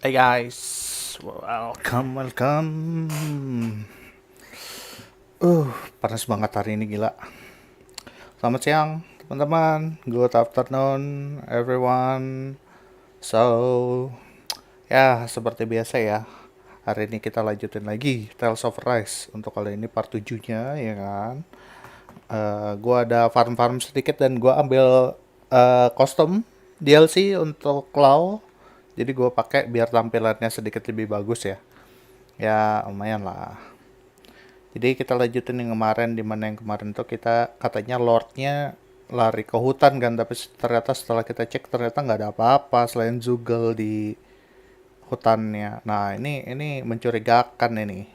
Hey guys, welcome. Uh, Panas banget hari ini gila. Selamat siang teman-teman, good afternoon everyone. So, ya seperti biasa ya. Hari ini kita lanjutin lagi Tales of Rise untuk kali ini part 7-nya ya kan. Gua ada farm-farm sedikit dan gua ambil kostum DLC untuk Claw. Jadi gua pakai biar tampilannya sedikit lebih bagus ya. Ya lumayan lah. Jadi kita lanjutin yang kemarin, dimana yang kemarin tuh kita katanya Lordnya lari ke hutan kan, tapi ternyata setelah kita cek ternyata nggak ada apa-apa selain Zugel di hutannya. Nah ini mencurigakan ini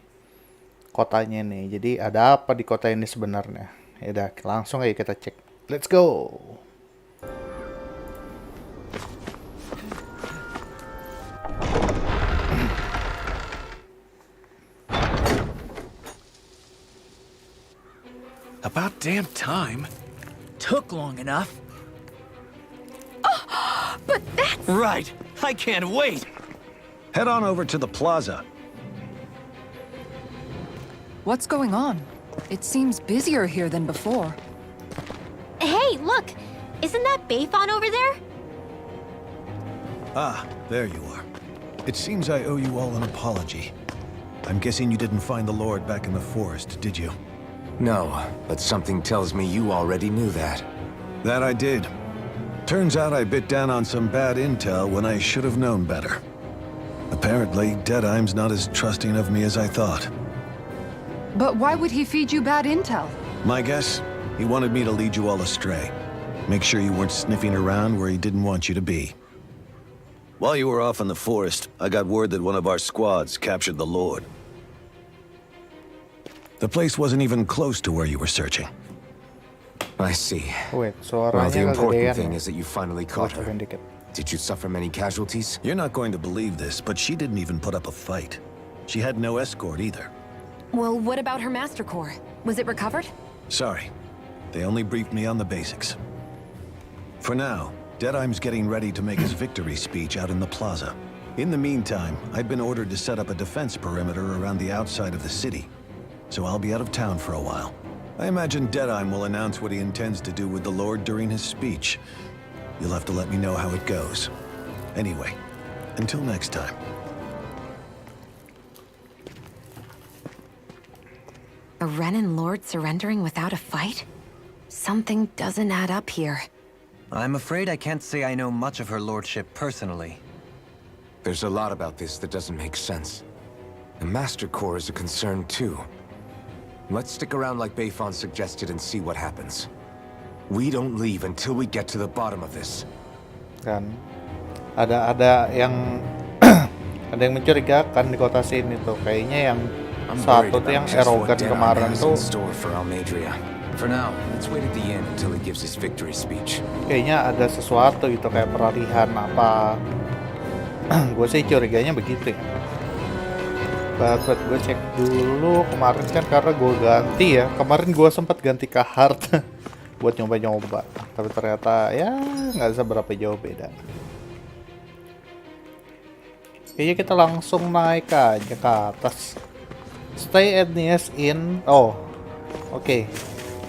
kotanya nih. Jadi ada apa di kota ini sebenarnya? Ya udah langsung aja kita cek. Let's go. About damn time. Took long enough. But that's... Right. I can't wait. Head on over to the plaza. What's going on? It seems busier here than before. Hey, look! Isn't that Bayfon over there? Ah, there you are. It seems I owe you all an apology. I'm guessing you didn't find the Lord back in the forest, did you? No, but something tells me you already knew that. That I did. Turns out I bit down on some bad intel when I should have known better. Apparently, Deadeye's not as trusting of me as I thought. But why would he feed you bad intel? My guess? He wanted me to lead you all astray. Make sure you weren't sniffing around where he didn't want you to be. While you were off in the forest, I got word that one of our squads captured the Lord. The place wasn't even close to where you were searching. I see. Wait, Well, the suaranya important kegedean thing ya. is that you finally caught her. Cobain dikit. Did you suffer many casualties? You're not going to believe this, but she didn't even put up a fight. She had no escort either. Well, what about her Master Core? Was it recovered? Sorry. They only briefed me on the basics. For now, Deadeye's getting ready to make his victory speech out in the plaza. In the meantime, I've been ordered to set up a defense perimeter around the outside of the city. So I'll be out of town for a while. I imagine Deadeye will announce what he intends to do with the Lord during his speech. You'll have to let me know how it goes. Anyway, until next time. A Renan Lord surrendering without a fight? Something doesn't add up here. I'm afraid I can't say I know much of her lordship personally. There's a lot about this that doesn't make sense. The Master Core is a concern too. Let's stick around like Bayfon suggested and see what happens. We don't leave until we get to the bottom of this. Kan ada yang ada yang mencurigakan di kota sini tuh, kayaknya yang I'm worried satu tuh about yang just erogan what Deadeye kemarin has tuh, in store for Almadria. For now, let's wait at the inn until he gives his victory speech. kayaknya ada sesuatu gitu kayak peralihan apa. Gue sih curiganya begitu ya. Buat gue cek dulu kemarin kan, karena gue ganti ya. Kemarin gue sempat ganti ke hard buat nyoba-nyoba, tapi ternyata ya nggak seberapa jauh beda. Kayaknya kita langsung naik aja ke atas. Stay at Niez Inn. Oh, oke.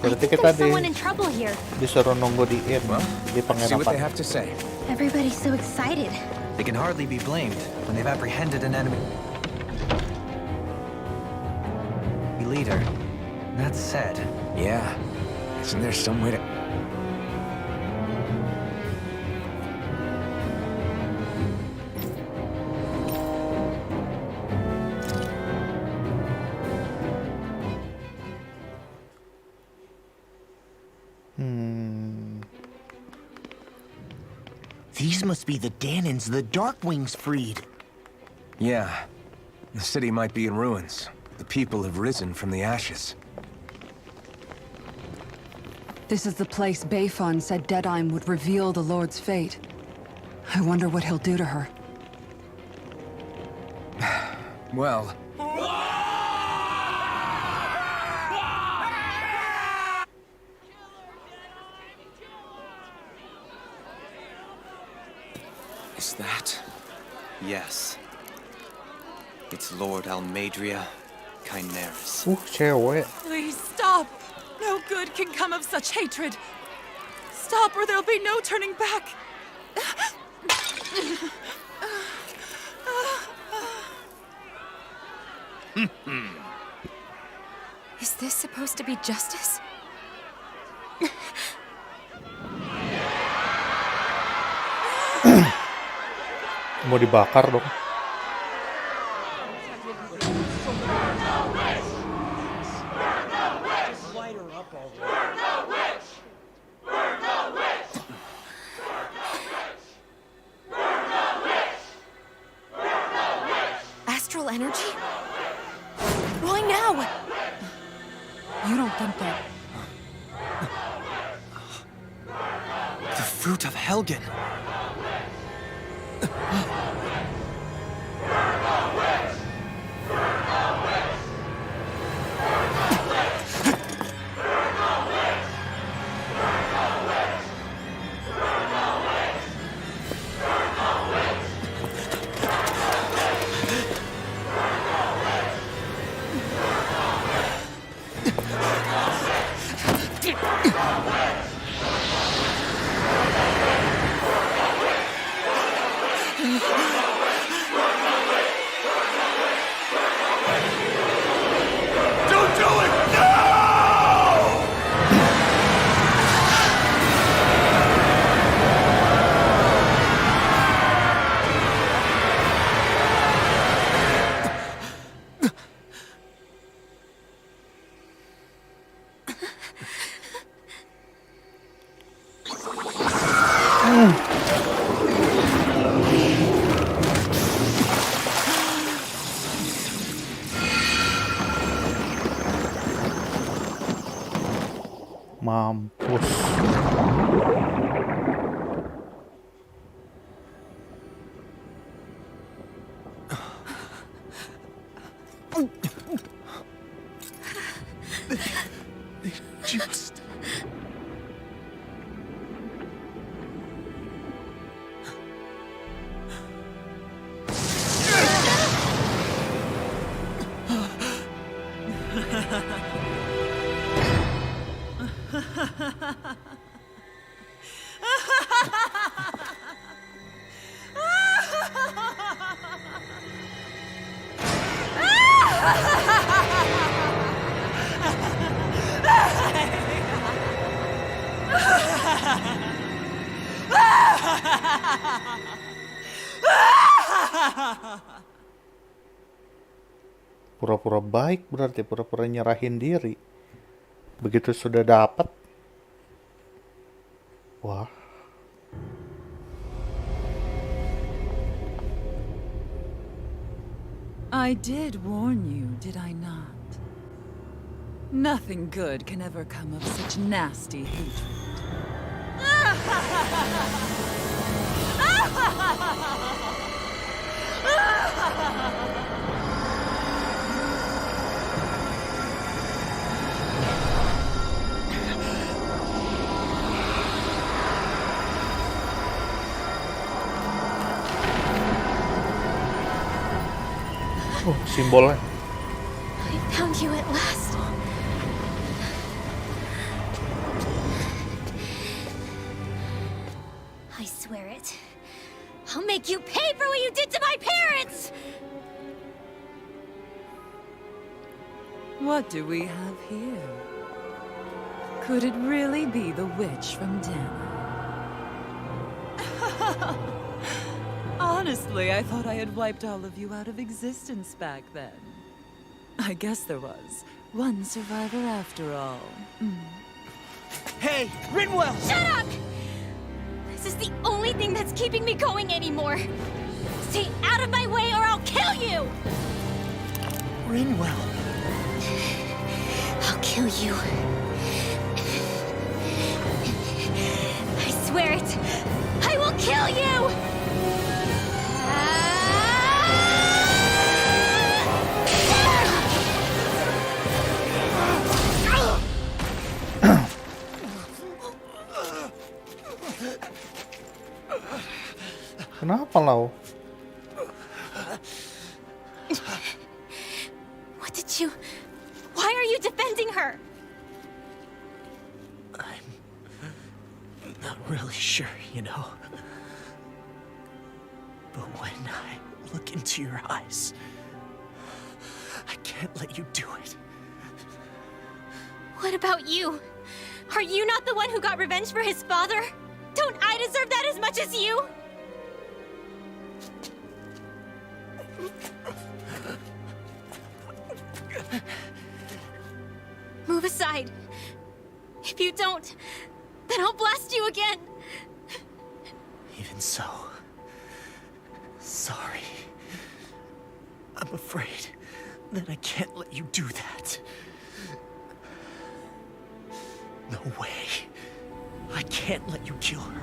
Berarti kita Someone in trouble here. disuruh nunggu di inn, di See what they penginapan. have to say. Everybody's so excited. They can hardly be blamed when they've apprehended an enemy leader. That said, Yeah. Isn't there some way to... These must be the Danons the Darkwings freed. Yeah. The city might be in ruins. The people have risen from the ashes. This is the place Bayfon said Deadeye would reveal the Lord's fate. I wonder what he'll do to her. Well... Is that... yes. It's Lord Almadria Chineris. Cewek. Please stop! No good can come of such hatred. Stop or there'll be no turning back. Is this supposed to be justice? Mau dibakar dong. Astral energy? Why now? You don't think that... The fruit of Helgen. Mampus. Just... Pura-pura baik berarti, pura-pura nyerahin diri. Begitu sudah dapat, wah. I did warn you, did I not? Nothing good can ever come of such nasty hatred. Simbolnya. I found you at last. I swear it. I'll make you pay for what you did to my parents! What do we have here? Could it really be the witch from Dana? Honestly, I thought I had wiped all of you out of existence back then. I guess there was one survivor after all. Hey, Rinwell! Shut up! This is the only thing that's keeping me going anymore. Stay out of my way or I'll kill you! Rinwell. I'll kill you. I swear it. I will kill you! Kenapa lau? really sure, you know. But when I look into your eyes, I can't let you do it. What about you? Are you not the one who got revenge for his father? Don't I deserve that as much as you? Move aside. If you don't, then I'll blast you again. Even so, sorry. I'm afraid that I can't let you do that. No way. I can't let you kill her.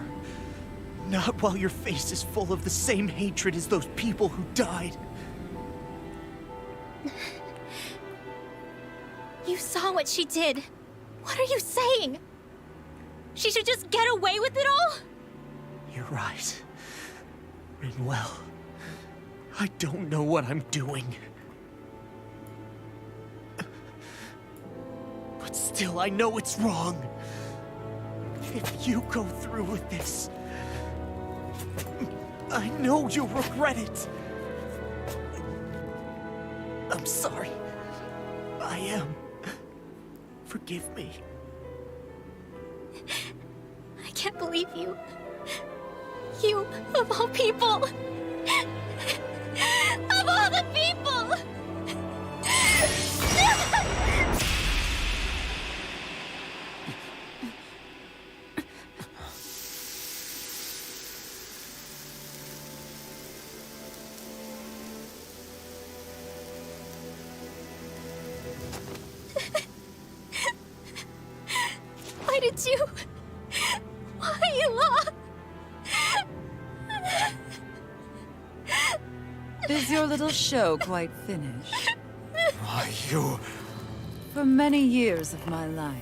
Not while your face is full of the same hatred as those people who died. You saw what she did. What are you saying? She should just get away with it all? You're right. Rinwell, I don't know what I'm doing. But still, I know it's wrong. If you go through with this, I know you'll regret it. I'm sorry. I am. Forgive me. I can't believe you. You, of all people. Of all the people! Why did you... Why you lost? Is your little show quite finished? Why, you... For many years of my life,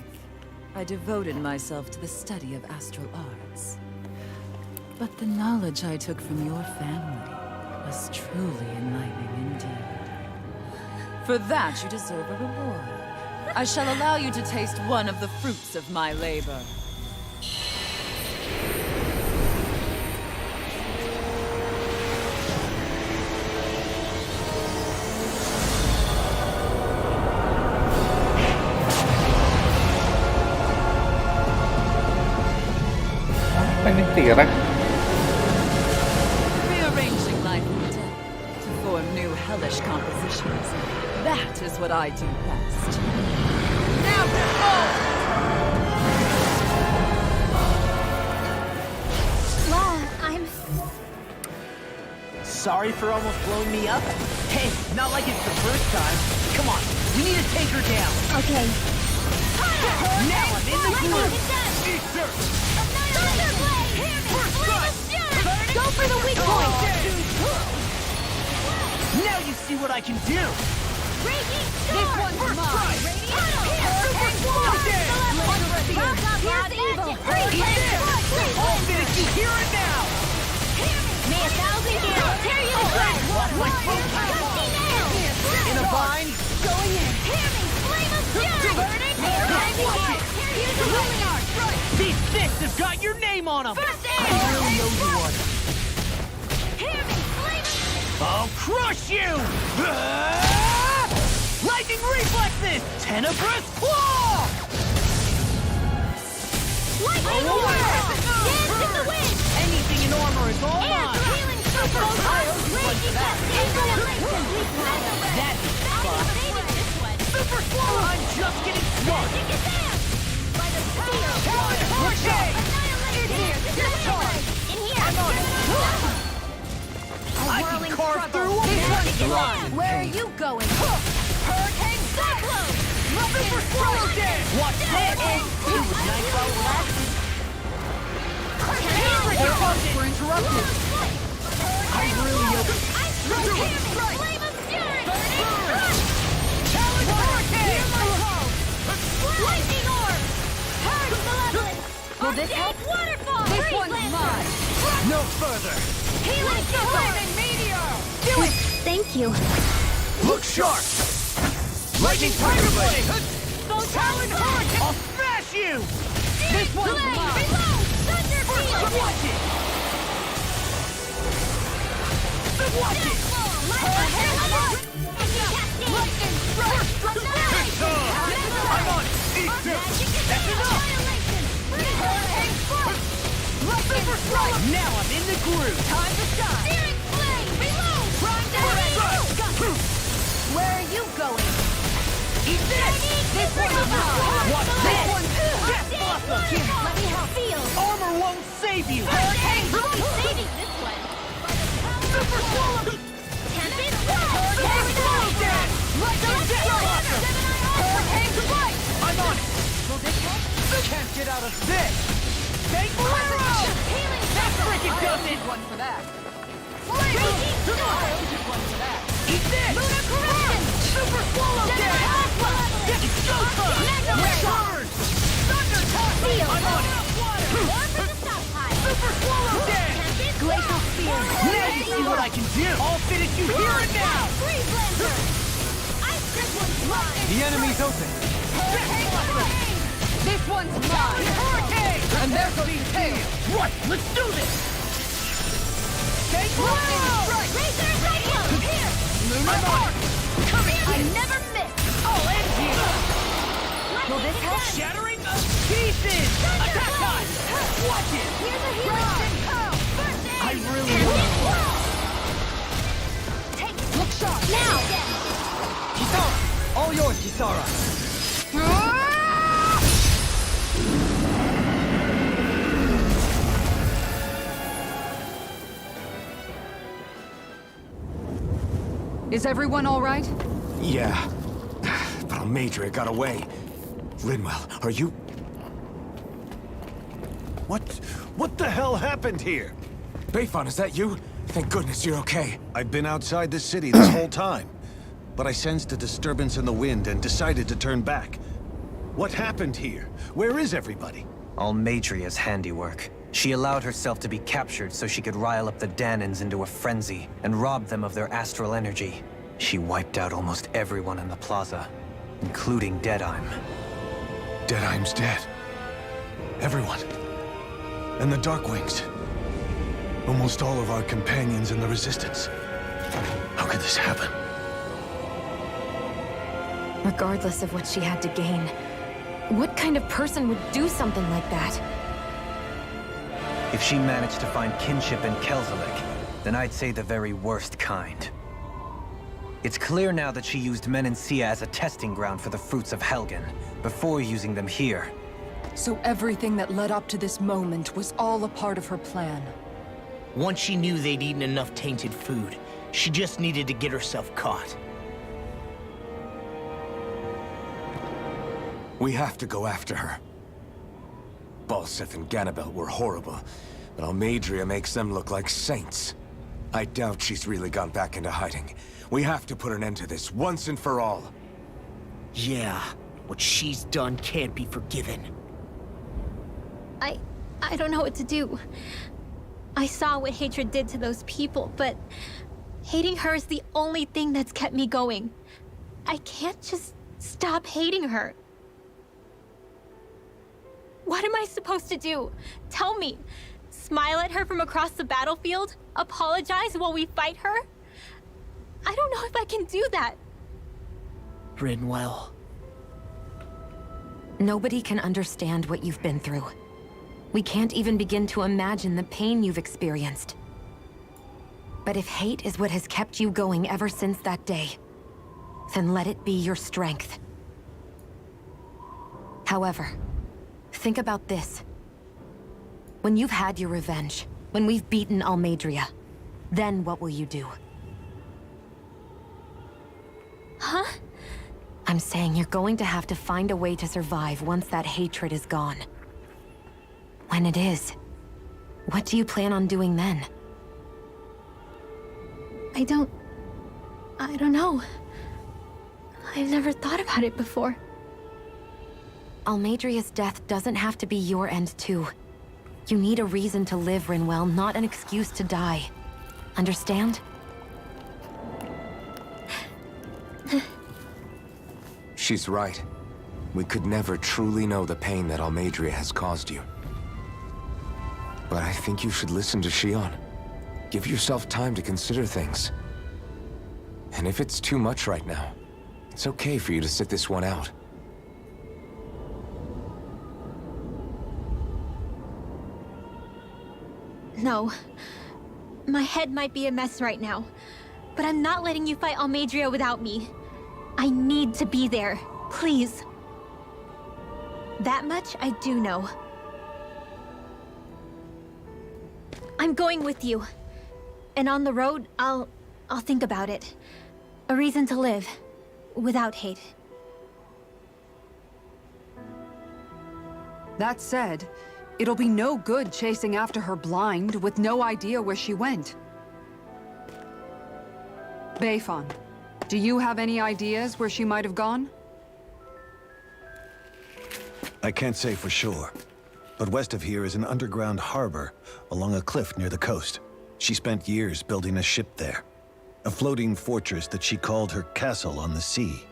I devoted myself to the study of astral arts. But the knowledge I took from your family was truly enlightening indeed. For that, you deserve a reward. I shall allow you to taste one of the fruits of my labor. Apa ini tirek? Rearranging life and death to form new hellish compositions. That is what I do best. Now go! I'm... Sorry for almost blowing me up? Hey, not like it's the first time. Come on, we need to take her down. Okay. Now I'm in the groove. Go for the weak point! Now you see what I can do. Raging Storm! This one's mine. I'll finish you here and now. May 1,000 gales tear you to shreds! In a bind. Going in! Flame of fury! Burning! Tear you to healing arc! These fists have got your name on them. First aid! I really know you want it. Flame of... I'll crush you! Lightning reflexes! Tenebrous claw! Lightning whirl! Dance in the wind! Anything in armor is all mine! Healing super! Raging cascade! That's fun! Super slow! I'm just getting started! By the power of Annihilated here! In here! I'm on it! I can carve through them! Where are you going? Hurricane Cyclone! Super swallow dance! Watch this! It was nice while it lasted. We're interrupted! I really hope... Flame of fury! Challenge hurricane! Lightning orb! Hurry, malevolence! Will this help? Waterfall! This Freeze one's Lancer! mine. No further! Healing Flaming Meteor! Do it! Thank you. Look sharp! Lightning Tiger Blade! Challenge hurricane! I'll smash you! This one's mine. Reload! Thunder Now I'm in the groove. Time to shine. Searing flame! Reload! Where are you going? Eat this! This one's mine! What's this? Death Blossom! Let me help feel! Armor won't save you! Hurricane! I'll be saving this one! Super Swallow! Tempest! Hurricane Swallow Dash! Death Blossom! Hurricane strike! I'm on it! Can't get out of this! Thank Bolero! That freaking does it! One for that. Raging Star! Eat this! Lunar Correction! Super Swallow Dash! It's go time! Mega Ray! Return! Thunder Toss! Seal! I'm on it! Warp with the stockpile! Super Swallow Dash! Tempest! Glacial Spear. Now you see what I can do! I'll finish you here and now! Freeze Lancer! Ice this one's mine! The enemy's open. Hurricane Flame! This one's mine. Hurricane! And there's a tail. Right, let's do this! Take Razor Cyclone! Here! I'm on it! Coming! I never miss! I'll end you! Will this help? Shattering of pieces! Attack time! Watch it! Here's a healing curl! First aid! I really will. Take look sharp! Now! Kisara! All yours, Kisara! Is everyone all right? Yeah. But Almeidrea got away. Linwell, are you... What the hell happened here? Bayfon, is that you? Thank goodness you're okay. I've been outside the city this whole time, but I sensed a disturbance in the wind and decided to turn back. What happened here? Where is everybody? Almeidria's handiwork. She allowed herself to be captured so she could rile up the Danans into a frenzy and rob them of their astral energy. She wiped out almost everyone in the plaza, including Deadime. Deadime's dead. Everyone. And the Darkwings. Almost all of our companions in the Resistance. How could this happen? Regardless of what she had to gain, what kind of person would do something like that? If she managed to find kinship in Kelzelik, then I'd say the very worst kind. It's clear now that she used Menancia as a testing ground for the fruits of Helgen, before using them here. So everything that led up to this moment was all a part of her plan. Once she knew they'd eaten enough tainted food, she just needed to get herself caught. We have to go after her. Balseth and Ganabelt were horrible, but Almeidrea makes them look like saints. I doubt she's really gone back into hiding. We have to put an end to this, once and for all. Yeah, what she's done can't be forgiven. I don't know what to do. I saw what hatred did to those people, but hating her is the only thing that's kept me going. I can't just stop hating her. What am I supposed to do? Tell me. Smile at her from across the battlefield? Apologize while we fight her? I don't know if I can do that. Rinwell. Nobody can understand what you've been through. We can't even begin to imagine the pain you've experienced. But if hate is what has kept you going ever since that day, then let it be your strength. However, think about this. When you've had your revenge, when we've beaten Almeidrea, then what will you do? Huh? I'm saying you're going to have to find a way to survive once that hatred is gone. When it is, what do you plan on doing then? I don't know. I've never thought about it before. Almeidria's death doesn't have to be your end too. You need a reason to live, Rinwell, not an excuse to die. Understand? She's right. We could never truly know the pain that Almeidrea has caused you. but I think you should listen to Shion. Give yourself time to consider things. And if it's too much right now, it's okay for you to sit this one out. No. My head might be a mess right now, but I'm not letting you fight Almeidrea without me. I need to be there. Please. That much I do know. I'm going with you. And on the road, I'll think about it. A reason to live. Without hate. That said, it'll be no good chasing after her blind with no idea where she went. Beifon, do you have any ideas where she might have gone? I can't say for sure, but west of here is an underground harbor along a cliff near the coast. She spent years building a ship there. A floating fortress that she called her castle on the sea.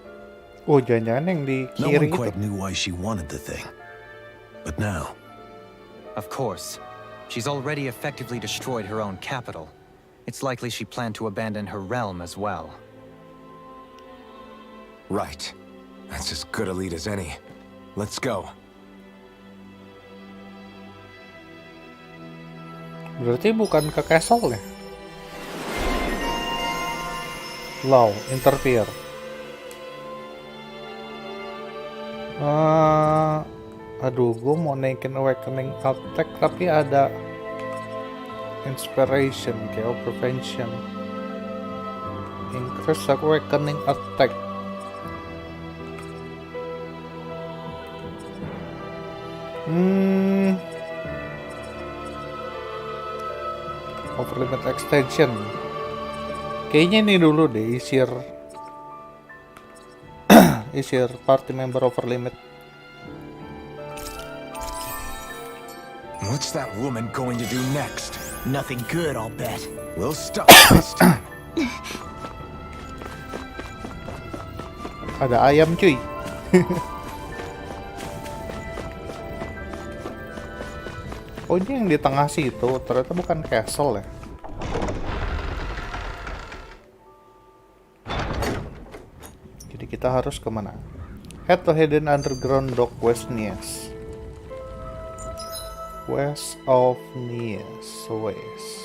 Oh, jangan-jangan yang di No kiri one itu. quite knew why she wanted the thing. But now... Of course. She's already effectively destroyed her own capital. It's likely she planned to abandon her realm as well. Right. That's as good a lead as any. Let's go. Berarti bukan ke castle ya? Law, interfere. Aduh, gue mau naikin awakening attack tapi ada inspiration kayak prevention. Increase awakening attack. Over limit extension. Kayaknya ini dulu deh, isir party member over limit. What's that woman going to do next? Nothing good, I'll bet. We'll stop this time. Ada ayam cuy. Oh, ini yang di tengah situ, ternyata bukan castle ya. Jadi kita harus kemana? Head to hidden underground dock west Niez. West of Niez, west.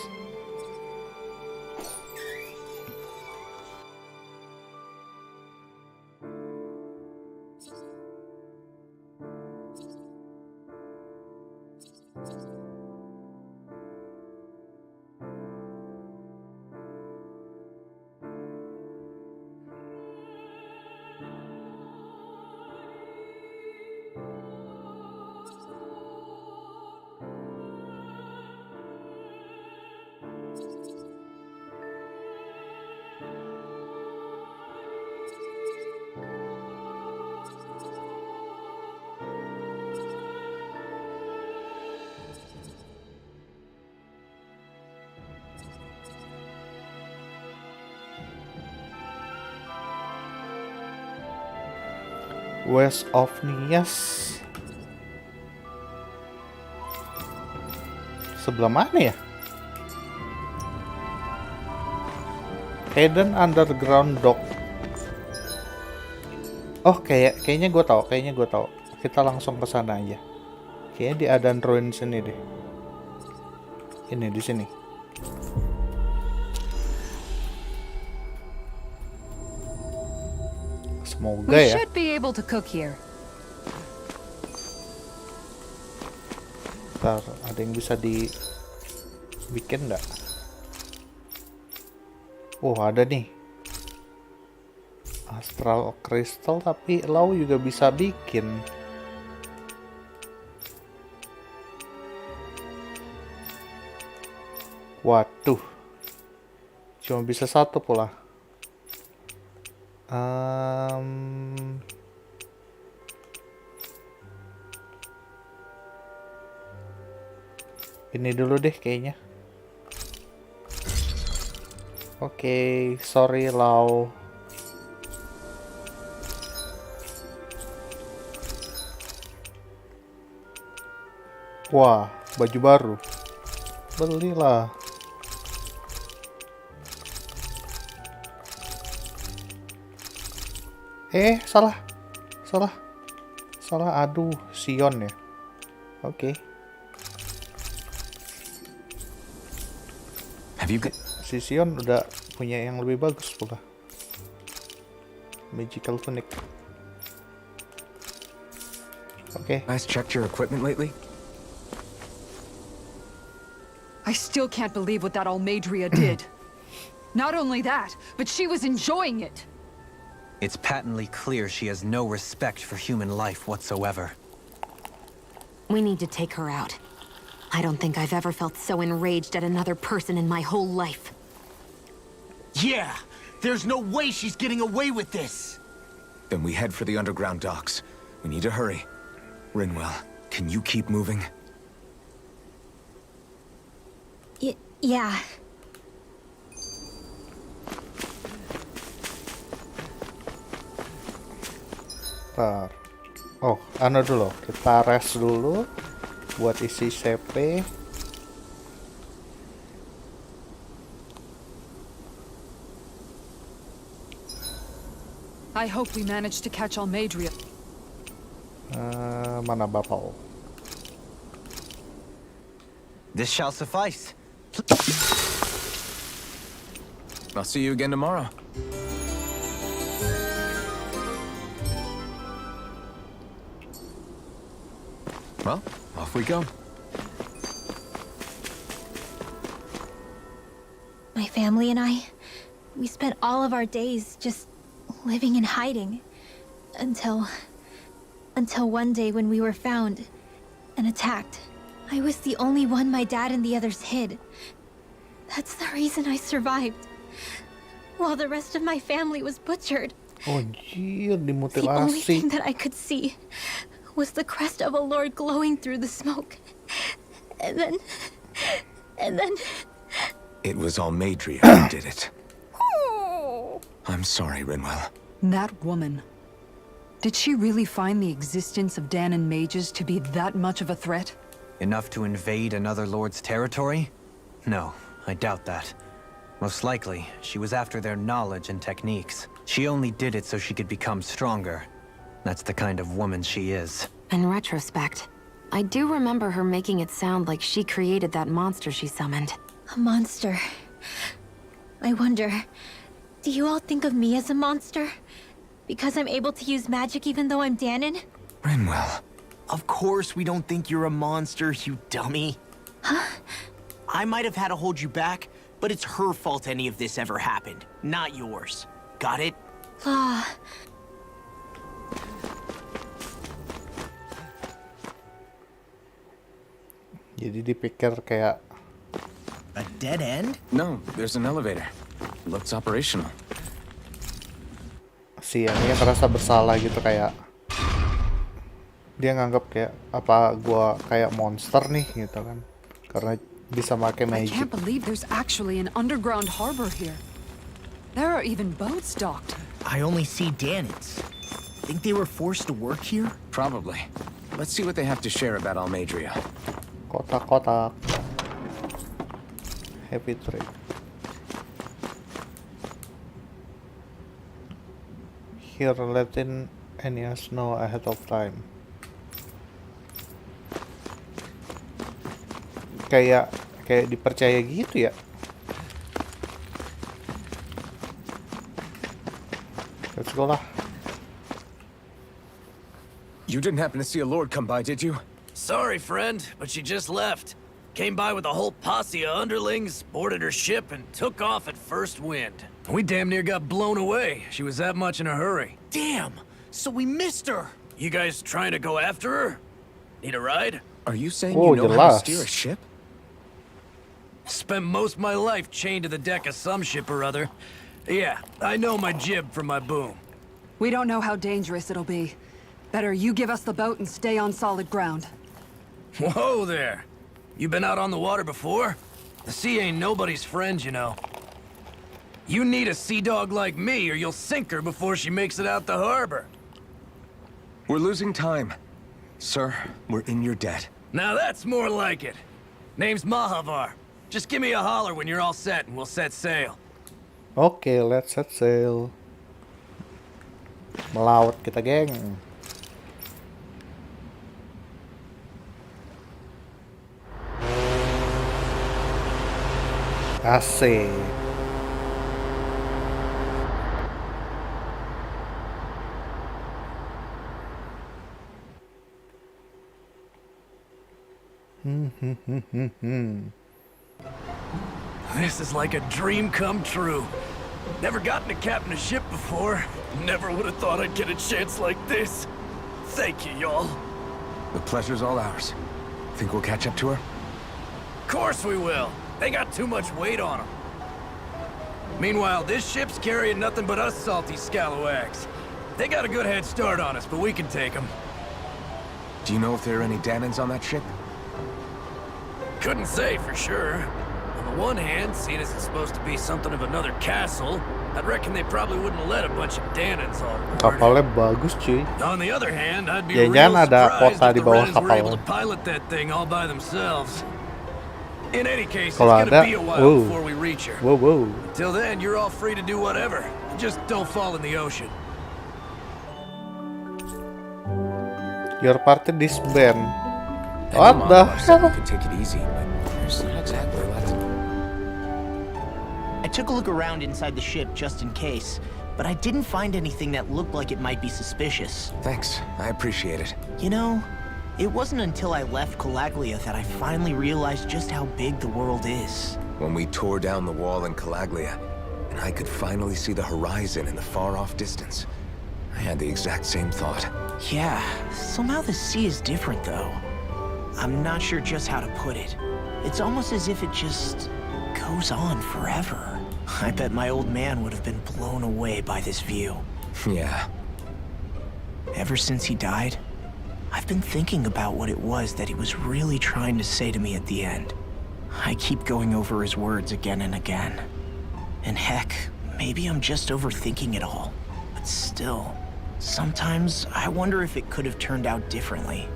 West of Niez. Sebelah mana ya? Hidden underground dock. Oh, kayaknya gue tahu. Kita langsung ke sana aja. Kayaknya di Adan Ruin sini deh. Ini di sini. Semoga We ya. should be able to cook here. Ntar, ada yang bisa dibikin nggak? Oh, ada nih. Astral Crystal, tapi Lau juga bisa bikin. Waduh. Cuma bisa satu pula. Ini dulu deh kayaknya. Oke, sorry Lau. Wah, baju baru. Belilah. Salah. Aduh, Sion ya. Oke. Have you got... Si Sion udah punya yang lebih bagus pula. Magical tunic. Oke. Guys checked your equipment lately? I still can't believe what that Almeidria did. Not only that, but she was enjoying it. It's patently clear she has no respect for human life whatsoever. We need to take her out. I don't think I've ever felt so enraged at another person in my whole life. Yeah! There's no way she's getting away with this! Then we head for the underground docks. We need to hurry. Rinwell, can you keep moving? Yeah. Bentar. Oh, anu dulu. Kita rest dulu buat isi CP. I hope we manage to catch Almeidria. Mana Bapak? This shall suffice. I'll see you again tomorrow. Well, off we go. My family and I, we spent all of our days just living in hiding. Until one day when we were found and attacked. I was the only one my dad and the others hid. That's the reason I survived. While the rest of my family was butchered. Oh, anjir, The only dimutilasi. thing that I could see was the crest of a lord glowing through the smoke. And then... It was Almeidria who did it. I'm sorry, Rinwell. That woman. Did she really find the existence of Danon mages to be that much of a threat? Enough to invade another lord's territory? No, I doubt that. Most likely, she was after their knowledge and techniques. She only did it so she could become stronger. That's the kind of woman she is. In retrospect, I do remember her making it sound like she created that monster she summoned. A monster. I wonder, do you all think of me as a monster? Because I'm able to use magic even though I'm Danon? Rinwell. Of course we don't think you're a monster, you dummy. Huh? I might have had to hold you back, but it's her fault any of this ever happened, not yours. Got it? Jadi dipikir kayak A dead end? No, there's an elevator. Looks operational. si Aneh merasa bersalah gitu, kayak dia nganggap kayak apa gua kayak monster nih gitu kan, karena bisa pakai I magic. can't believe there's actually an underground harbor here. There are even boats docked. I only see Danons. Think they were forced to work here? Probably. Let's see what they have to share about Almeidria. Kotak-kotak. Happy trip. Here, letting Niez know ahead of time. Kayak dipercaya gitu ya. Let's go lah. You didn't happen to see a lord come by, did you? Sorry, friend, but she just left. Came by with a whole posse of underlings, boarded her ship, and took off at first wind. We damn near got blown away. She was that much in a hurry. Damn! So we missed her! You guys trying to go after her? Need a ride? Are you saying Oh, you know how to steer a ship? Spent most of my life chained to the deck of some ship or other. Yeah, I know my jib from my boom. We don't know how dangerous it'll be. Better you give us the boat and stay on solid ground. Whoa there! You been out on the water before? The sea ain't nobody's friend, you know. You need a sea dog like me, or you'll sink her before she makes it out the harbor. We're losing time. Sir, we're in your debt. Now that's more like it. Name's Mahavar. Just give me a holler when you're all set and we'll set sail. Oke, let's set sail. Melaut kita, geng. Asik. This is like a dream come true. Never gotten to captain a ship before. Never would have thought I'd get a chance like this. Thank you, y'all. The pleasure's all ours. Think we'll catch up to her? Of course we will. They got too much weight on them. Meanwhile, this ship's carrying nothing but us salty scalawags. They got a good head start on us, but we can take them. Do you know if there are any Danans on that ship? Couldn't say for sure. On the one hand, seeing as it's supposed to be something of another castle, I'd reckon they probably wouldn't let a bunch of Danans on board. Kapalnya bagus, cuy. On the other hand, I'd be Ya, real jangan ada surprised kota if di the bawah Renans were able kapal. to pilot that thing all by themselves. In any case, it's Kalau gonna ada, be a while whoa. before we reach her. Wow, wow. Till then, you're all free to do whatever. Just don't fall in the ocean. Your party disband. And What Mom the said we hell? could take it easy, but there's not exactly a lot to... I took a look around inside the ship just in case, but I didn't find anything that looked like it might be suspicious. Thanks, I appreciate it. You know, it wasn't until I left Calaglia that I finally realized just how big the world is. When we tore down the wall in Calaglia, and I could finally see the horizon in the far-off distance, I had the exact same thought. Yeah, somehow the sea is different though. I'm not sure just how to put it. It's almost as if it just goes on forever. I bet my old man would have been blown away by this view. Yeah. Ever since he died, I've been thinking about what it was that he was really trying to say to me at the end. I keep going over his words again and again. And heck, maybe I'm just overthinking it all. But still, sometimes I wonder if it could have turned out differently.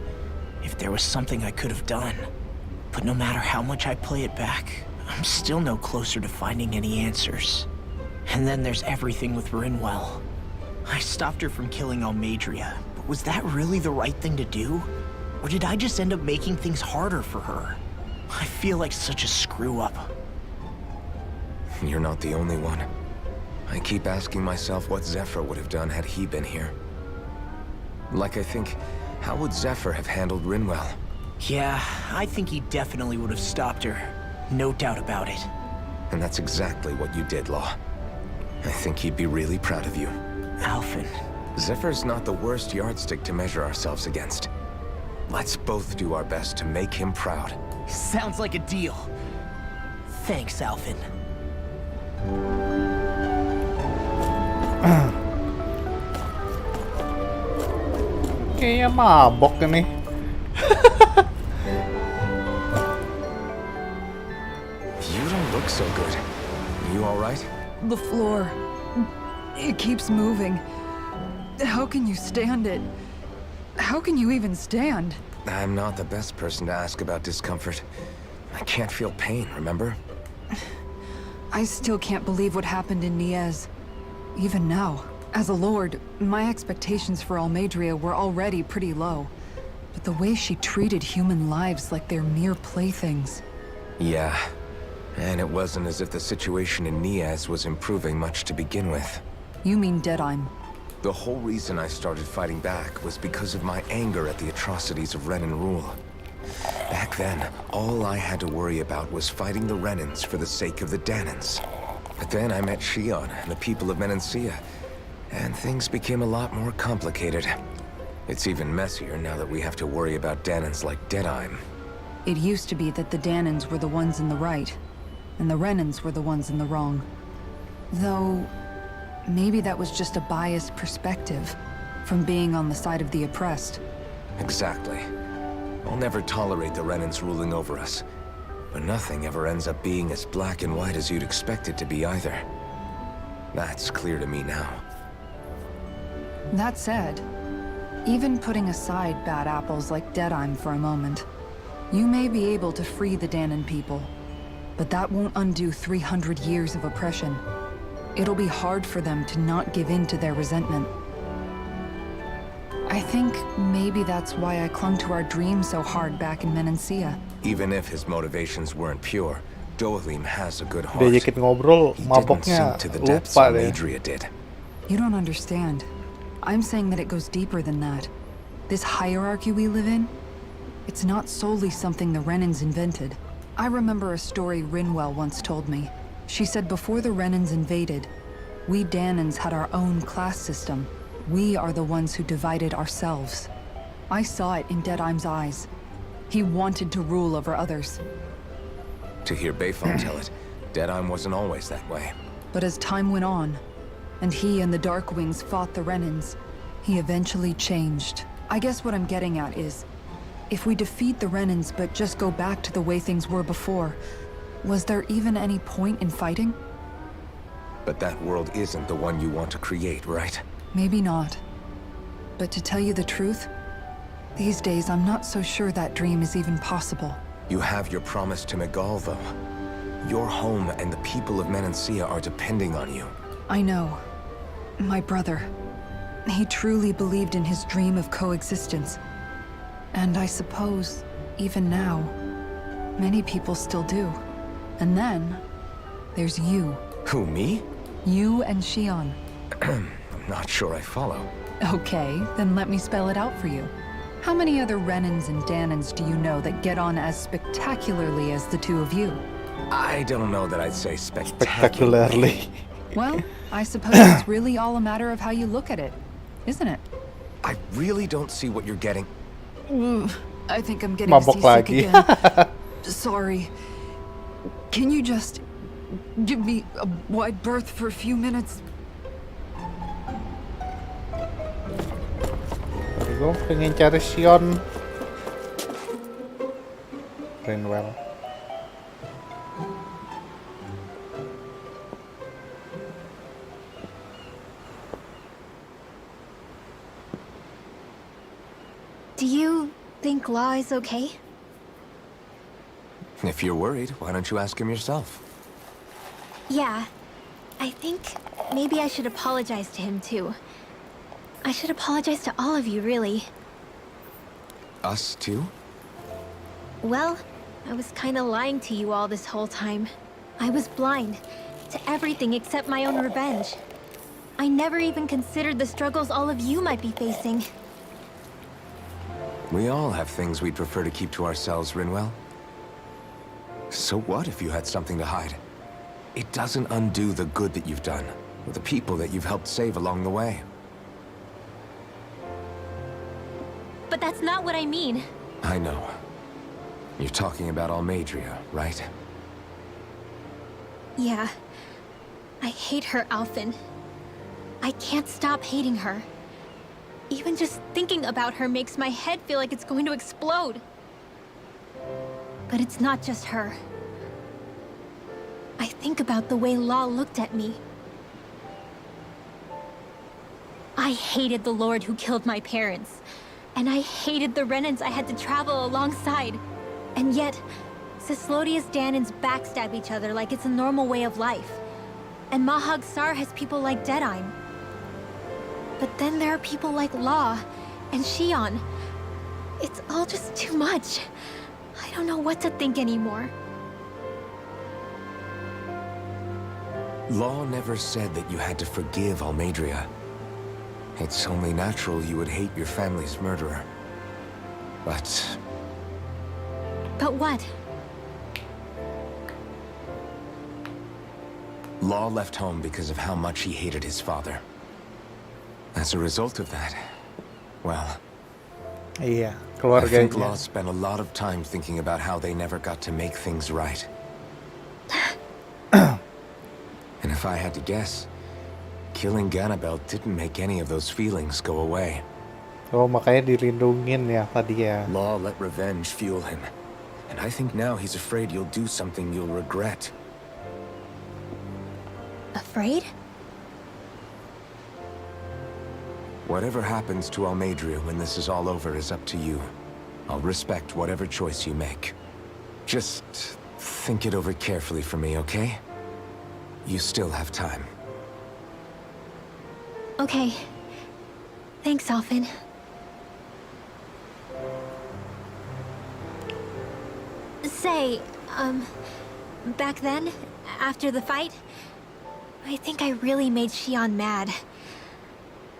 If there was something I could have done. But no matter how much I play it back, I'm still no closer to finding any answers. And then there's everything with Rinwell. I stopped her from killing Almadria, but was that really the right thing to do? Or did I just end up making things harder for her? I feel like such a screw-up. You're not the only one. I keep asking myself what Zephyr would have done had he been here. Like I think, how would Zephyr have handled Rinwell? Yeah, I think he definitely would have stopped her. No doubt about it. And that's exactly what you did, Law. I think he'd be really proud of you. Alphen. Zephyr's not the worst yardstick to measure ourselves against. Let's both do our best to make him proud. Sounds like a deal. Thanks, Alphen. Kayaknya mabok nih. You don't look so good. You all right? The floor. It keeps moving. How can you stand it? How can you even stand? I'm not the best person to ask about discomfort. I can't feel pain, remember? I still can't believe what happened in Niez. Even now, as a lord, my expectations for Almadria were already pretty low. But the way she treated human lives like they're mere playthings. Yeah. And it wasn't as if the situation in Niez was improving much to begin with. You mean Deadheim? The whole reason I started fighting back was because of my anger at the atrocities of Renan rule. Back then, all I had to worry about was fighting the Renans for the sake of the Danans. But then I met Shion and the people of Menancia, and things became a lot more complicated. It's even messier now that we have to worry about Danans like Deadheim. It used to be that the Danans were the ones in the right, and the Renans were the ones in the wrong. Though, maybe that was just a biased perspective from being on the side of the oppressed. Exactly. I'll never tolerate the Renans ruling over us. But nothing ever ends up being as black and white as you'd expect it to be either. That's clear to me now. That said, even putting aside bad apples like Deadheim for a moment, you may be able to free the Danan people. But that won't undo 300 years of oppression. It'll be hard for them to not give in to their resentment. I think maybe that's why I clung to our dream so hard back in Menancia. Even if his motivations weren't pure, Dohalim has a good heart. Diajakin ngobrol, He didn't maboknya sink to the depths lupa deh. Almeidria did. You don't understand. I'm saying that it goes deeper than that. This hierarchy we live in, it's not solely something the Renans invented. I remember a story Rinwell once told me. She said before the Renans invaded, we Danans had our own class system. We are the ones who divided ourselves. I saw it in Deadheim's eyes. He wanted to rule over others. To hear Bayfon tell it, Deadheim wasn't always that way. But as time went on, and he and the Darkwings fought the Renans, he eventually changed. I guess what I'm getting at is, if we defeat the Renans but just go back to the way things were before, was there even any point in fighting? But that world isn't the one you want to create, right? Maybe not. But to tell you the truth, these days I'm not so sure that dream is even possible. You have your promise to Megal, though. Your home and the people of Menancia are depending on you. I know. My brother. He truly believed in his dream of coexistence. And I suppose, even now, many people still do. And then, there's you. Who, me? You and Shion. I'm not sure I follow. Okay, then let me spell it out for you. How many other Renans and Danans do you know that get on as spectacularly as the two of you? I don't know that I'd say Spectacularly. Well, I suppose it's really all a matter of how you look at it, isn't it? I really don't see what you're getting. I think I'm getting Mabok seasick lagi. again. Sorry. Can you just give me a wide berth for a few minutes? Gue pengen cari Shion. Rinwell. Do you think Law is okay? If you're worried, why don't you ask him yourself? Yeah. I think maybe I should apologize to him too. I should apologize to all of you, really. Us too? Well, I was kinda lying to you all this whole time. I was blind to everything except my own revenge. I never even considered the struggles all of you might be facing. We all have things we'd prefer to keep to ourselves, Rinwell. So what if you had something to hide? It doesn't undo the good that you've done, or the people that you've helped save along the way. But that's not what I mean. I know. You're talking about Almeidria, right? Yeah. I hate her, Alphen. I can't stop hating her. Even just thinking about her makes my head feel like it's going to explode. But it's not just her. I think about the way Law looked at me. I hated the Lord who killed my parents. And I hated the Renans I had to travel alongside. And yet, Cislodius Danans backstab each other like it's a normal way of life. And Mahag Sar has people like Deadheim. But then there are people like Law and Shion. It's all just too much. I don't know what to think anymore. Law never said that you had to forgive Almeidria. It's only natural you would hate your family's murderer. But what? Law left home because of how much he hated his father. As a result of that, well, Iya, I think keluarganya. Law spent a lot of time thinking about how they never got to make things right. And if I had to guess, killing Ganabel didn't make any of those feelings go away. Oh, makanya dilindungin ya tadi ya. Law let revenge fuel him. And I think now he's afraid you'll do something you'll regret. Afraid? Whatever happens to Almeidria when this is all over is up to you. I'll respect whatever choice you make. Just Think it over carefully for me, okay? You still have time. Okay. Thanks, Alphen. Say, back then, after the fight, I think I really made Xion mad.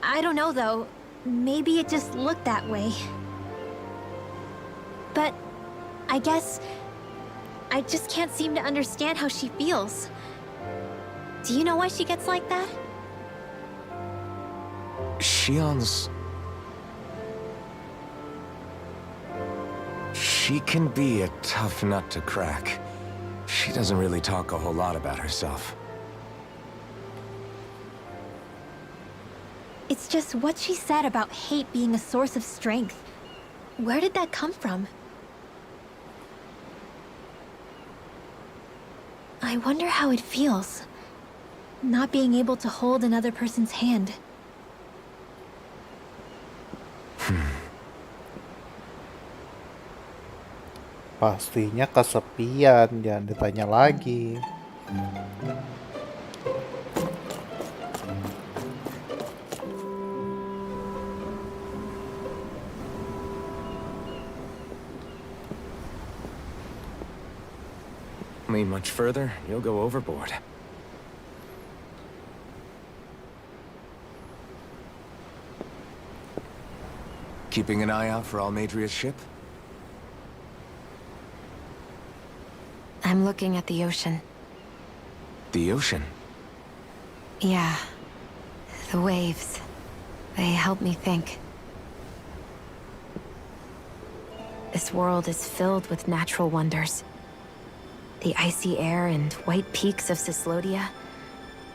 I don't know, though. Maybe it just looked that way. But I guess I just can't seem to understand how she feels. Do you know why she gets like that? Xion's... She can be a tough nut to crack. She doesn't really talk a whole lot about herself. It's just what she said about hate being a source of strength. Where did that come from? I wonder how it feels, not being able to hold another person's hand. Pastinya kesepian, jangan ditanya lagi. Lean much further, you'll go overboard. Keeping an eye out for Almeidria's ship? I'm looking at the ocean. The ocean? Yeah. The waves. They help me think. This world is filled with natural wonders. The icy air and white peaks of Cislodia.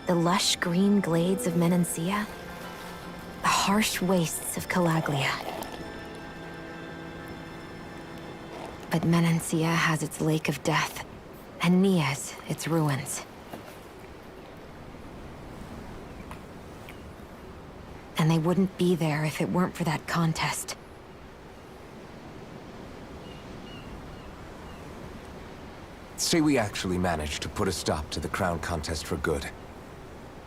The lush green glades of Menancia. The harsh wastes of Calaglia. But Menancia has its Lake of Death, and Niez, its ruins. And they wouldn't be there if it weren't for that contest. Say we actually manage to put a stop to the crown contest for good.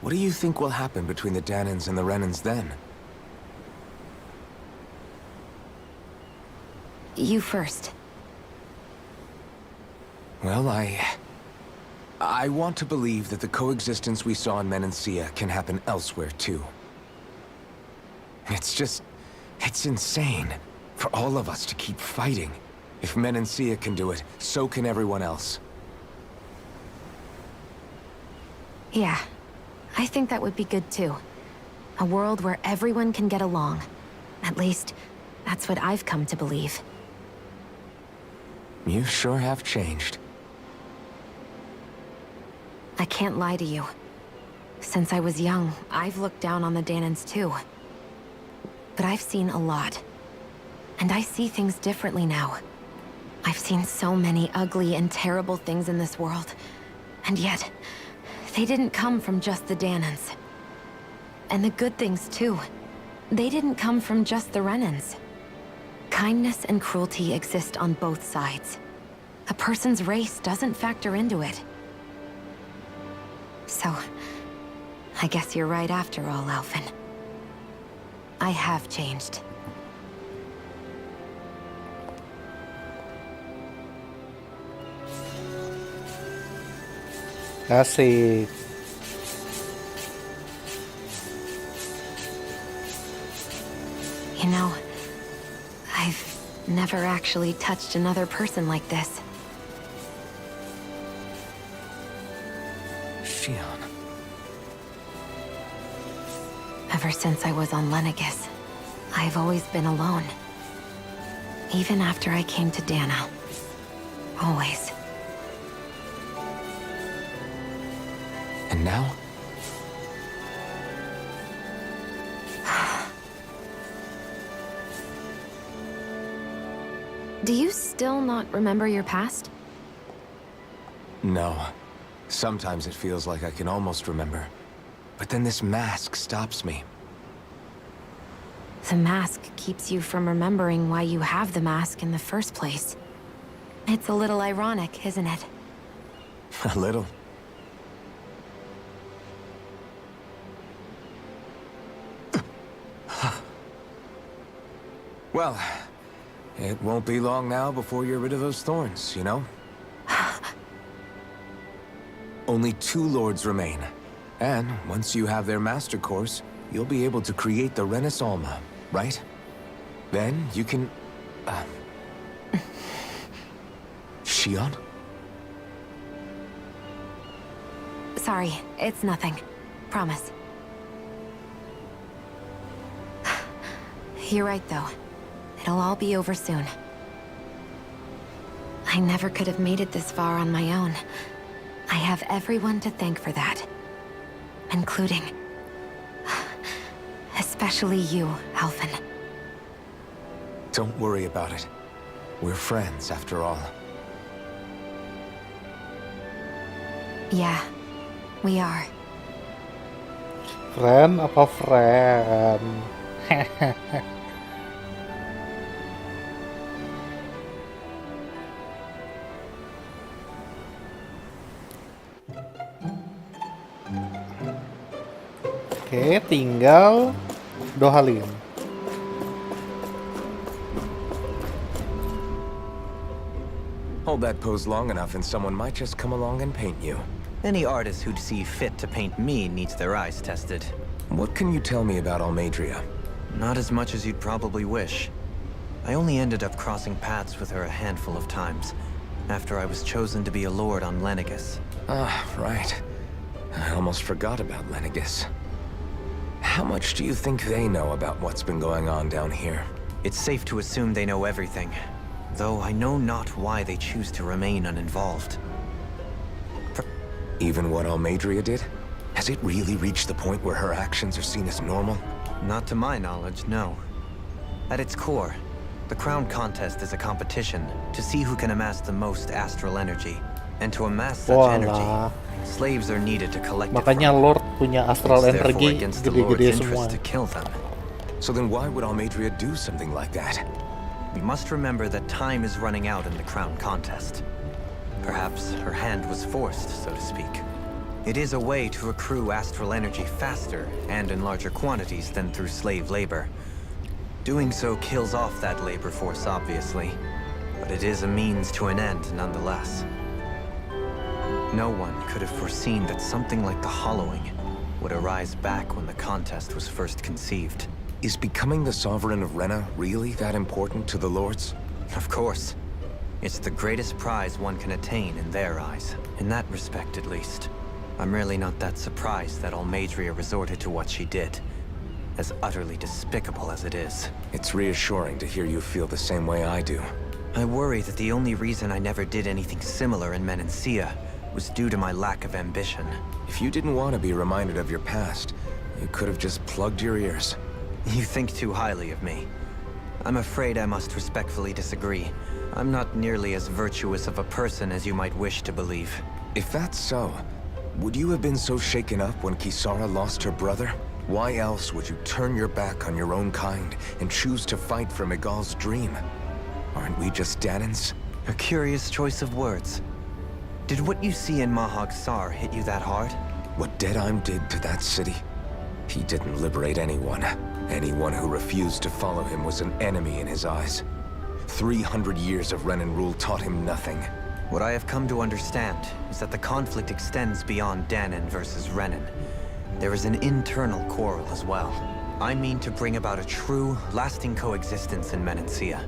What do you think will happen between the Danans and the Renans then? You first. Well, I want to believe that the coexistence we saw in Menancia can happen elsewhere, too. It's insane for all of us to keep fighting. If Menancia can do it, so can everyone else. Yeah, I think that would be good too. A world where everyone can get along. At least, that's what I've come to believe. You sure have changed. I can't lie to you. Since I was young, I've looked down on the Danans too. But I've seen a lot. And I see things differently now. I've seen so many ugly and terrible things in this world. And yet, they didn't come from just the Danans. And the good things too. They didn't come from just the Renans. Kindness and cruelty exist on both sides. A person's race doesn't factor into it. So, I guess you're right after all, Alphen. I have changed. Asik. You know, I've never actually touched another person like this. Xion. Ever since I was on Lenegis, I've always been alone. Even after I came to Dana. Always. And now? Do you still not remember your past? No. Sometimes it feels like I can almost remember. But then this mask stops me. The mask keeps you from remembering why you have the mask in the first place. It's a little ironic, isn't it? A little. Well, it won't be long now before you're rid of those thorns, you know? Only 2 lords remain. And once you have their master course, you'll be able to create the Renis Alma, right? Then you can... Shion? Sorry, it's nothing. Promise. You're right, though. It'll all be over soon. I never could have made it this far on my own. I have everyone to thank for that. Including... especially you, Alphen. Don't worry about it. We're friends, after all. Yeah, we are. Friend apa friend? Oke, tinggal Dohalin. Hold that pose long enough and someone might just come along and paint you. Any artist who'd see fit to paint me needs their eyes tested. What can you tell me about Almeidrea? Not as much as you'd probably wish. I only ended up crossing paths with her a handful of times, after I was chosen to be a lord on Lenegis. Ah, right. I almost forgot about Lenegis. How much do you think they know about what's been going on down here? It's safe to assume they know everything, though I know not why they choose to remain uninvolved. Even what Almeidrea did? Has it really reached the point where her actions are seen as normal? Not to my knowledge, no. At its core, the crown contest is a competition to see who can amass the most astral energy. And to amass such energy, slaves are needed to collect it. Makanya Lord punya astral It's energy against the Lord's gede-gede interest semua. to kill them. So then why would Almeidrea do something like that? We must remember that time is running out in the crown contest. Perhaps her hand was forced, so to speak. It is a way to accrue astral energy faster and in larger quantities than through slave labor. Doing so kills off that labor force, obviously, but it is a means to an end nonetheless. No one could have foreseen that something like the Hollowing would arise back when the contest was first conceived. Is becoming the Sovereign of Rena really that important to the Lords? Of course. It's the greatest prize one can attain in their eyes. In that respect, at least. I'm really not that surprised that Almeidrea resorted to what she did. As utterly despicable as it is. It's reassuring to hear you feel the same way I do. I worry that the only reason I never did anything similar in Menancia was due to my lack of ambition. If you didn't want to be reminded of your past, you could have just plugged your ears. You think too highly of me. I'm afraid I must respectfully disagree. I'm not nearly as virtuous of a person as you might wish to believe. If that's so, would you have been so shaken up when Kisara lost her brother? Why else would you turn your back on your own kind and choose to fight for Miguel's dream? Aren't we just Danans? A curious choice of words. Did what you see in Mahag Sar hit you that hard? What Deadheim did to that city? He didn't liberate anyone. Anyone who refused to follow him was an enemy in his eyes. 300 years of Renan rule taught him nothing. What I have come to understand is that the conflict extends beyond Danan versus Renan. There is an internal quarrel as well. I mean to bring about a true, lasting coexistence in Menancia.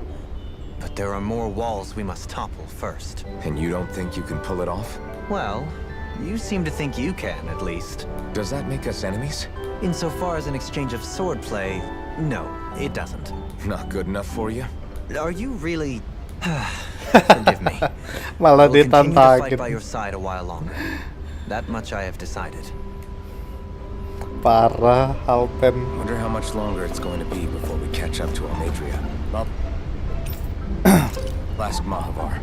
But there are more walls we must topple first. And you don't think you can pull it off? Well, you seem to think you can, at least. Does that make us enemies? Insofar as an exchange of swordplay, no, it doesn't. Not good enough for you? Are you really... Forgive me. Malah I will continue to fight ditantangin. by your side a while longer. That much I have decided. Parah, Alpen. Wonder how much longer it's going to be before we catch up to Almeidrea. Well, last Mahavar.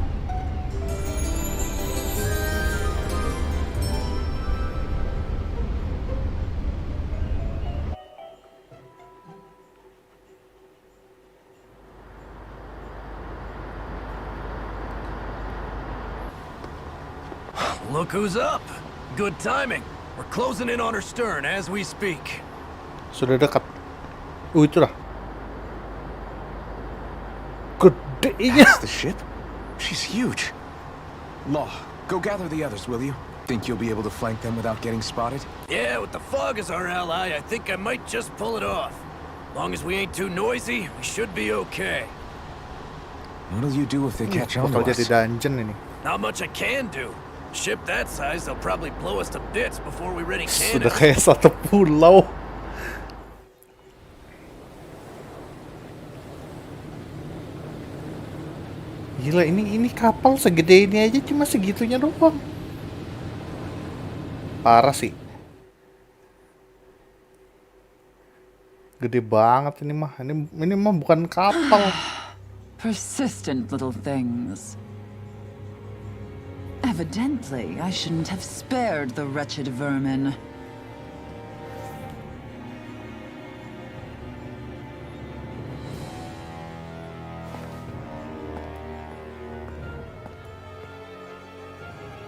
Look who's up. Good timing. We're closing in on her stern as we speak. Sudah dekat. Itu dah. Gedenya. That's the ship? She's huge. Law, go gather the others, will you? Think you'll be able to flank them without getting spotted? Yeah, with the fog as our ally, I think I might just pull it off. Long as we ain't too noisy, we should be okay. What'll you do if they catch on to Bakal jadi us? dungeon ini. Not much I can do. Ship that size, they'll probably blow us to bits before we ready Sudah cannons. kayak satu pulau. Gila, ini kapal segede ini aja cuma segitunya doang. Parah sih. Gede banget ini mah. Ini mah bukan kapal. Persistent little things. Evidently, I shouldn't have spared the wretched vermin.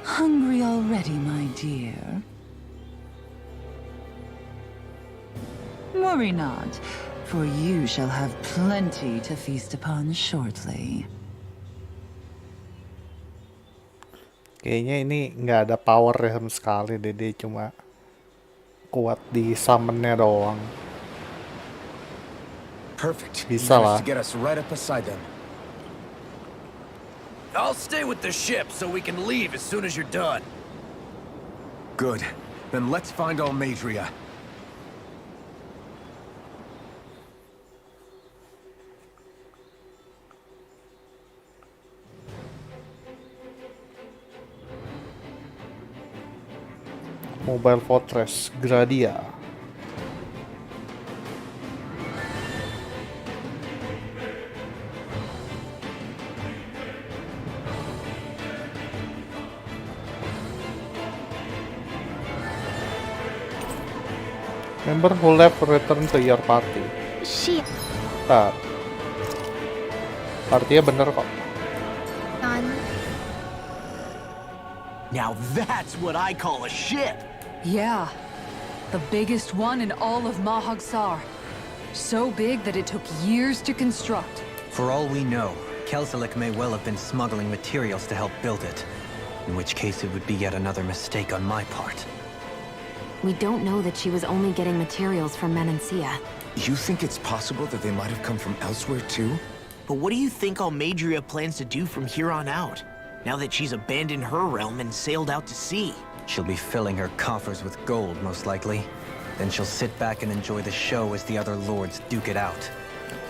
Hungry already, my dear? Worry not, for you shall have plenty to feast upon shortly. Kayaknya ini nggak ada power ya sama sekali deh, dia cuma kuat di summonnya doang. Perfect. Bisa lah. Managed to get us right up beside them. I'll stay with the ship so we can leave as soon as you're done. Good. Then let's find Almadria. Mobile Fortress Gradia. Member who left return to your party. She... Bentar. Partinya bener kok. Now that's what I call a ship! Yeah. The biggest one in all of Mahagsar. So big that it took years to construct. For all we know, Kelzelik may well have been smuggling materials to help build it. In which case it would be yet another mistake on my part. We don't know that she was only getting materials from Menancia. You think it's possible that they might have come from elsewhere too? But what do you think Almadria plans to do from here on out? Now that she's abandoned her realm and sailed out to sea? She'll be filling her coffers with gold, most likely. Then she'll sit back and enjoy the show as the other lords duke it out.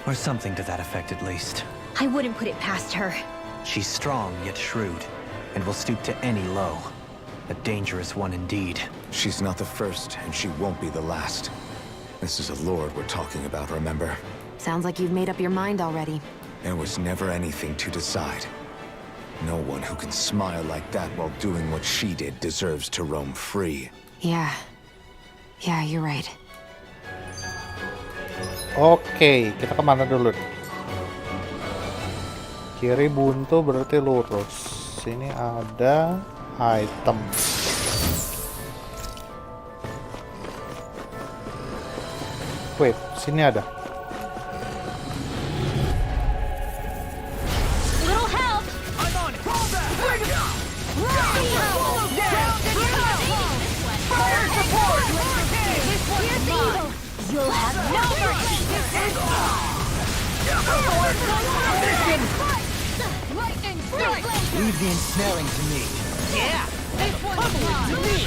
Or something to that effect, at least. I wouldn't put it past her. She's strong, yet shrewd, and will stoop to any low. A dangerous one indeed. She's not the first, and she won't be the last. This is a lord we're talking about, remember? Sounds like you've made up your mind already. There was never anything to decide. No one who can smile like that while doing what she did deserves to roam free. Yeah. Yeah, you're right. Oke, kita kemana dulu nih? Kiri buntu berarti lurus. Sini ada item. Wait, sini ada. Little help! I'm on it! Roll that! Fire support! Here's the evil! You'll have no mercy! Lightning strike! Leave the ensnaring to me. Yeah! This one's mine! To me!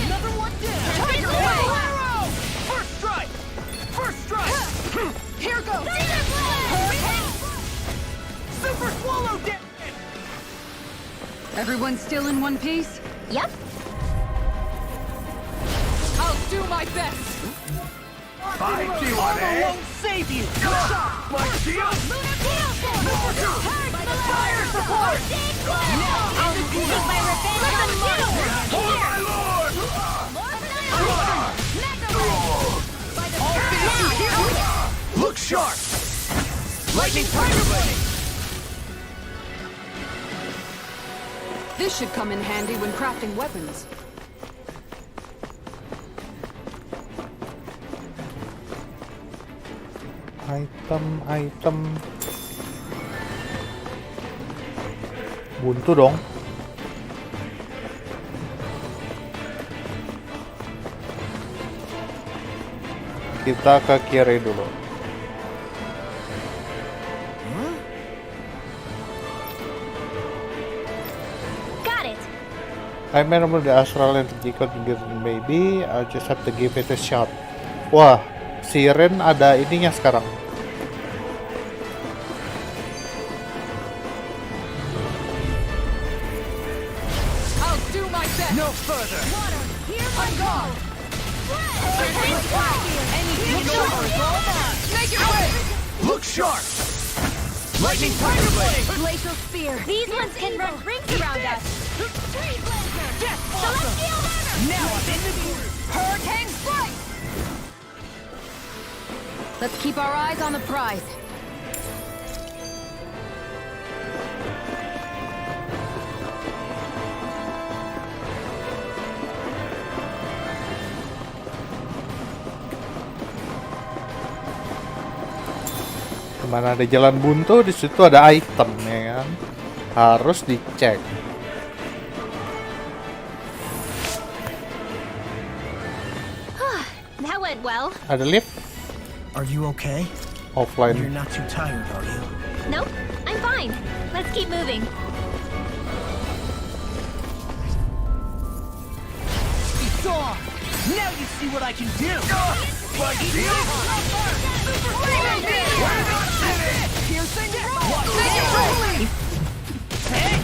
Number one down! Tiger Arrow! First strike! First strike! Here goes! Super swallow damage! Everyone still in one piece? Yep. I'll do my best. Fight you, Aneh! Won't save you! My shield! Fire support! I'll take my revenge on Mars! For my lord! Look sharp! Lightning Tiger Blade! This should come in handy when crafting weapons. Item. Buntu dong. Kita ke kiri dulu. Got it. I remember the astral energy conjuring baby. I just have to give it a shot. Wah, si Ren ada ininya sekarang. I'll do my best. No further! Water, here I go. Anything goes. Make it way. Look sharp! Lightning Tiger Blade! Glacial spear. These ones can run rings around us. Tree blazer. Celestial hammer. Now I'm in the groove! Hurricane strike. Let's keep our eyes on the prize. Mana ada jalan buntu, di situ ada item ya kan. Harus dicek. That went well. Ada lift Are you okay? You're offline. not too tired, are you? Nope, I'm fine. Let's keep moving. It's on! Now you see what I can do! Like this? Hey!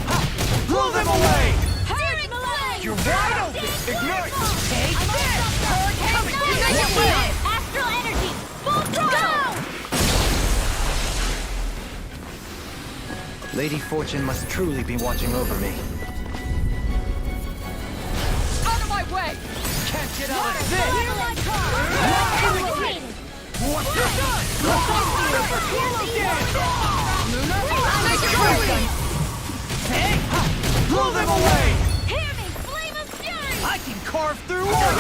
Blow them away! You're wide open! Ignite! Take this! Astral energy! Full throttle! Lady Fortune must truly be watching over me. Out of my way. Can't get out of this! Activated! What's this? Hey! Blow them away! Hear me! Flame of fury! I can carve through all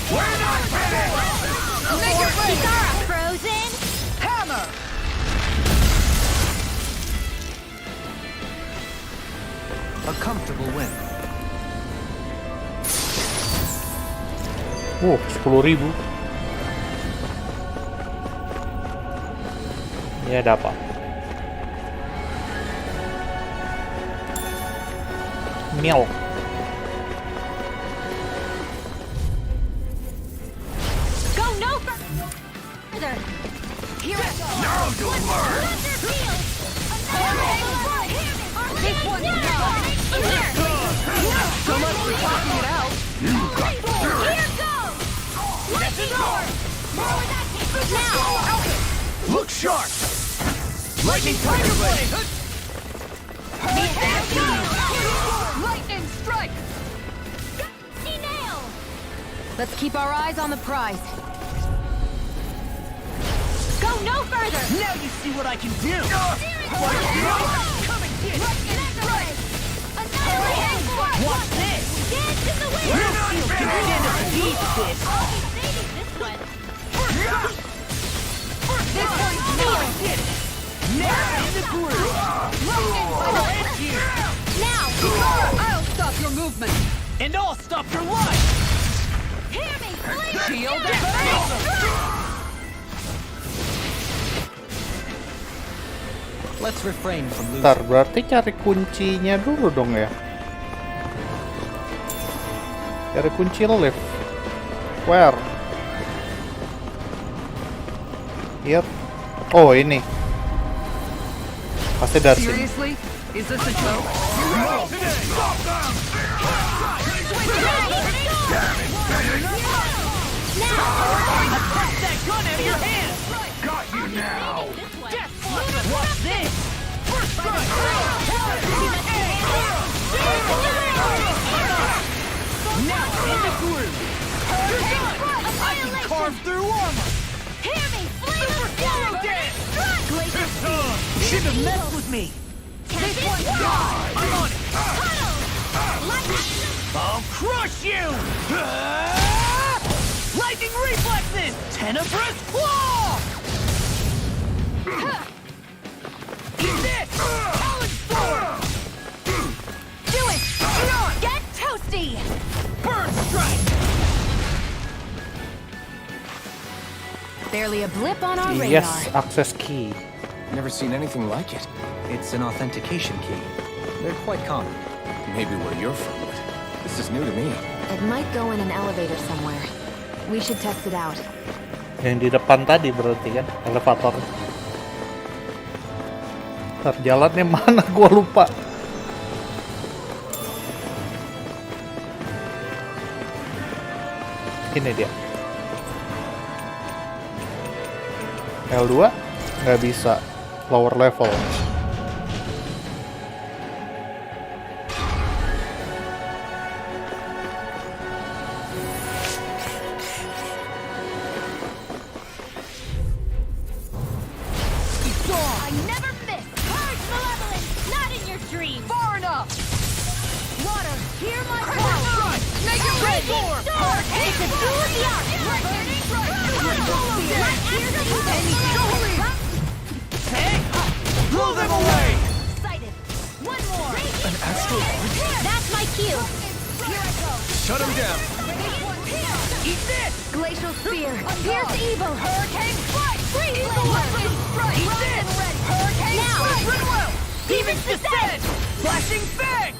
We're not finished! Kisara frozen! Hammer! A comfortable win. 10.000. Ini ada apa? Milk. Go no further! Here I go! Now you'll learn! Thunder field! This one's down! Here! So much for talking it out! Here goes! Lightning roar! More where that came from now! Look sharp! Lightning Tiger Blade! Lightning strike. Nail! Let's keep our eyes on the prize. Go no further! Now you see what I can do! Come and get it! Watch this! Dance in the wind! We'll see who can stand up and eat this! Saving this one! This one's now I did it! Now in the groove! Right here! Now! I'll stop your movement. And I'll stop your life! Hear me! Flame Shield of and fury! Let's refrain from losing. Ntar, berarti cari kuncinya dulu dong ya. Cari kunci lift. Where? Here. Oh, ini. Pasti dari sini. Seriously? Is this a joke? That gun out of your hand! Got you now! What's this? First strike! Now in the groove! I can carve through armor! Hear me! Flame of fury! Shouldn't have messed with me! This I'm on it! I'll crush you! Lightning reflexes! Tenebrous claw! Eat this! Talon storm! Do it! Get toasty! Burn strike! Barely a blip on our radar. Yes, access key. Never seen anything like it. It's an authentication key. They're quite common. Maybe where you're from, but this is new to me. It might go in an elevator somewhere. We should test it out. Yang di depan tadi berarti kan, elevator. Ntar jalannya mana gua lupa. Ini dia. L2 nggak bisa, lower level. I never miss! Purge malevolence! Not in your dreams! Far enough! Water, hear my call! Make it ready! Hurricane to do the arc! Blow them away! Sighted! One more! An astral arc? That's my cue! Here I go! Shut him down. Eat this! Glacial Spear! Here's evil! Hurricane Strike! Freeze! Eat this! Hurricane Now! Strike! Rinwell! Demon's Descent! Flashing Fang!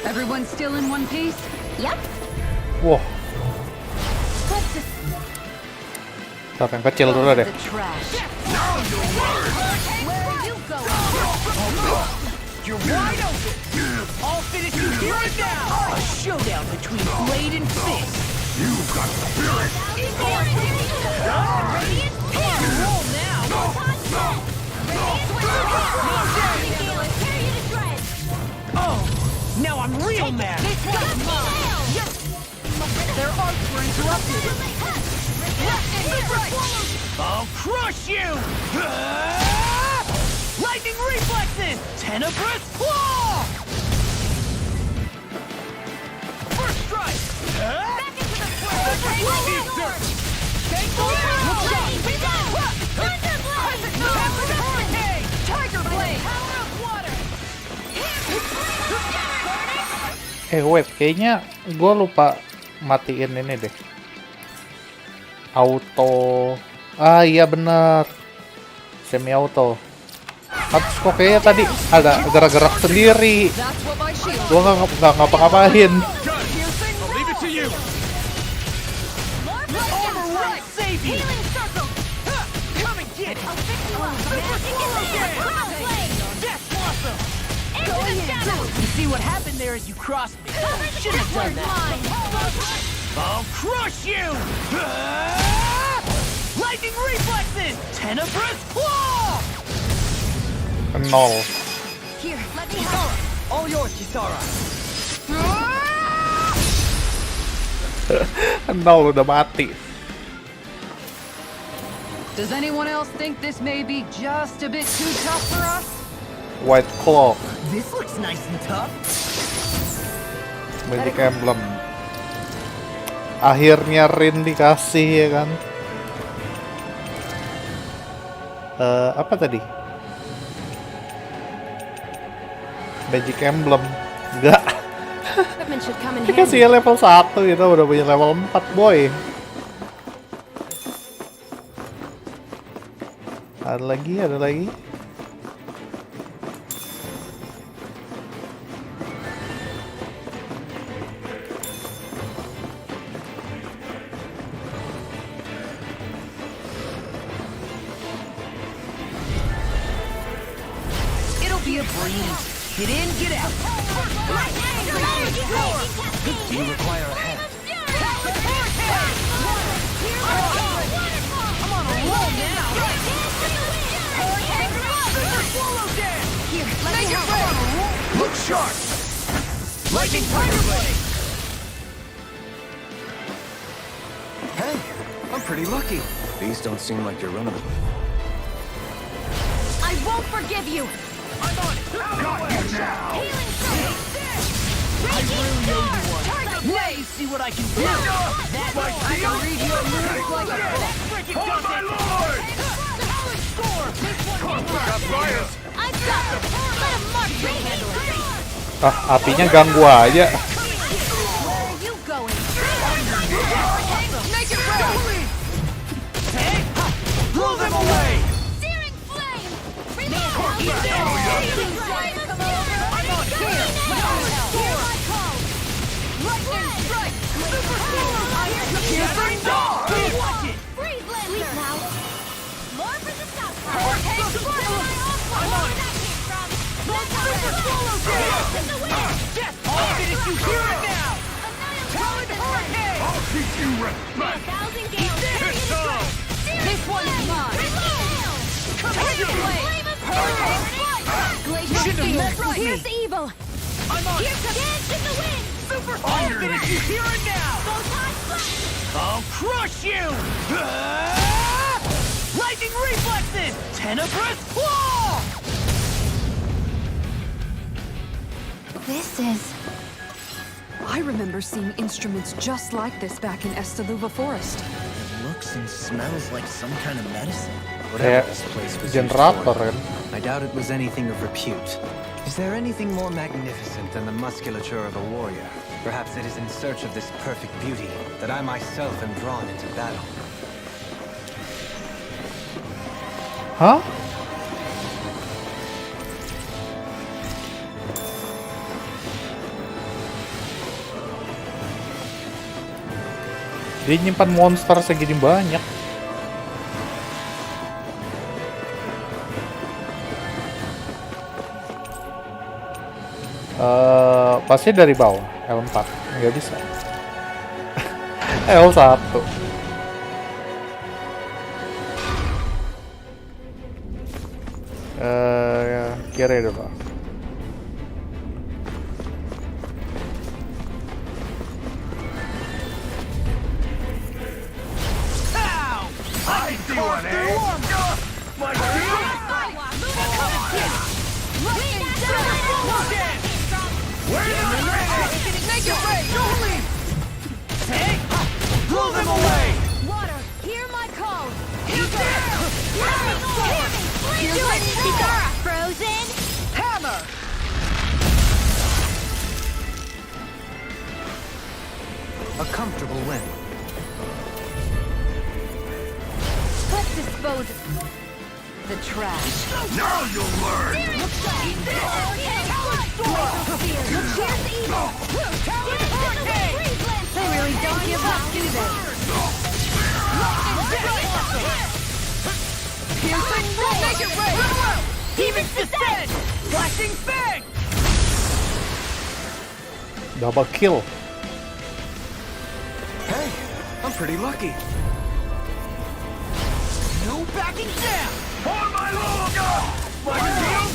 Everyone still in one piece? Yep! Wah, Let's just... ntar yang kecil dulu deh. The trash. Where are you going? You're wide open! I'll finish you here and now! A showdown between blade and fist! Radiant Spear! Roll now! Tear you to shreds! Oh! Now I'm real mad! Their arcs were interrupted! I'll crush you! Lightning reflexes! Tenebrous claw! First strike! Back into the fray! Take the Hurricane! Tiger Blade! Power of water! Wait, kayaknya gue lupa matiin ini deh. Auto. Ah iya bener. Semi auto. Terus kok kayaknya tadi ada gerak-gerak sendiri. Gue nggak ngapa-ngapain. I'll leave it to you! Armor right, save you! Healing circle! Come and get it! Death Blossom! Into the shadow! You see what happened there is you crossed me. Should have done that. I'll crush you! Lightning reflexes! Tenebrous claw! Nol. Here, let me help! All yours, Kisara. Nol udah mati. Does anyone else think this may be just a bit too tough for us? White Clock. This looks nice and tough. Magic Emblem. Akhirnya Rin dikasih ya kan. Apa tadi? Magic Emblem. Enggak. Equipment should come in handy. Dikasih level 1 gitu, udah punya level 4 boy. Ada lagi. It'll be a breeze. Get in, get out. Do you require a hand? I'm on a roll now. Here, let me help! Look sharp. Lightning Tiger Blade. Hey, I'm pretty lucky. These don't seem like your run-of-the-mill. forgive you! I'm on it! Got you now! Healing I really owe you one. Let me see what I can do! That's my I can read your moves like a book! Oh my lord! Got fires! I've got this! Let him mark me! Ah, apinya ganggu aja. Where are you going? Make it ready! Blow them away! Searing flame! I'm on here! Lightning strike! Super Piercing dog! Watch it! Freeze Lancer! Now. More for the south side. I'm on it! Super swallow tail! In the wind! Death! I'll finish you! Hear it now! Talon hurricane! I'll teach you respect! 1,000 gales! Hit some! This one's mine! Come here! Flame of hurricane! Glacial Steel! Here's evil! I'm on it! Dance in the wind! Super I'll finish you! Hear it now! Both sides flat! I'll crush you! Lightning reflexes! Tenebrous claw! This is... I remember seeing instruments just like this back in Estaluva Forest. It looks and smells like some kind of medicine. Whatever Kayak this place was used generator for, kan. I doubt it was anything of repute. Is there anything more magnificent than the musculature of a warrior? Perhaps it is in search of this perfect beauty that I myself am drawn into battle. Hah? Dia nyimpan monster segini banyak. Pasti dari bawah L4 nggak bisa. L1. Kiri dulu. I see one, eh? My shield! Where the make it rain! Don't leave! Hey! Blow them away! Water, hear my call! He's there! Frozen! Hammer! A comfortable win. Let's dispose of the trash. Now you'll learn! They really don't give up, do they? Make it rain! Demons descend! Flashing fang! Double kill. Hey, I'm pretty lucky. No backing down! For my lord! My shield!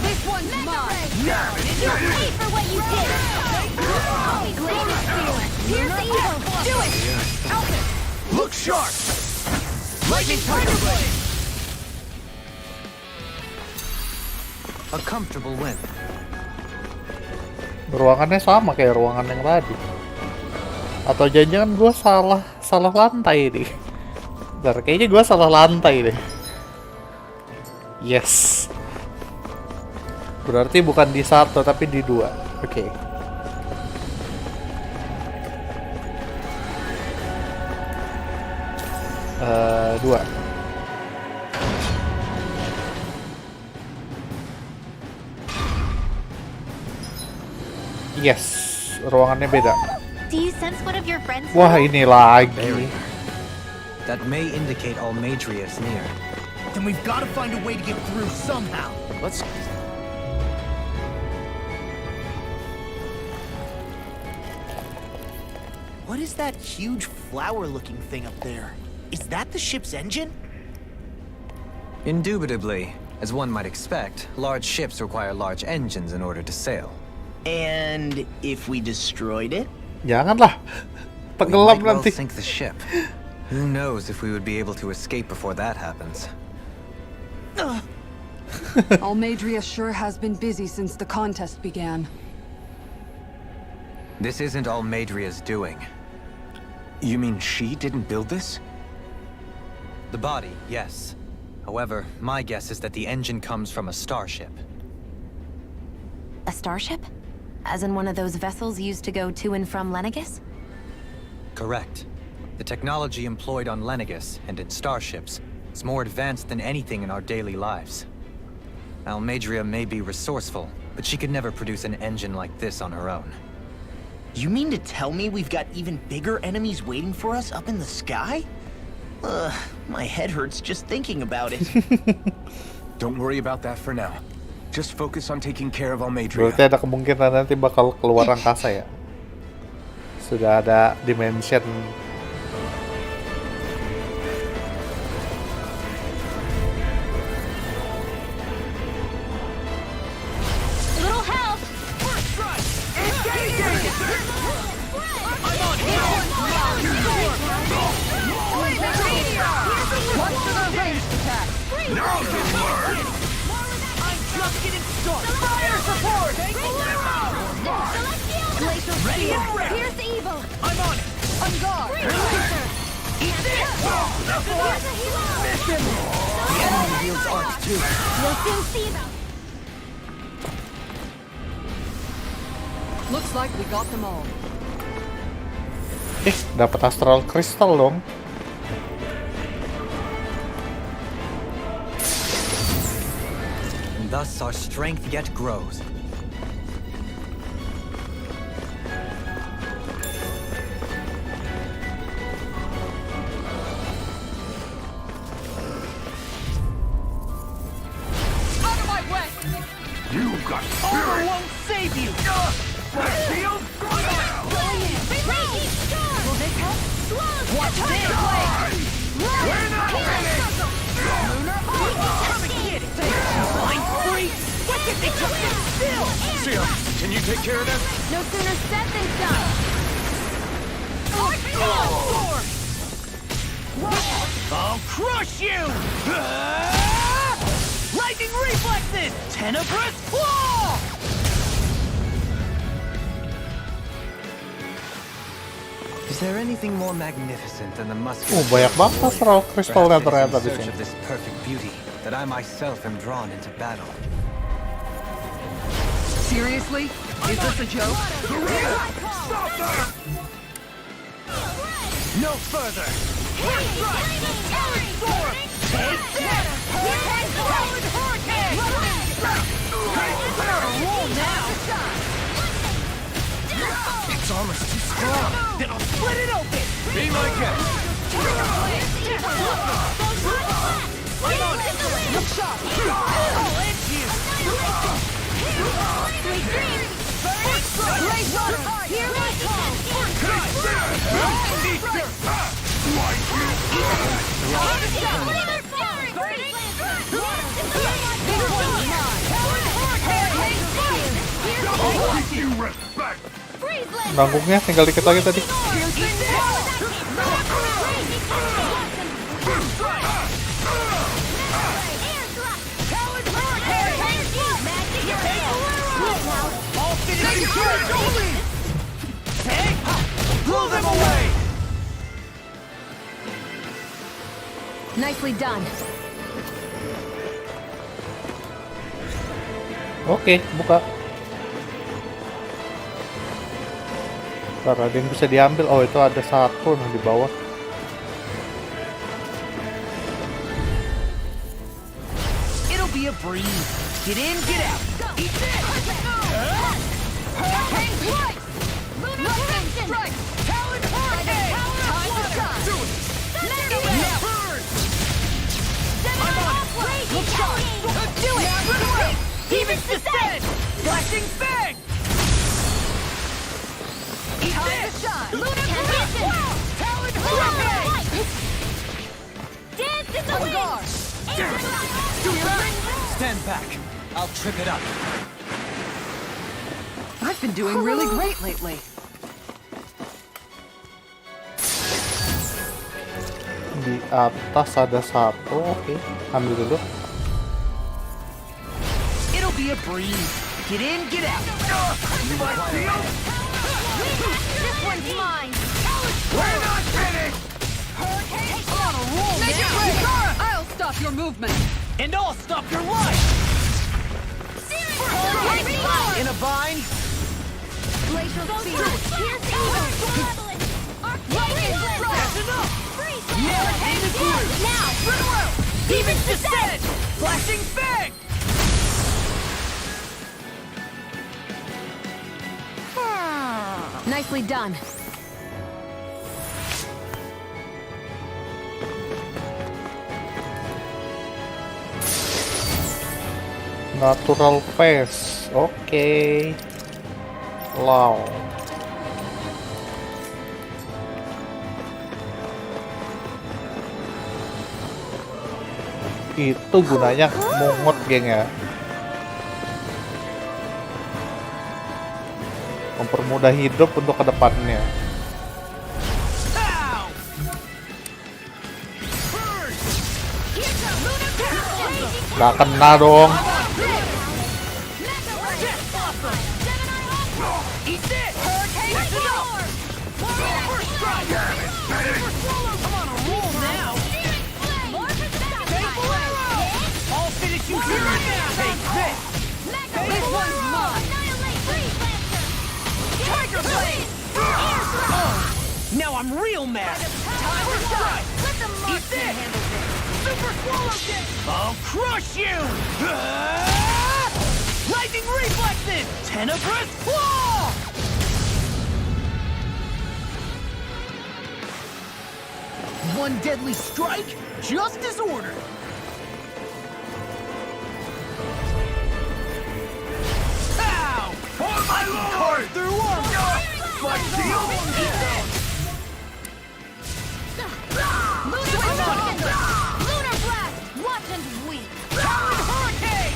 This one's mine! You'll pay for what you did! Glacial Steel! Here's the evil! Do it! Look sharp! Lightning Tiger Blade! A comfortable win. Ruangannya sama kayak ruangan yang tadi. Atau jangan-jangan gue salah lantai nih. Bentar, kayaknya gue salah lantai deh. Yes. Berarti bukan di 1 tapi di 2. Oke. Dua. Yes, ruangannya beda. Do you sense one of your friends? Wah, ini lagi. That may indicate Almadria is near. Then we've got to find a way to get through somehow. Let's... What is that huge flower-looking thing up there? Is that the ship's engine? Indubitably. As one might expect, large ships require large engines in order to sail. And if we destroyed it? Janganlah. We Tenggelam might well nanti. sink the ship. Who knows if we would be able to escape before that happens. Almadria sure has been busy since the contest began. This isn't all Madria's doing. You mean she didn't build this? The body, yes. However, my guess is that the engine comes from a starship. A starship? As in one of those vessels used to go to and from Lenegis? Correct. The technology employed on Lenegis and in starships is more advanced than anything in our daily lives. Almadria may be resourceful, but she could never produce an engine like this on her own. You mean to tell me we've got even bigger enemies waiting for us up in the sky? My head hurts just thinking about it. Don't worry about that for now. Just focus on taking care of Almadria. Berarti ada kemungkinan nanti bakal keluar angkasa ya. Sudah ada dimension. Little help! Now you learn! I'm just getting started! Fire support! Ready and ready! Here's evil! I'm on it! On guard! Eat this! That's what! Mission! The enemy wields arcs too. We'll soon see them! Looks like we got them all. Dapat astral crystal dong. And thus our strength yet grows. Out of my way! You've got Armor spirit! won't save you! My shield! Going in! Raging storm! Will this help? Slow! Watch this! We're not finished! Come and get it! Blind freak! What did they just sit still? Sia, can you take care of them? No sooner said than done! I'll crush you! Lightning reflexes! Tenebrous claw! Is there anything more magnificent than the musket? Banyak banget astral crystalnya Perhaps ternyata it is di in search sini. of this perfect beauty that I myself am drawn into battle. Seriously? Is this a joke? Stop that! No further! Take this! Roll now! Its armor's too strong! Then I'll split it open! Be my guest! I'm on it! Look sharp! I'll end you! Sweet dreams! Blade Runner! Here we come! You respect! Nanggungnya tinggal dikit lagi tadi. Blow them away! Nicely done. Oke, buka. Ntar ada yang bisa diambil. Oh, itu ada satu nah, di bawah. It'll be a breeze. Get in, get out. Eat this! Hurricane strike! Lunar strike! Talon hurricane! Time to shine! Do it! Now Burn! I'm on it! Look sharp! Do it! Run away! Demons descend! Flashing fang! Eat this! Lunar condition! Talon hurricane! Dance in the wind! Stand back. I'll trip it up. I've been doing really great lately. Di atas ada satu. Oke, ambil dulu. It'll be a breeze. Get in, get out. You like deal? This one's mine! We're not finished! On a roll now! I'll stop your movement. And I'll stop your life! In a bind? Glacial speed! Here's evil! That's enough! Yeah, in the groove! Now! Run around! Demon's descent! Flashing fang! Nicely done. Natural phase. Oke. Wow. Itu gunanya mungut, geng ya. Mempermudah hidup untuk kedepannya. Gak kena dong. Now I'm real mad! Eat this! Super swallow kick! I'll crush you! Lightning reflexes! Tenebrous claw! One deadly strike, just as ordered. Ow! Oh my lord! Carve through armor! Like steel! Eat this! Lunar blast! Watch and weep! Talon hurricane!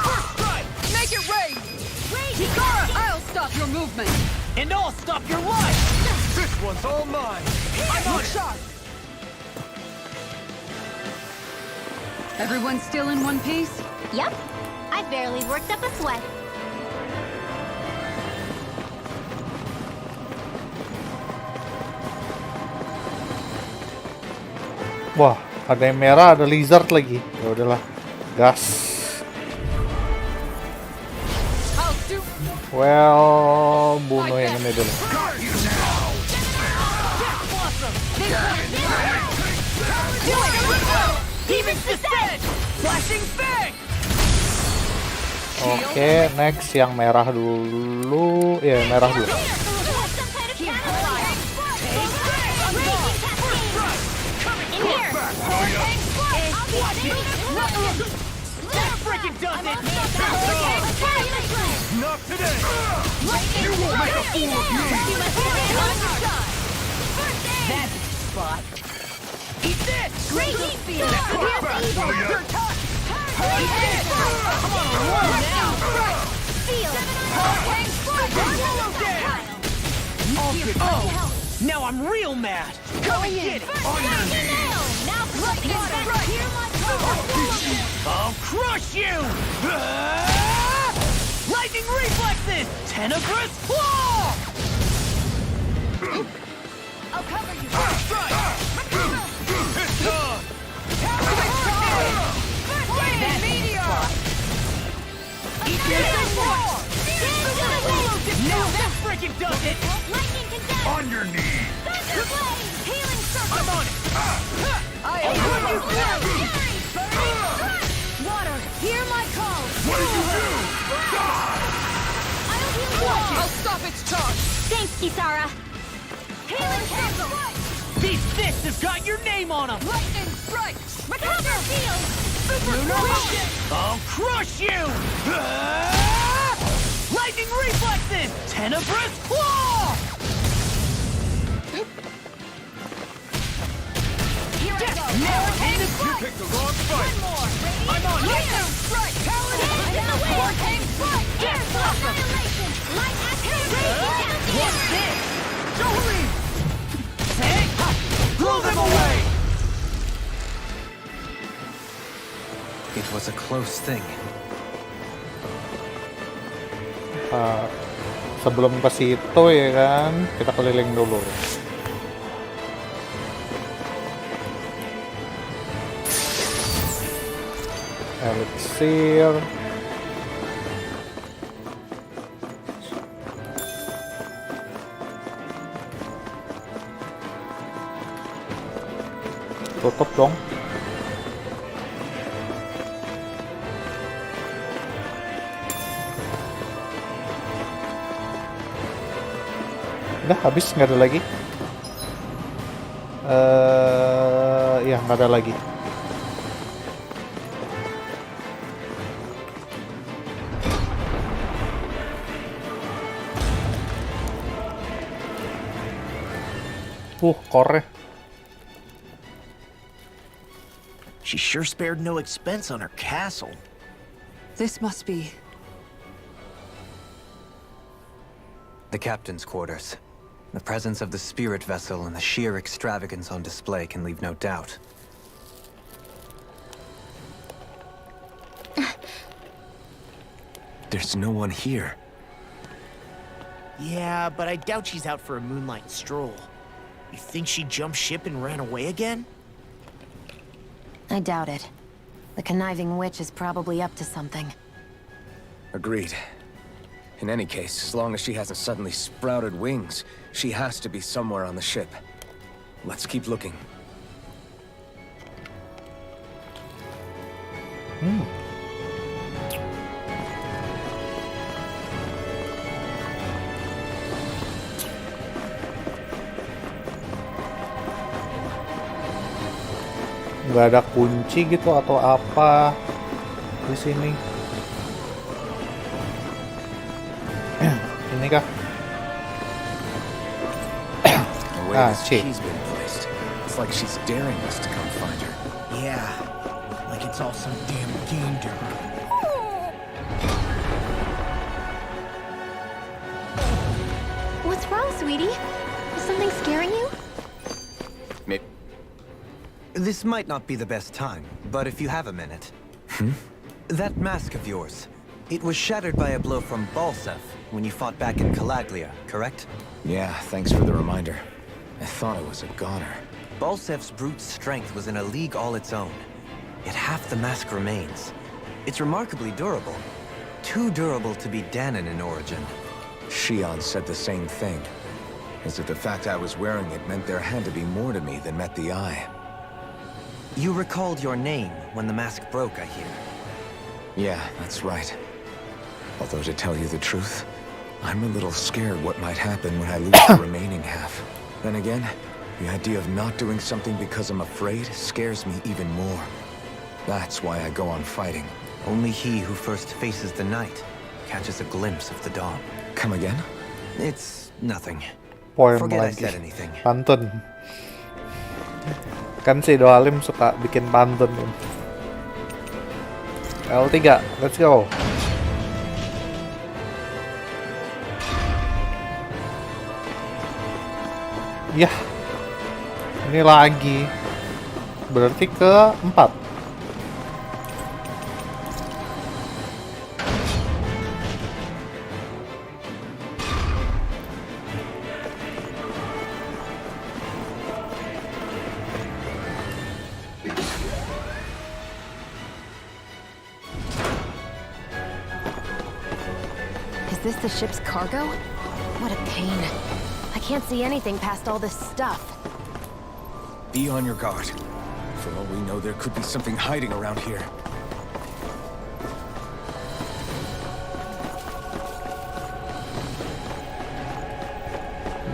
First strike! Make it rain. Hikara! I'll stop your movement. And I'll stop your life! This one's all mine! I'm on shot! Everyone still in one piece? Yep. I barely worked up a sweat. Wah, ada yang merah, ada lizard lagi. Ya udahlah, gas. Well, bunuh yang ini dulu. Oke, next yang merah dulu. Ya, merah dulu. Not today! You won't make a fool of me! That's the spot! Eat this! Great heat field! You're touched! Eat this! Come on, roll now! Field! Oh! Now I'm real mad! Come and get it! On your knees! Now lightning strike! Hear my call! I'll crush you! Lightning reflexes! Tenebrous claw! I'll cover you! First strike! It's on! That's meteor! Eat this! Now that freaking does it! Lightning condemned! On your knees! Thunder blade! Healing circle! I'm on it! I'll put you down! Water, hear my call! What did you do? I'll heal you all! I'll stop its charge. Thanks, Kisara! Healing cancel! These fists have got your name on them! Lightning strike. Recover field! I'll crush you! Lightning reflexes! Tenebrous claw! Here I go! Now in the you picked the wrong fight! I'm on Lightning strike! Hurricane strike! Here's annihilation! Light action! What's this? Jolie! Hey! It was a close thing. Sebelum ke situ ya kan, kita keliling dulu. Elixir. Tutup dong. Udah habis, nggak ada lagi. Ya nggak ada lagi. Core. She sure spared no expense on her castle. This must be... The captain's quarters. The presence of the spirit vessel and the sheer extravagance on display can leave no doubt. There's no one here. Yeah, but I doubt she's out for a moonlight stroll. You think she jumped ship and ran away again? I doubt it. The conniving witch is probably up to something. Agreed. In any case, as long as she hasn't suddenly sprouted wings, she has to be somewhere on the ship. Let's keep looking. Nggak ada kunci gitu atau apa di sini. Ini kah? The way this C. key's been placed, it's like she's daring us to come find her. Yeah, like it's all some damn game to her. What's wrong, sweetie? Is something scaring you? This might not be the best time, but if you have a minute. That mask of yours, it was shattered by a blow from Balsef when you fought back in Calaglia, correct? Yeah, thanks for the reminder. I thought it was a goner. Balsef's brute strength was in a league all its own. Yet half the mask remains. It's remarkably durable. Too durable to be Danon in origin. Shion said the same thing. As if the fact I was wearing it meant there had to be more to me than met the eye. You recalled your name when the mask broke, I hear. Yeah, that's right. Although to tell you the truth, I'm a little scared what might happen when I lose the remaining half. Then again, the idea of not doing something because I'm afraid scares me even more. That's why I go on fighting. Only he who first faces the night catches a glimpse of the dawn. Come again? It's nothing. Poem Forget I lagi. said anything. Pantun. Kan si Doalim suka bikin pantun. L3, let's go. Yah, ini lagi. Berarti ke-4. Is this the ship's cargo? What a pain. I can't see anything past all this stuff. Be on your guard. For all we know, there could be something hiding around here.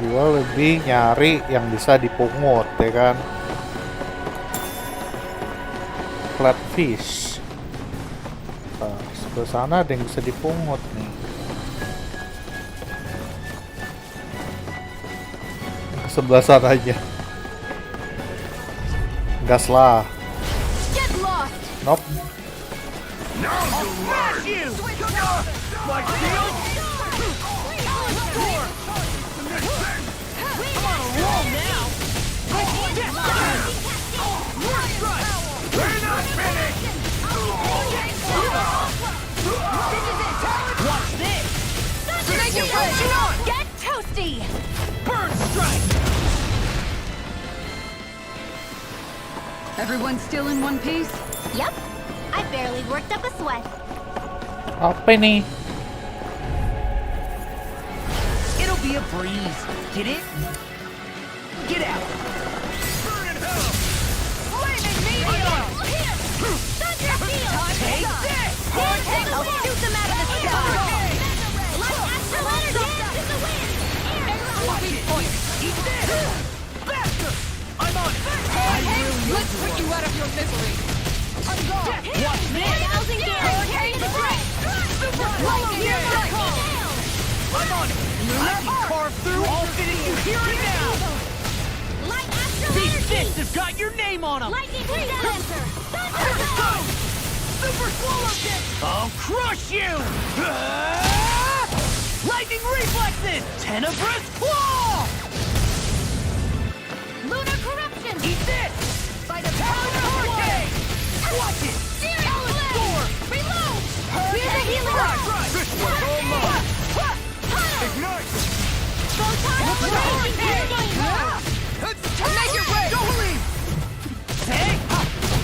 Gua lebih nyari yang bisa dipungut, ya kan? Flatfish. Nah, sebelah sana ada yang bisa dipungut nih. Ke sebelah sana aja. Gas lah. Get lost! Nope. Everyone still in one piece? Yep. I barely worked up a sweat. Apa ini? It'll be a breeze. Get in? Get out. Burn in hell! Flaming meteor! Thunder field! Take this! I'll shoot them out of the sky! Light astral energy to the wind! Watch it! Eat this! Faster! I'm on it! Let's put you out of your misery. I'm gone! Watch this! Thousand gears! Carry the break! Super lightning strike! I'm on it! I can carve through all finish you here and now! Light astral These energy! fists have got your name on them! Lightning condenser! Thunder Super swallow kick! I'll crush you! Ah! Lightning reflexes! Tenebrous claw! Lunar corruption! Eat this! By the Power hurricane! Watch it! Searing blade! Reload! Here's a healing Right! This one's all mine! Ignite! Photon Hurricane! Make it rain! Don't believe! Hey!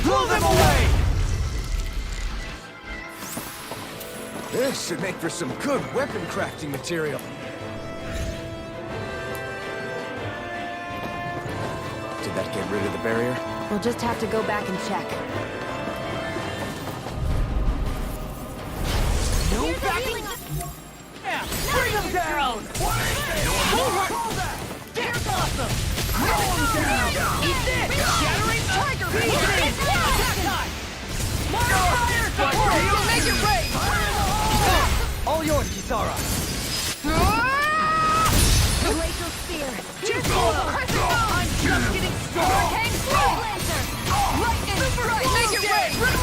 Blow them away! This should make for some good weapon crafting material. Did that get rid of the barrier? We'll just have to go back and check. No backing! Yeah! Bring them down! That's awesome! Throw them down! Eat this! Shattering tiger! Attack time! More fire! You'll make it rain! All yours, Kisara! Glacial spear! Just I'm just getting started! Hang laser! Lightning! Make it rain! Red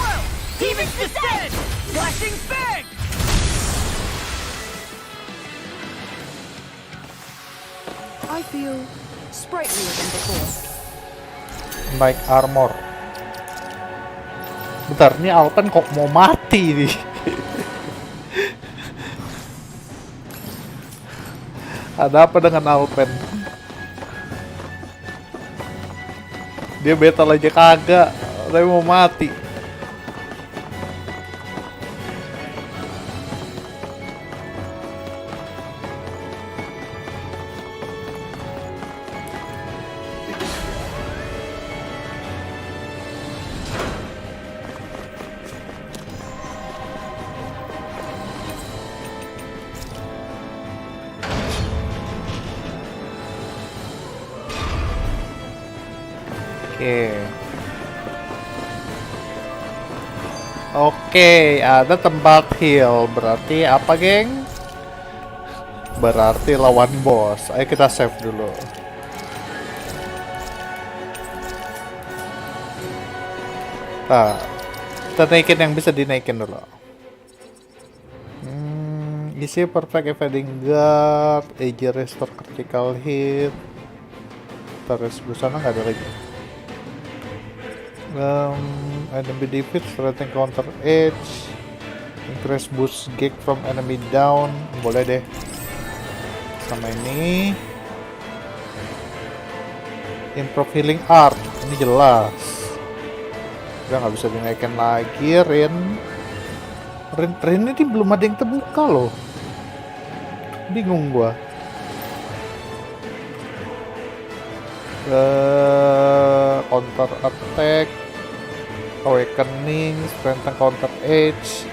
Demons descend! Flashing fang! I feel sprightlier than before. Naik armor. Bentar, ini Alpen kok mau mati nih? Ada apa dengan Alpen? Dia battle aja kagak, tapi mau mati. Oke, ada tempat heal. Berarti apa, geng? Berarti lawan bos. Ayo kita save dulu. Nah, kita naikin yang bisa dinaikin dulu. Isi perfect evading guard, AG restore critical hit. Terus busana nggak ada lagi. Enemy defeat, threatening counter edge, increase boost gig from enemy down. Boleh deh. Sama ini improve healing art. Ini jelas. Udah nggak bisa dinaikkan lagi. Rin ini belum ada yang terbuka loh. Bingung gua. Counter attack, awakening, strengthen counter edge,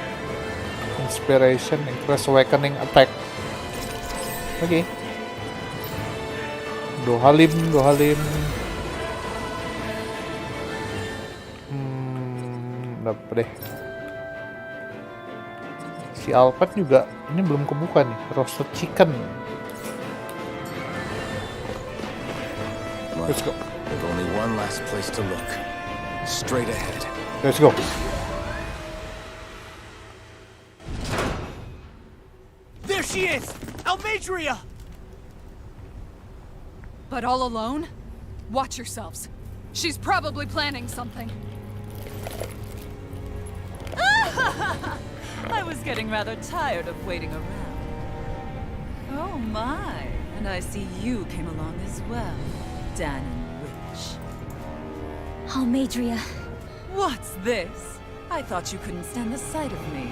inspiration, increase awakening attack. Oke. Dohalim. Dapet deh. Si Alpet juga ini belum kebuka nih, roasted chicken. Let's go. There's only one last place to look. Straight ahead. Let's go. There she is! Almadria! But all alone? Watch yourselves. She's probably planning something. I was getting rather tired of waiting around. Oh my, and I see you came along as well, Dan and Witch. Almeidria. What's this? I thought you couldn't stand the sight of me.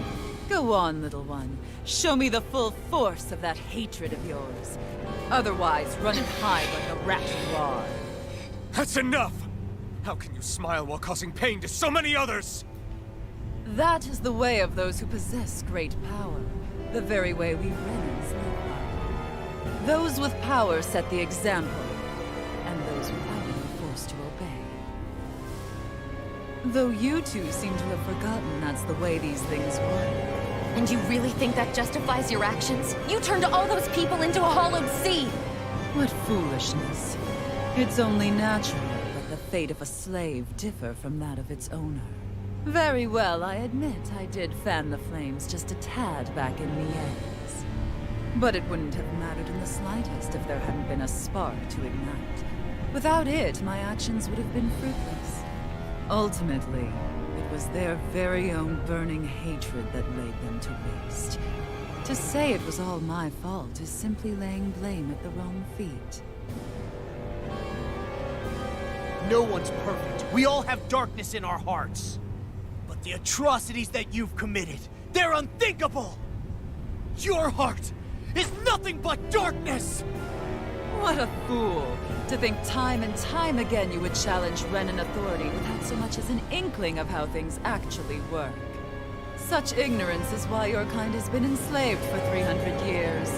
Go on, little one. Show me the full force of that hatred of yours. Otherwise, run and hide like the rat you are. That's enough! How can you smile while causing pain to so many others? That is the way of those who possess great power. The very way we Renans live by. Those with power set the example, and those without it are forced to obey. Though you two seem to have forgotten that's the way these things work. And you really think that justifies your actions? You turned all those people into a hollowed sea! What foolishness. It's only natural that the fate of a slave differ from that of its owner. Very well, I admit I did fan the flames just a tad back in Niez. But it wouldn't have mattered in the slightest if there hadn't been a spark to ignite. Without it, my actions would have been fruitless. Ultimately, it was their very own burning hatred that laid them to waste. To say it was all my fault is simply laying blame at the wrong feet. No one's perfect. We all have darkness in our hearts. But the atrocities that you've committed, they're unthinkable! Your heart is nothing but darkness! What a fool! To think time and time again you would challenge Renan authority without so much as an inkling of how things actually work. Such ignorance is why your kind has been enslaved for 300 years.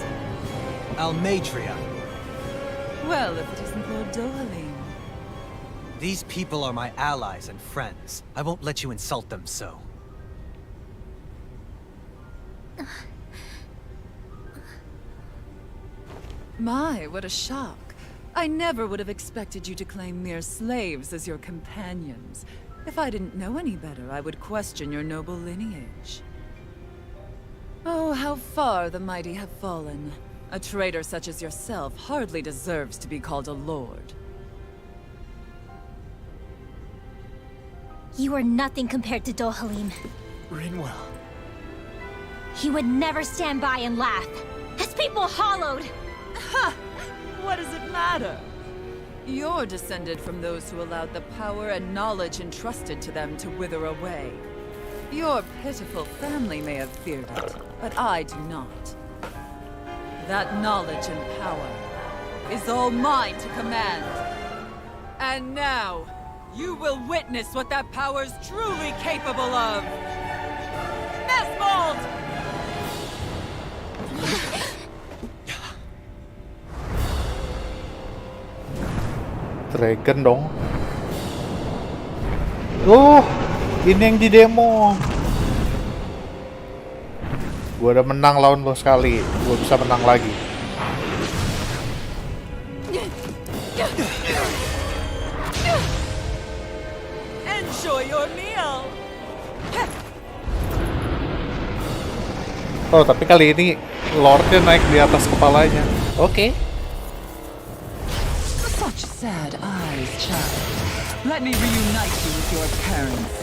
Almeidria. Well, if it isn't Lord Dohalim. These people are my allies and friends. I won't let you insult them so. My, what a shock. I never would have expected you to claim mere slaves as your companions. If I didn't know any better, I would question your noble lineage. Oh, how far the mighty have fallen. A traitor such as yourself hardly deserves to be called a lord. You are nothing compared to Dohalim. Rinwell. He would never stand by and laugh. His people hollowed! Ha! What does it matter? You're descended from those who allowed the power and knowledge entrusted to them to wither away. Your pitiful family may have feared it, but I do not. That knowledge and power is all mine to command. And now, you will witness what that power's truly capable of! Mesmold! Dragon dong. Ini yang di demo. Gua udah menang lawan lo sekali. Gua bisa menang lagi. Enjoy your meal. Oh, tapi kali ini Lordnya naik di atas kepalanya. Oke. Such sad eyes, child. Let me reunite you with your parents.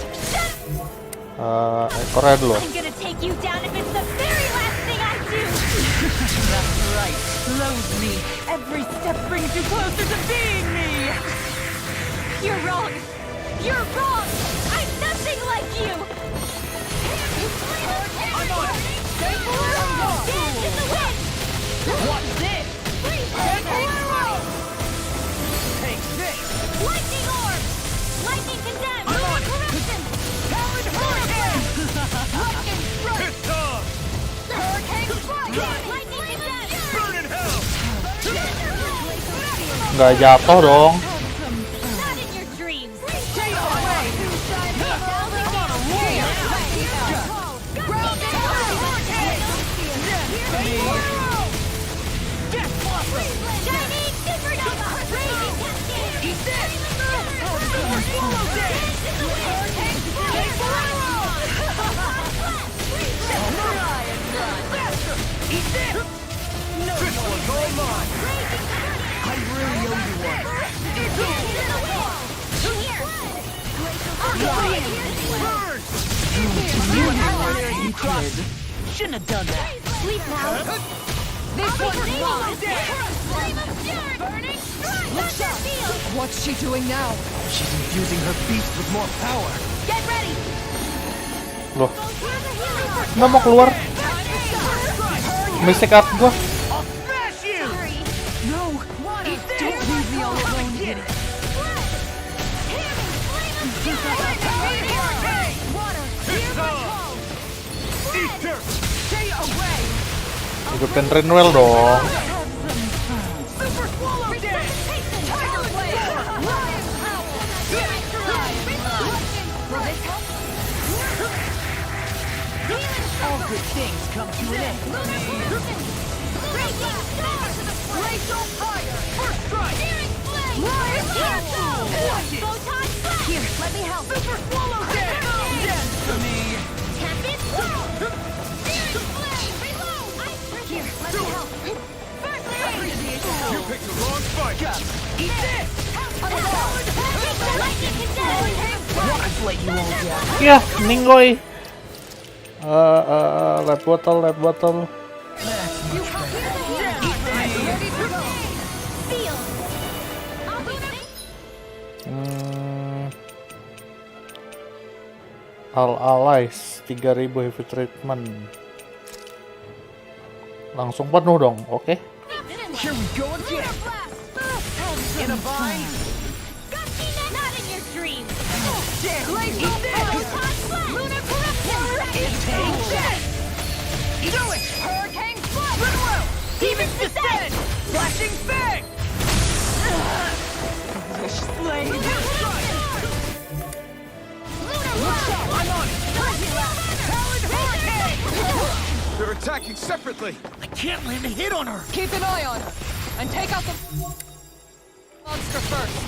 Ekornya dulu. I'm gonna take you down if it's the very last thing I do! That's right. Loathe me. Every step brings you closer to being me. You're wrong! You're wrong! I'm nothing like you! I'm on it! Dance in the wind! What's this? Take this! Lightning orb! Lightning condemned! I'm on it. Corruption! Talon Hurricane! Lightning strike! Pissed off! Hurricane strike! Lightning condemned! Burn in hell! Nggak jatuh dong. Not in your dreams! Take away! I'm on a roll! Ground and Hurricane! Death Blossom! Shining supernova! Raging cascade! Eat this! Swallow this! Take the arrow! Faster! Eat this! No, this one's all mine! I really owe you one! Burn! You kid! Shouldn't have done that! Sleep now! This one's mine! What's she doing now? She's infusing her beast with more power. Get ready! Loh, nggak mau keluar. Misi art gua. I'll smash you! Sorry. No! Don't leave me all alone here. Stay away! Hidupin Rinwell dong. Super swallow dead! Tiger blade! All good things come to an end. Glacial fire! First strike! Here, let me help. Super swallow dead! Dead for me! Tempest Here, let me help. You picked the wrong fight! Eat this! I've let you all down. Ya, ninggoy. Lab bottle. All allies 3000 heavy treatment. Langsung penuh dong, oke? Here we go again! In a bind! Not in your dreams. Eat this! Take this! Do it! Hurricane Flood! Goodwill! Demon's Descent! Flashing Fang! Slade! I'm on it! Taloned Hurricane! They're attacking separately! I can't land a hit on her! Keep an eye on her, and take out the monster first.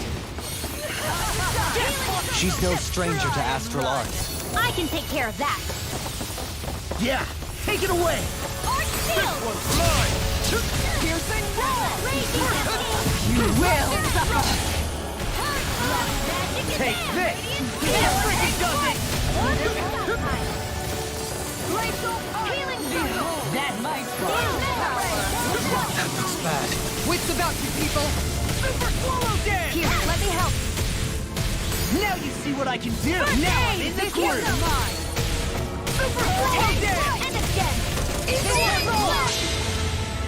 She's no stranger to astral arts. I can take care of that. Yeah! Take it away! This one's mine! Piercing roll! You will suffer! Take this! Freaking does it! That might That looks bad. Wits about you, people! Super swallow dead! Here, let me help. Now you see what I can do! Now I'm in the groove! Super swallow dead! And again.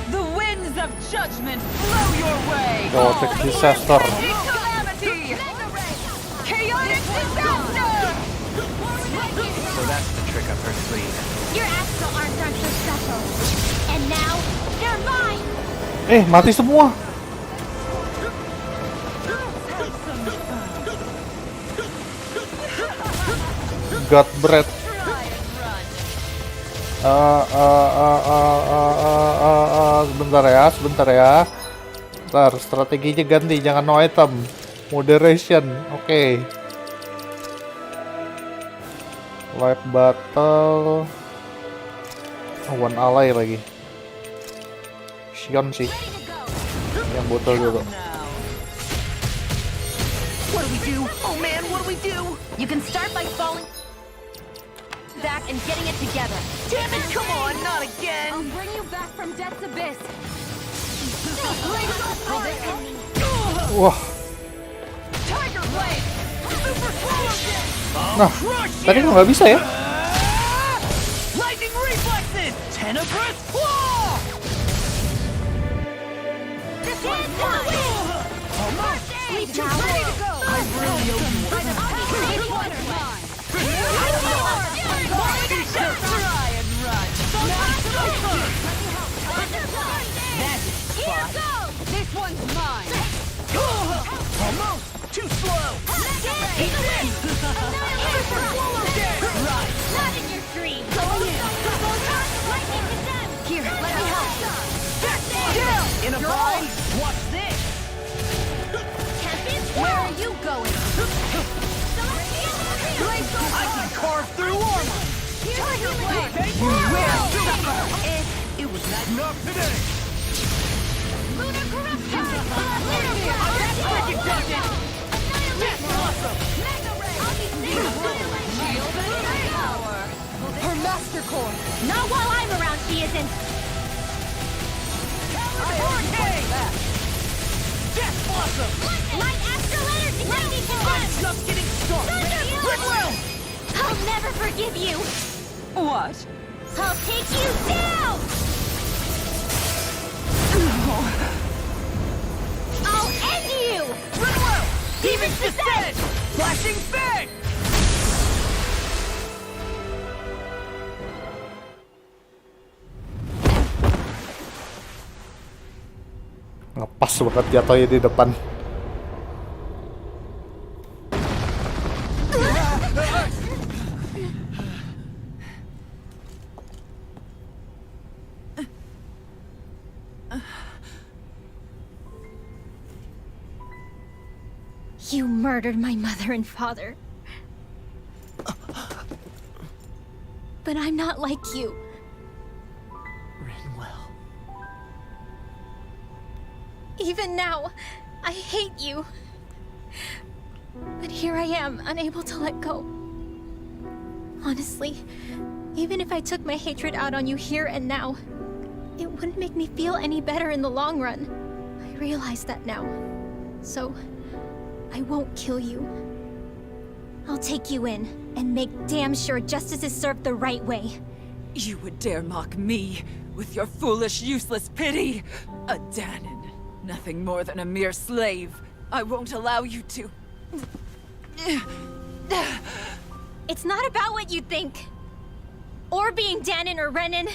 The winds of judgment blow your way! Chaotic disaster. Calamity! Chaotic disaster! So that's the trick up her sleeve. Your astral arms aren't so special. And now, they're mine. Mati semua. God bread. Sebentar ya. Ntar strateginya ganti, jangan no item. Moderation, oke. Live battle. One ally lagi. Sion sih. Yang botol dulu. What do we do? Oh man, what do we do? You can start by falling back and getting it together. Damn it, come on, not again! I'll bring you back from death's abyss. Wah, Tiger blade! Super swallow dead! nah, tadi nggak bisa ya? Lightning reflexes! Tenebrous claw! This one's mine. Sleep now. Ready to go! I really owe you one. Try and run! That's spot! This one's mine. Almost! Too slow! Eat this! Super swallow dead! Right! Not in your dreams. Here, let me help. Still! In a bind? Watch this! Where are you going? I can carve through armor! Tiger blade! You will suffer! It was not today! Lunar corruption. Freaking does it! That's awesome! Her master core. Not while I'm around, she isn't. Hurricane! Death Blossom! Light astral energy! Lightning Stuff's getting stark! Goodwill! I'll never forgive you! What? I'll take you down! I'll end you! Goodwill! Demon's Descent! Flashing Fang! Ngepas banget jatuhnya di depan. You murdered my mother and father. But I'm not like you. Rinwell. Even now, I hate you. But here I am, unable to let go. Honestly, even if I took my hatred out on you here and now, it wouldn't make me feel any better in the long run. I realize that now. So, I won't kill you. I'll take you in and make damn sure justice is served the right way. You would dare mock me with your foolish, useless pity? A Danon, nothing more than a mere slave. I won't allow you to... It's not about what you think. Or being Danon or Renan.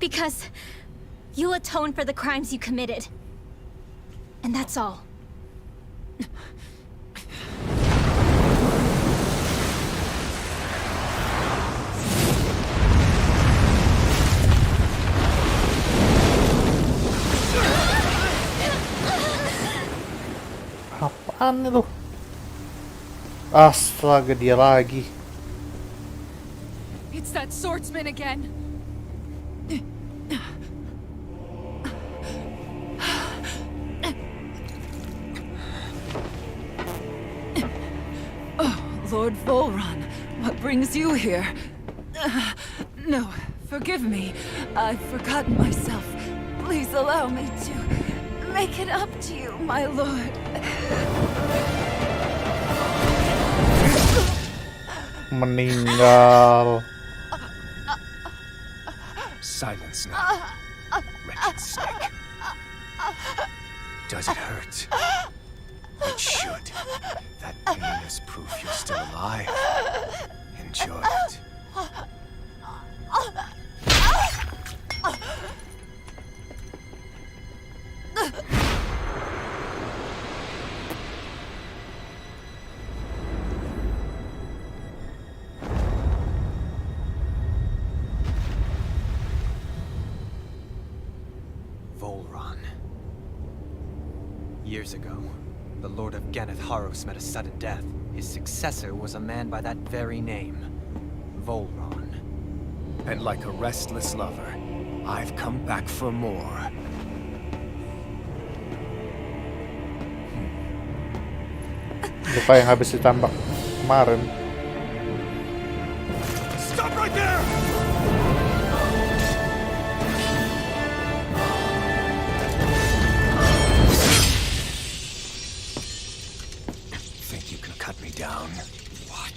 Because you'll atone for the crimes you committed. And that's all. Apaan itu? Astaga, dia lagi. It's that swordsman again. Oh, Lord Volron, what brings you here? No, forgive me. I've forgotten myself. Please allow me to make it up to you, my lord. Meninggal. Silence now, wretched snake. Does it hurt? It should. That pain is proof you're still alive. Enjoy it. Volron. Years ago, the Lord of Ganeth Haros met a sudden death. His successor was a man by that very name, Volron. And like a restless lover, I've come back for more. Lupa yang habis ditambak kemarin. Stop right there! Think you can cut me down? What?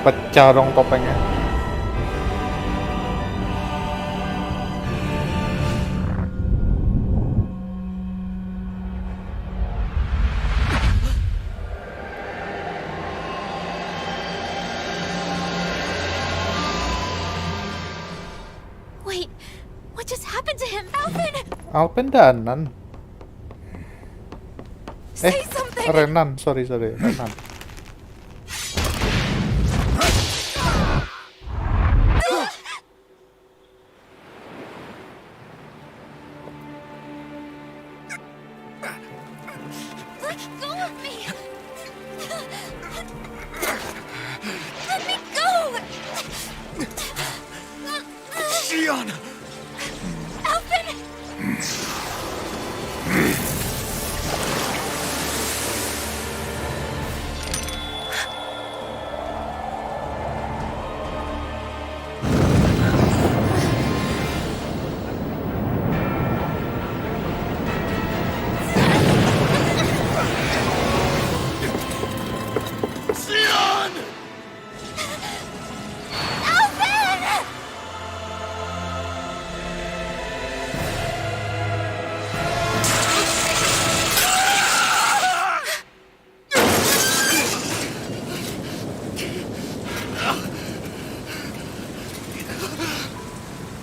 Pecah dong topengnya. Wait, what just happened to him? Alvin! Alpen Danan. Say something! Renan, sorry, Renan. Let go of me! Leon!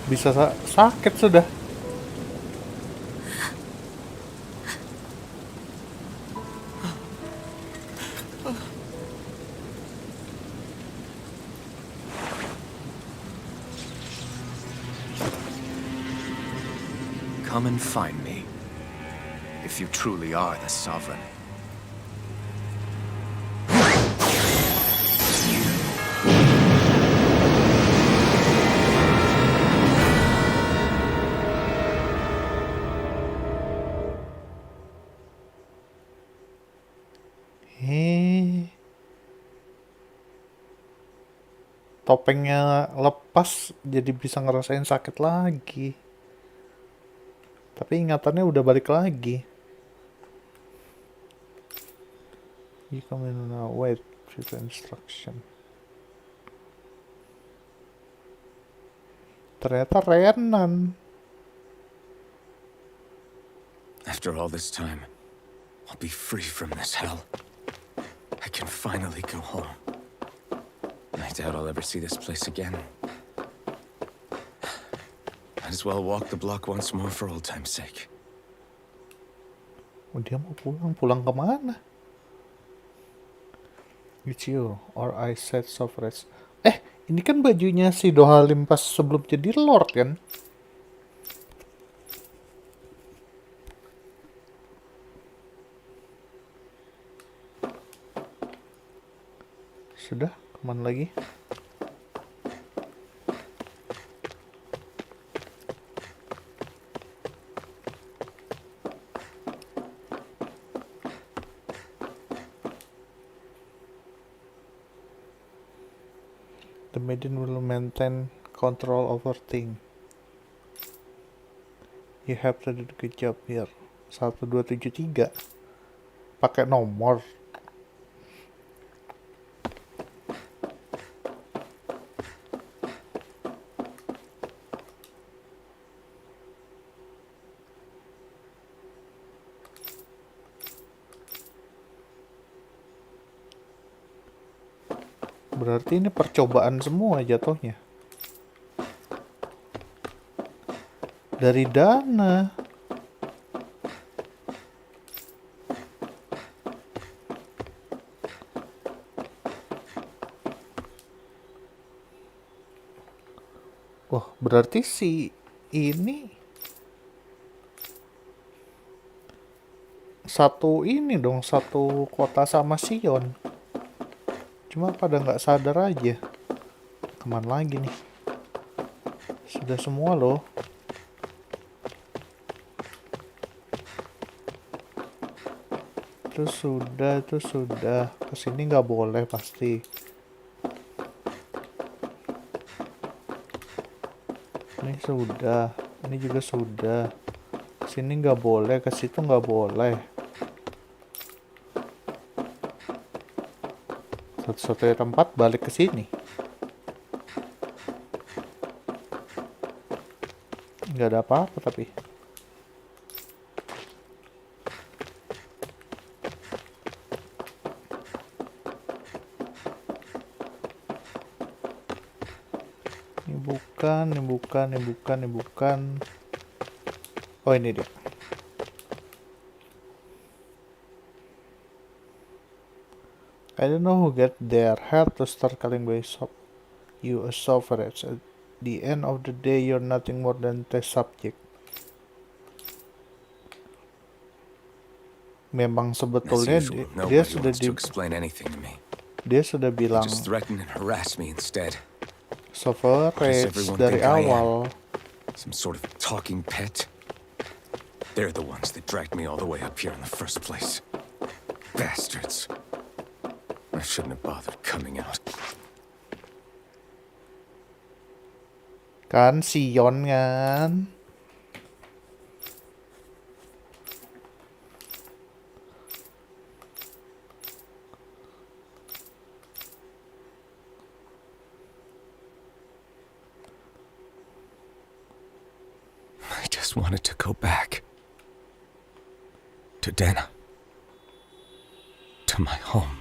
Bisa sakit sudah. Come and find me, if you truly are the Sovereign. Topengnya lepas jadi bisa ngerasain sakit lagi. Tapi ingatannya udah balik lagi. You come in now, wait, future instruction. Ternyata Renan. After all this time, I'll be free from this hell. I can finally go home. I doubt I'll ever see this place again. Might as well walk the block once more for old time's sake. Oh, dia mau pulang kemana? It's you, or I said so fresh. Ini kan bajunya si Dohalim pas sebelum jadi Lord kan? Sudah, kemana lagi? The maiden will maintain control over things. You have to do a good job here. 1273. Pakai nomor. Berarti ini percobaan semua jatuhnya. Dari dana. Wah, berarti si ini satu ini dong, satu kota sama Sion. Cuma pada nggak sadar aja. Kemana lagi nih? Sudah semua loh. Itu sudah. Kesini nggak boleh pasti. Ini sudah. Ini juga sudah. Kesini nggak boleh, ke situ nggak boleh. Satu-satunya tempat balik ke sini. Nggak ada apa-apa tapi. Ini bukan. Oh, ini dia. I don't know who get there. Had to start calling by you a suffrage. At the end of the day, you're nothing more than test subject. Memang sebetulnya dia sudah dia sudah bilang suffrage dari awal. Some sort of talking pet? They're the ones that dragged me all the way up here in the first place. Bastards. I shouldn't have bothered coming out. Kan Sion kan. I just wanted to go back. To Dana. To my home.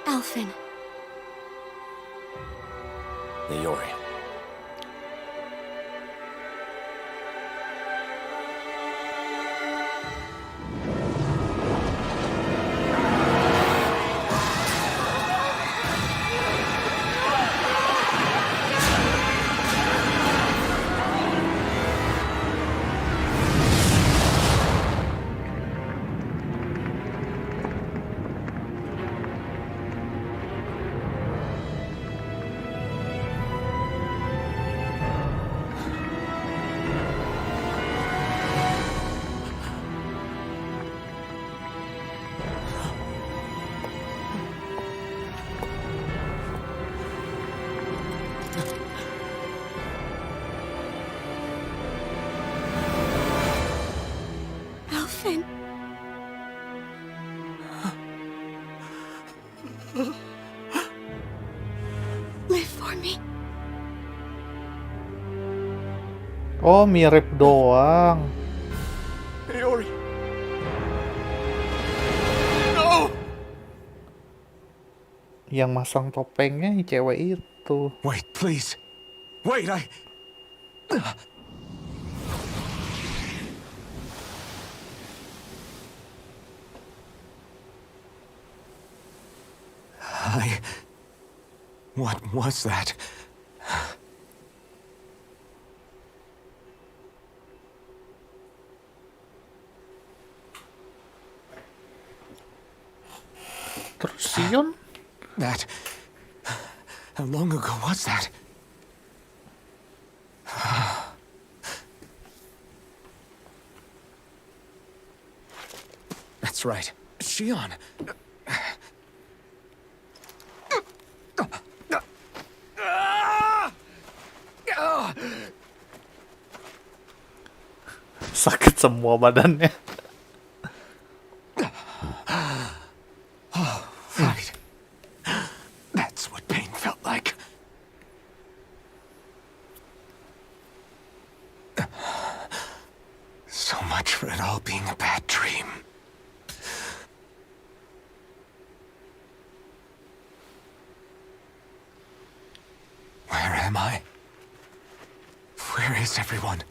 Alphen. Niori. Alphen. Live for me. Oh, mirip doang. Niori. No! Yang masang topengnya cewek itu. Wait, please. Wait, What was that? Terus Sion? That... How long ago was that? That's right. Shion. Sakit semua badannya. Right. That's what pain felt like. So much for it all being a bad dream. Where am I? Where is everyone?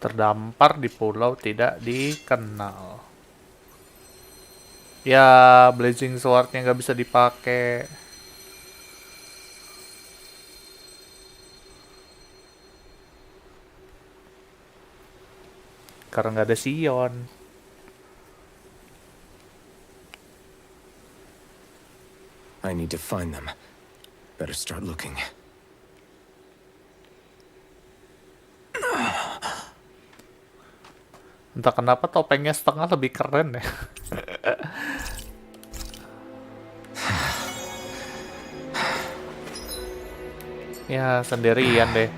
Terdampar di pulau tidak dikenal. Ya, blazing swordnya nggak bisa dipakai. Karena nggak ada Sion. I need to find them. Better start looking. Entah kenapa topengnya setengah lebih keren ya. Ya, sendirian deh.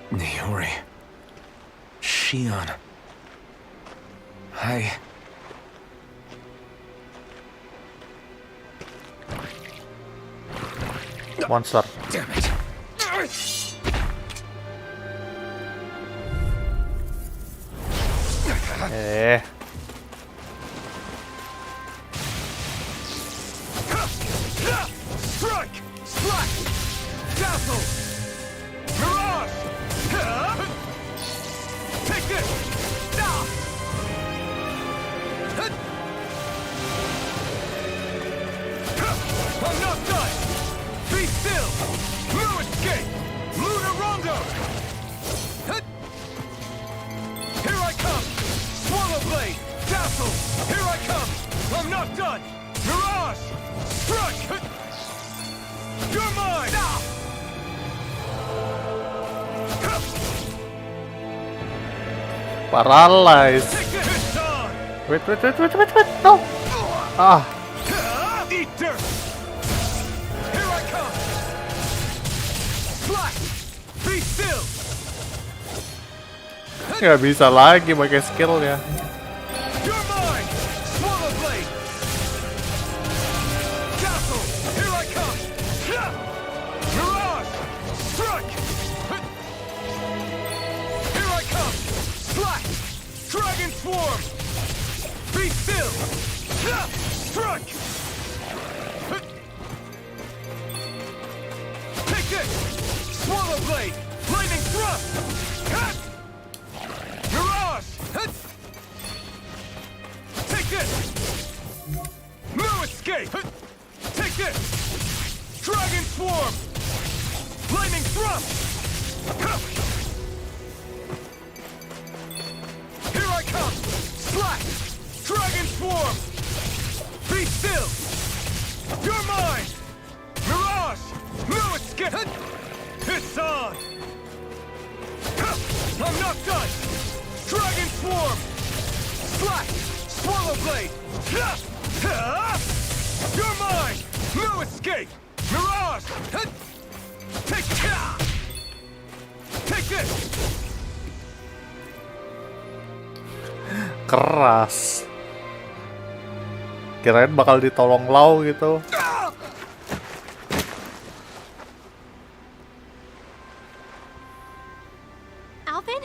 Niori. Shion. Monster. Damn it. Strike! Slash! Dazzle! Mirage! this! Ah! I'm not done! Be still! No escape! Lunar Rondo! Here I come! Swallow Blade! Dazzle! Here I come! I'm not done! Mirage! Struck! You're mine! Ah! Paralyze. Wait. No. Ah. Eat dirt! Here I come! Slash! Be still! Nggak bisa lagi pakai skillnya. You're mine! Swallow Blade! Dazzle! Here I come! Mirage! Struck! Here I come! Slash! Dragon Swarm! Be still! Struck! Take this! Swallow Blade! Lightning Thrust! Mirage! Take this! No escape! Take this! Dragon Swarm! Lightning Thrust! Here I come! Slash! Dragon Swarm! Be still! You're mine! Mirage! No escape! It's on! I'm not done! Dragon Swarm! Slash! Swallow Blade! You're mine! No escape! Mirage! Take this! Keras. Kirain bakal ditolong Lau gitu. Alvin?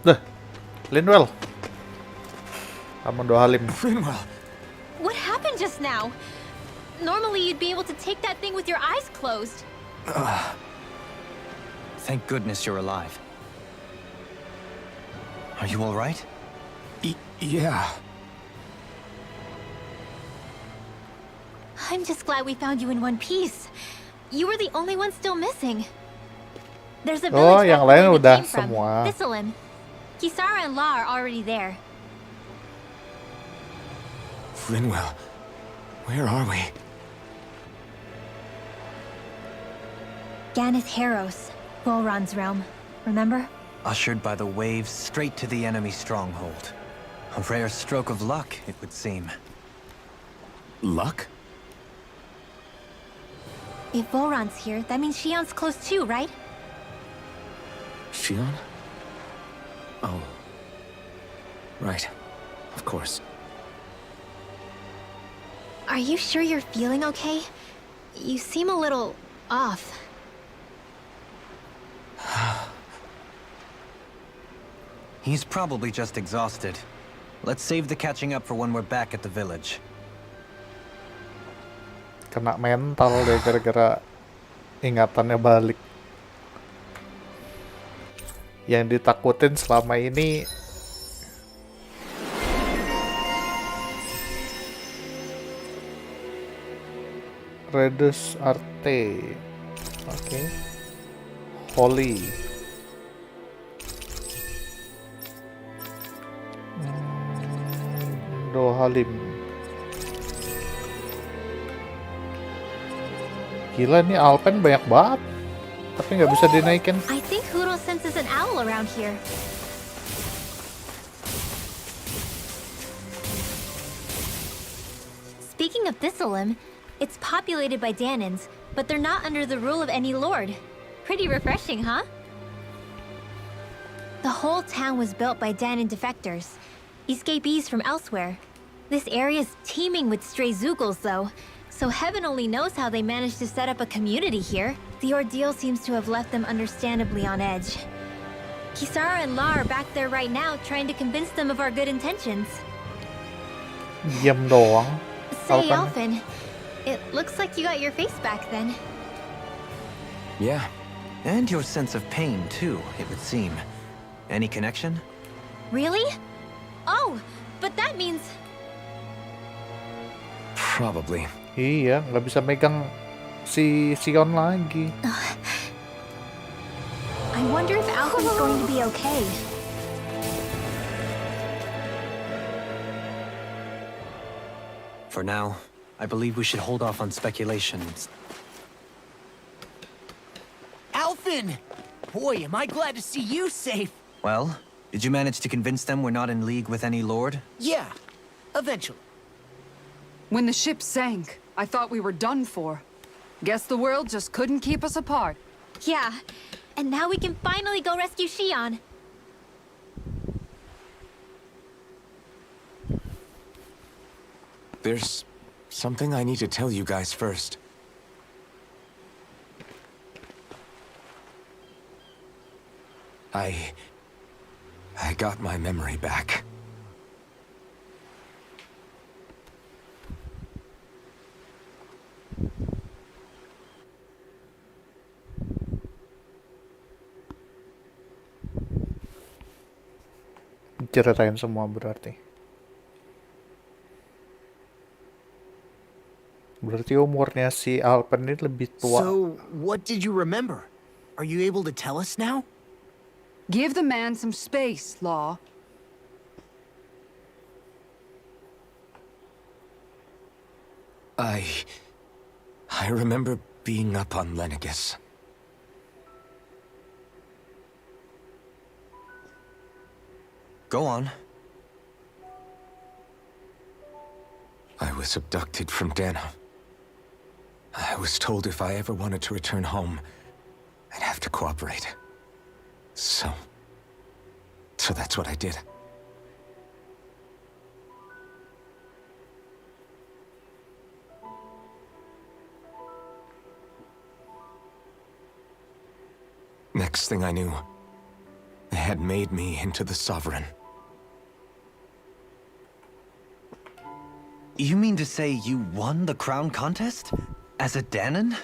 Dah. Linwell. Sama dua Halim. Linwell! What happened just now? Normally you'd be able to take that thing with your eyes closed. Thank goodness you're alive. Are you all right? Yeah. I'm just glad we found you in one piece. You were the only one still missing. There's a Oh, village yang back lain where we udah came from. semua. Thistlem. Kisara and La are already there. Linwell, where are we? Ganeth Heros, Volron's realm. Remember? Ushered by the waves straight to the enemy stronghold. A rare stroke of luck, it would seem. Luck? If Volron's here, that means Shion's close too, right? Shion? Oh. Right. Of course. Are you sure you're feeling okay? You seem a little off. He's probably just exhausted. Let's save the catching up for when we're back at the village. Kena mental deh gara-gara ingatannya balik. Yang ditakutin selama ini Redus Arte. Oke. Holy. Dohalim. Gila nih Alpen banyak banget. Tapi nggak bisa dinaikin. I think Huro senses an owl around here. Speaking of Thistlem, it's populated by Danins, but they're not under the rule of any lord. Pretty refreshing, huh? The whole town was built by Danin defectors, escapees from elsewhere. This area is teeming with stray Zoogles, though, so heaven only knows how they managed to set up a community here. The ordeal seems to have left them understandably on edge. Kisara and La are back there right now, trying to convince them of our good intentions. Diam doang. Say, Alphen, it looks like you got your face back then. Yeah. And your sense of pain, too, it would seem. Any connection? Really? Oh, but that means... Probably. Iya, nggak bisa megang si Sion lagi. I wonder if Alpha's going to be okay. For now, I believe we should hold off on speculations. Alphen! Boy, am I glad to see you safe. Well, did you manage to convince them we're not in league with any lord? Yeah, eventually. When the ship sank, I thought we were done for. Guess the world just couldn't keep us apart. Yeah, and now we can finally go rescue Xion. There's something I need to tell you guys first. I got my memory back. Ceritain semua berarti. Berarti umurnya si Alpen ini lebih tua. So, what did you remember? Are you able to tell us now? Give the man some space, Law. I remember being up on Lenegis. Go on. I was abducted from Dana. I was told if I ever wanted to return home, I'd have to cooperate. So that's what I did. Next thing I knew, they had made me into the Sovereign. You mean to say you won the crown contest? As a Danon?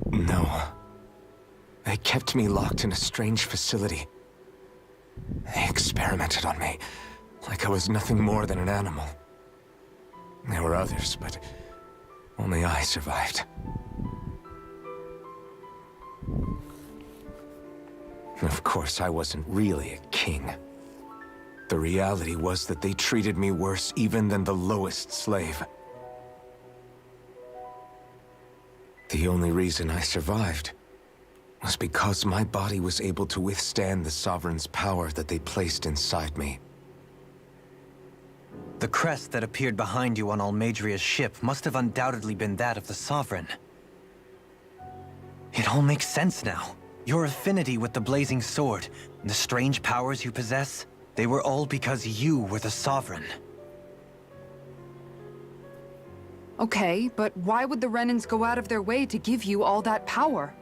No. They kept me locked in a strange facility. They experimented on me, like I was nothing more than an animal. There were others, but only I survived. Of course, I wasn't really a king. The reality was that they treated me worse even than the lowest slave. The only reason I survived was because my body was able to withstand the Sovereign's power that they placed inside me. The crest that appeared behind you on Almadria's ship must have undoubtedly been that of the Sovereign. It all makes sense now. Your affinity with the Blazing Sword, and the strange powers you possess, they were all because you were the Sovereign. Okay, but why would the Renans go out of their way to give you all that power?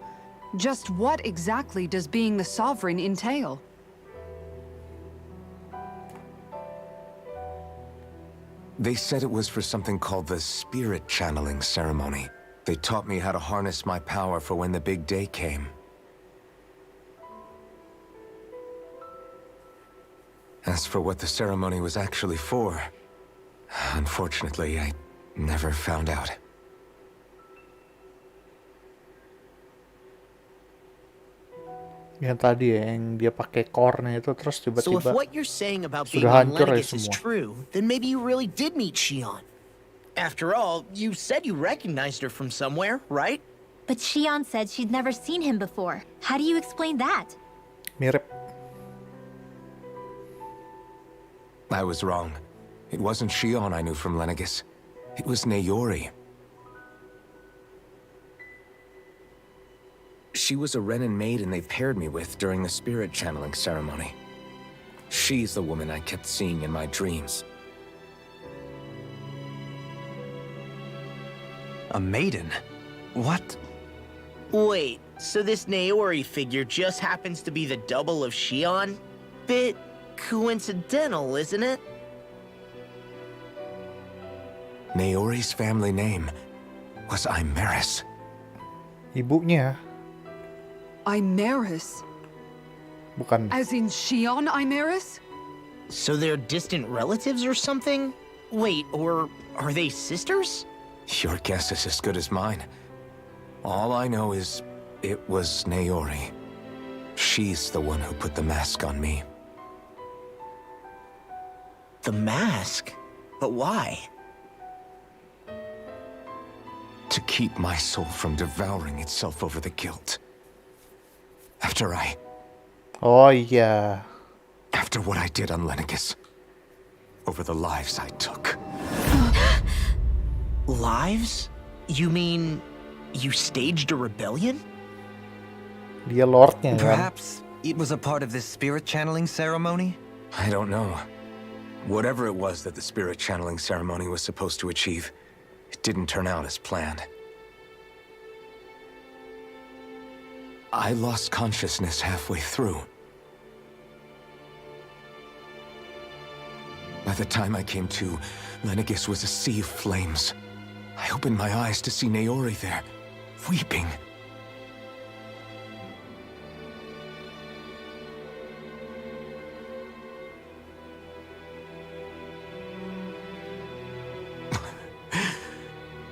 Just what exactly does being the Sovereign entail? They said it was for something called the Spirit Channeling Ceremony. They taught me how to harness my power for when the big day came. As for what the ceremony was actually for, unfortunately, I never found out. Yang tadi ya, yang dia pakai core-nya itu terus So if tiba-tiba what you're saying about being sudah on hancur ya Lenegis is semua. true, then maybe you really did meet Xion. After all, you said you recognized her from somewhere, right? But Xion said she'd never seen him before. How do you explain that? Mirip. I was wrong. It wasn't Xion I knew from Lenegis. It was Naori. She was a Renan maiden they paired me with during the spirit channeling ceremony. She's the woman I kept seeing in my dreams. A maiden? What? Wait, so this Naori figure just happens to be the double of Xion? Bit coincidental, isn't it? Naori's family name was Imeris. Ibunya, Imeris? bukan. As in Xion Imeris? So they're distant relatives or something? Wait, or are they sisters? Your guess is as good as mine. All I know is it was Naori. She's the one who put the mask on me. The mask? But why? To keep my soul from devouring itself over the guilt. After Oh iya. After what I did on Lenegis. Over the lives I took. Lives? You mean you staged a rebellion? Dia lordnya kan. Perhaps it was a part of this spirit channeling ceremony? I don't know. Whatever it was that the spirit channeling ceremony was supposed to achieve, it didn't turn out as planned. I lost consciousness halfway through. By the time I came to, Lenegis was a sea of flames. I opened my eyes to see Naori there, weeping.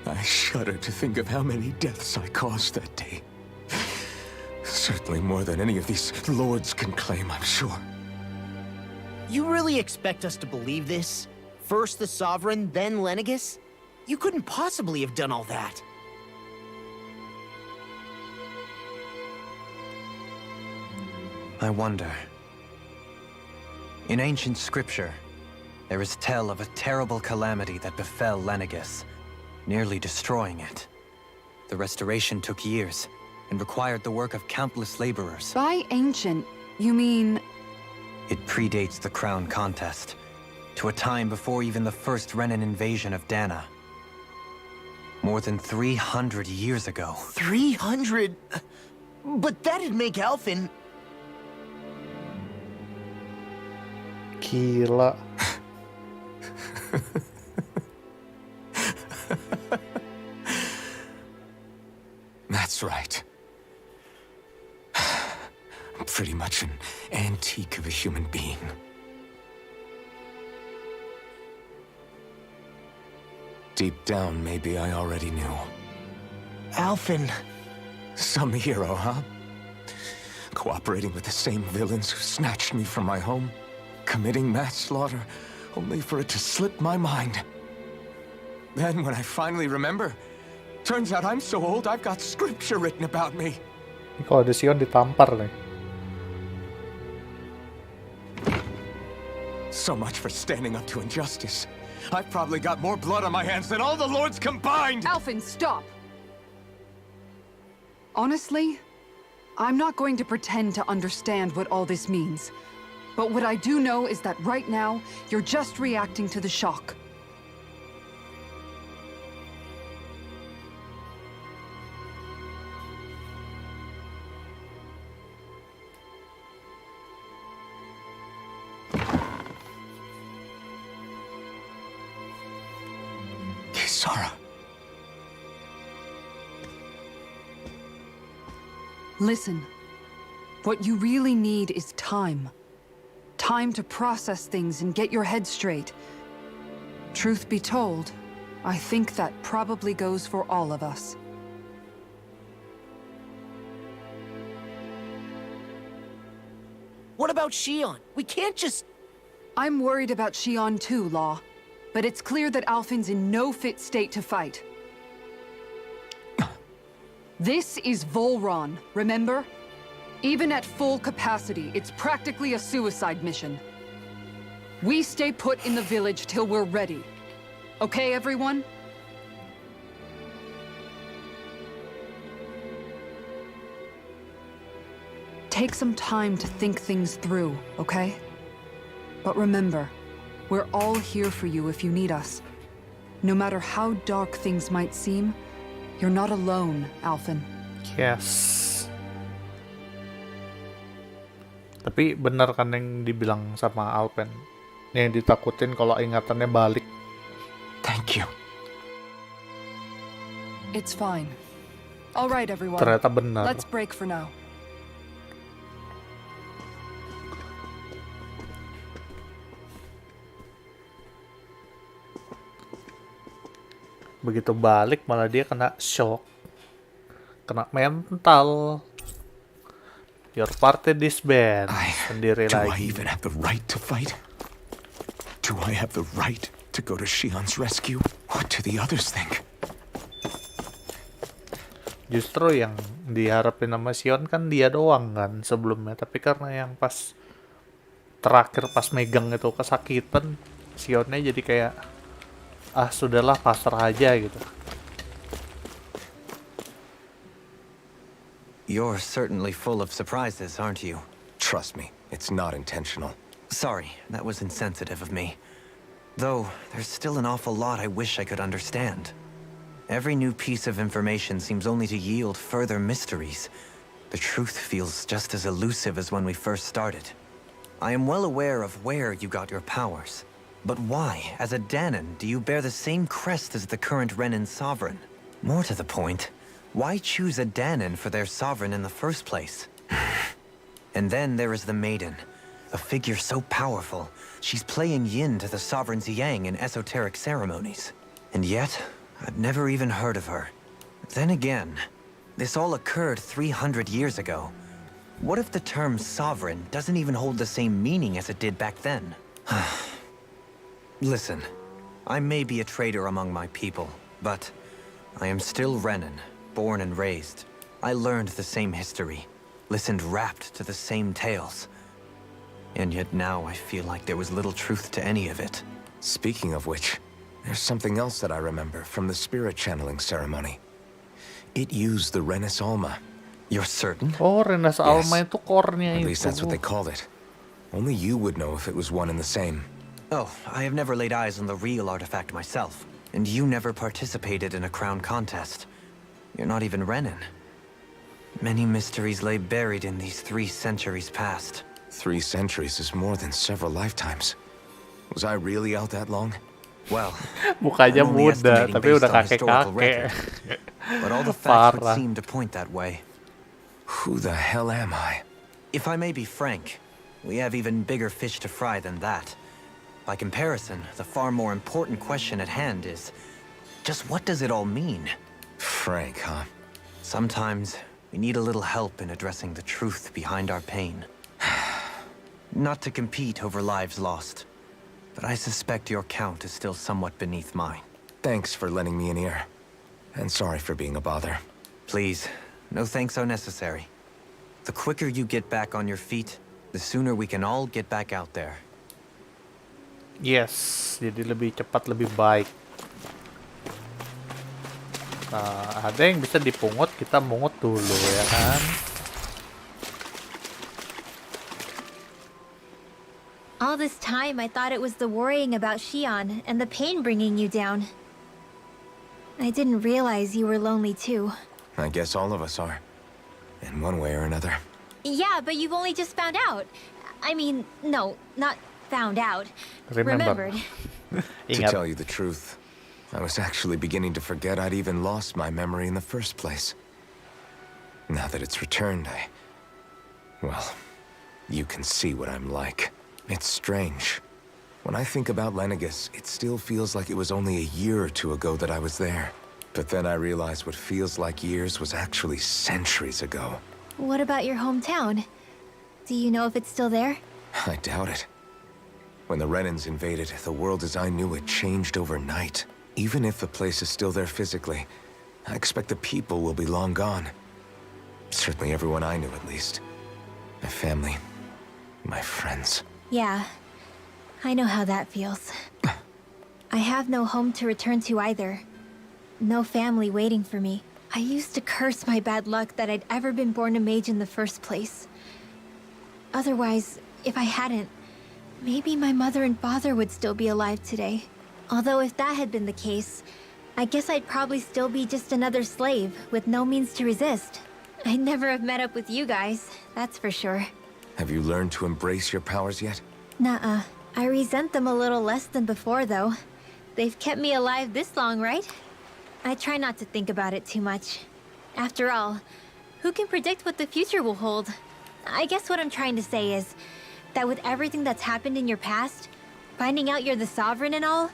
I shudder to think of how many deaths I caused that day. Certainly more than any of these lords can claim, I'm sure. You really expect us to believe this? First the Sovereign, then Lenegis? You couldn't possibly have done all that. I wonder. In ancient scripture, there is tell of a terrible calamity that befell Lenegis, nearly destroying it. The restoration took years, and required the work of countless laborers. By ancient, you mean... It predates the crown contest, to a time before even the first Renan invasion of Dana. More than 300 years ago. 300? But that'd make Alphen... Gila. That's right. I'm pretty much an antique of a human being. Deep down, maybe I already knew. Alphen... Some hero, huh? Cooperating with the same villains who snatched me from my home, committing mass slaughter, only for it to slip my mind. Then, when I finally remember, turns out I'm so old I've got scripture written about me. Ini kalau ada Sion ditampar nih. So much for standing up to injustice. I've probably got more blood on my hands than all the lords combined! Alphen, stop! Honestly, I'm not going to pretend to understand what all this means. But what I do know is that right now, you're just reacting to the shock. Kisara. Listen, what you really need is time. Time to process things and get your head straight. Truth be told, I think that probably goes for all of us. What about Shion? We can't just... I'm worried about Shion too, Law. But it's clear that Alphen's in no fit state to fight. This is Volron, remember? Even at full capacity, it's practically a suicide mission. We stay put in the village till we're ready. Okay, everyone? Take some time to think things through, okay? But remember, we're all here for you if you need us. No matter how dark things might seem, you're not alone, Alphen. Yes. Tapi benar kan yang dibilang sama Alphen. Yang ditakutin kalau ingatannya balik. Thank you. It's fine. All right, everyone. Ternyata benar. Let's break for now. Begitu balik malah dia kena shock, kena mental. Your party disband sendiri Do I lagi. even have the right to fight? Do I have the right to go to Shion's rescue? What do the others think? Justru yang diharapin sama Sion kan dia doang kan sebelumnya, tapi karena yang pas terakhir pas megang itu kesakitan, Sionnya jadi kayak sudahlah pasrah aja gitu. You're certainly full of surprises, aren't you? Trust me, it's not intentional. Sorry, that was insensitive of me. Though, there's still an awful lot I wish I could understand. Every new piece of information seems only to yield further mysteries. The truth feels just as elusive as when we first started. I am well aware of where you got your powers. But why, as a Danon, do you bear the same crest as the current Renin sovereign? More to the point, why choose a Danon for their sovereign in the first place? And then there is the Maiden, a figure so powerful, she's playing yin to the sovereign's yang in esoteric ceremonies. And yet, I've never even heard of her. Then again, this all occurred 300 years ago. What if the term sovereign doesn't even hold the same meaning as it did back then? Listen, I may be a traitor among my people, but I am still Renin, born and raised. I learned the same history, listened rapt to the same tales. And yet now I feel like there was little truth to any of it. Speaking of which, there's something else that I remember from the spirit channeling ceremony. It used the Renis Alma. You're certain? Oh, Renis Alma itu core-nya At itu. least that's what they called it. Only you would know if it was one and the same. Oh, I have never laid eyes on the real artifact myself. And you never participated in a crown contest. You're not even Renin. Many mysteries lay buried in these 3 centuries past. 3 centuries is more than several lifetimes. Was I really out that long? Well, Mukanya I'm only muda, estimating tapi based udah on historical kakek-kakek. record. But all the facts would Parah. seem to point that way. Who the hell am I? If I may be frank, we have even bigger fish to fry than that. By comparison, the far more important question at hand is, just what does it all mean? Frank, huh? Sometimes, we need a little help in addressing the truth behind our pain. Not to compete over lives lost, but I suspect your count is still somewhat beneath mine. Thanks for lending me an ear. And sorry for being a bother. Please, no thanks are necessary. The quicker you get back on your feet, the sooner we can all get back out there. Yes, jadi lebih cepat, lebih baik. Nah, ada yang bisa dipungut, kita mungut dulu ya kan. All this time, I thought it was the worrying about Shion and the pain bringing you down. I didn't realize you were lonely too. I guess all of us are. In one way or another. Yeah, but you've only just found out. I mean, no, not found out. Remember. Remembered. To tell you the truth, I was actually beginning to forget I'd even lost my memory in the first place. Now that it's returned, well, you can see what I'm like. It's strange. When I think about Lenegus, it still feels like it was only a year or 2 ago that I was there. But then I realized what feels like years was actually centuries ago. What about your hometown? Do you know if it's still there? I doubt it. When the Renins invaded, the world as I knew it changed overnight. Even if the place is still there physically, I expect the people will be long gone. Certainly everyone I knew, at least. My family, my friends. Yeah, I know how that feels. I have no home to return to either. No family waiting for me. I used to curse my bad luck that I'd ever been born a mage in the first place. Otherwise, if I hadn't, maybe my mother and father would still be alive today. Although if that had been the case, I guess I'd probably still be just another slave with no means to resist. I'd never have met up with you guys, that's for sure. Have you learned to embrace your powers yet? Nuh-uh. I resent them a little less than before, though. They've kept me alive this long, right? I try not to think about it too much. After all, who can predict what the future will hold? I guess what I'm trying to say is that with everything that's happened in your past, finding out you're the Sovereign and all,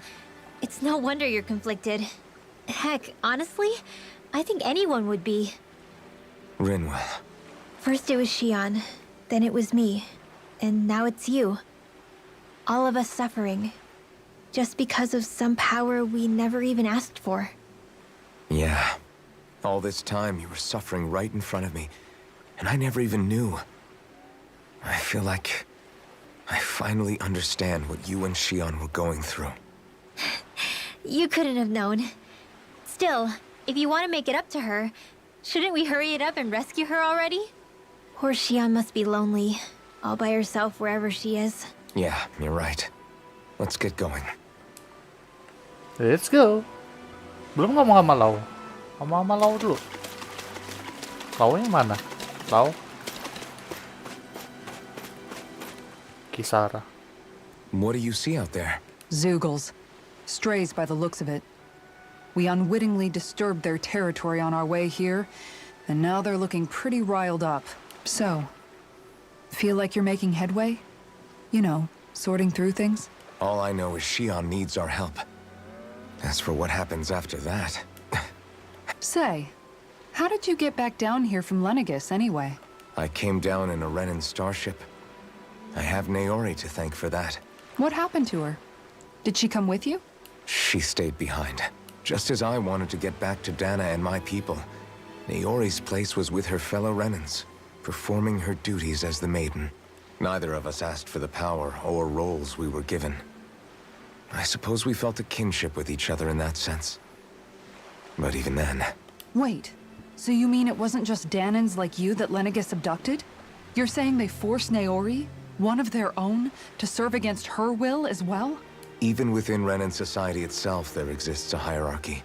it's no wonder you're conflicted. Heck, honestly, I think anyone would be. Rinwell. First it was Xion, then it was me, and now it's you. All of us suffering, just because of some power we never even asked for. Yeah. All this time you were suffering right in front of me, and I never even knew. I feel like I finally understand what you and Xion were going through. You couldn't have known. Still, if you want to make it up to her, shouldn't we hurry it up and rescue her already? Poor Xion must be lonely, all by herself wherever she is. Yeah, you're right. Let's get going. Let's go. Belum ngomong sama Lau. Ngomong sama Lau dulu. Lau-nya mana? Lau? Kisara. What do you see out there? Zeugles. Strays by the looks of it. We unwittingly disturbed their territory on our way here, and now they're looking pretty riled up. So, feel like you're making headway? You know, sorting through things? All I know is Xion needs our help. As for what happens after that... Say, how did you get back down here from Lenegis anyway? I came down in a Renan starship. I have Naori to thank for that. What happened to her? Did she come with you? She stayed behind. Just as I wanted to get back to Dana and my people, Naori's place was with her fellow Renans, performing her duties as the Maiden. Neither of us asked for the power or roles we were given. I suppose we felt a kinship with each other in that sense. But even then... Wait, so you mean it wasn't just Danans like you that Lenegis abducted? You're saying they forced Naori, one of their own, to serve against her will as well? Even within Renan society itself, there exists a hierarchy.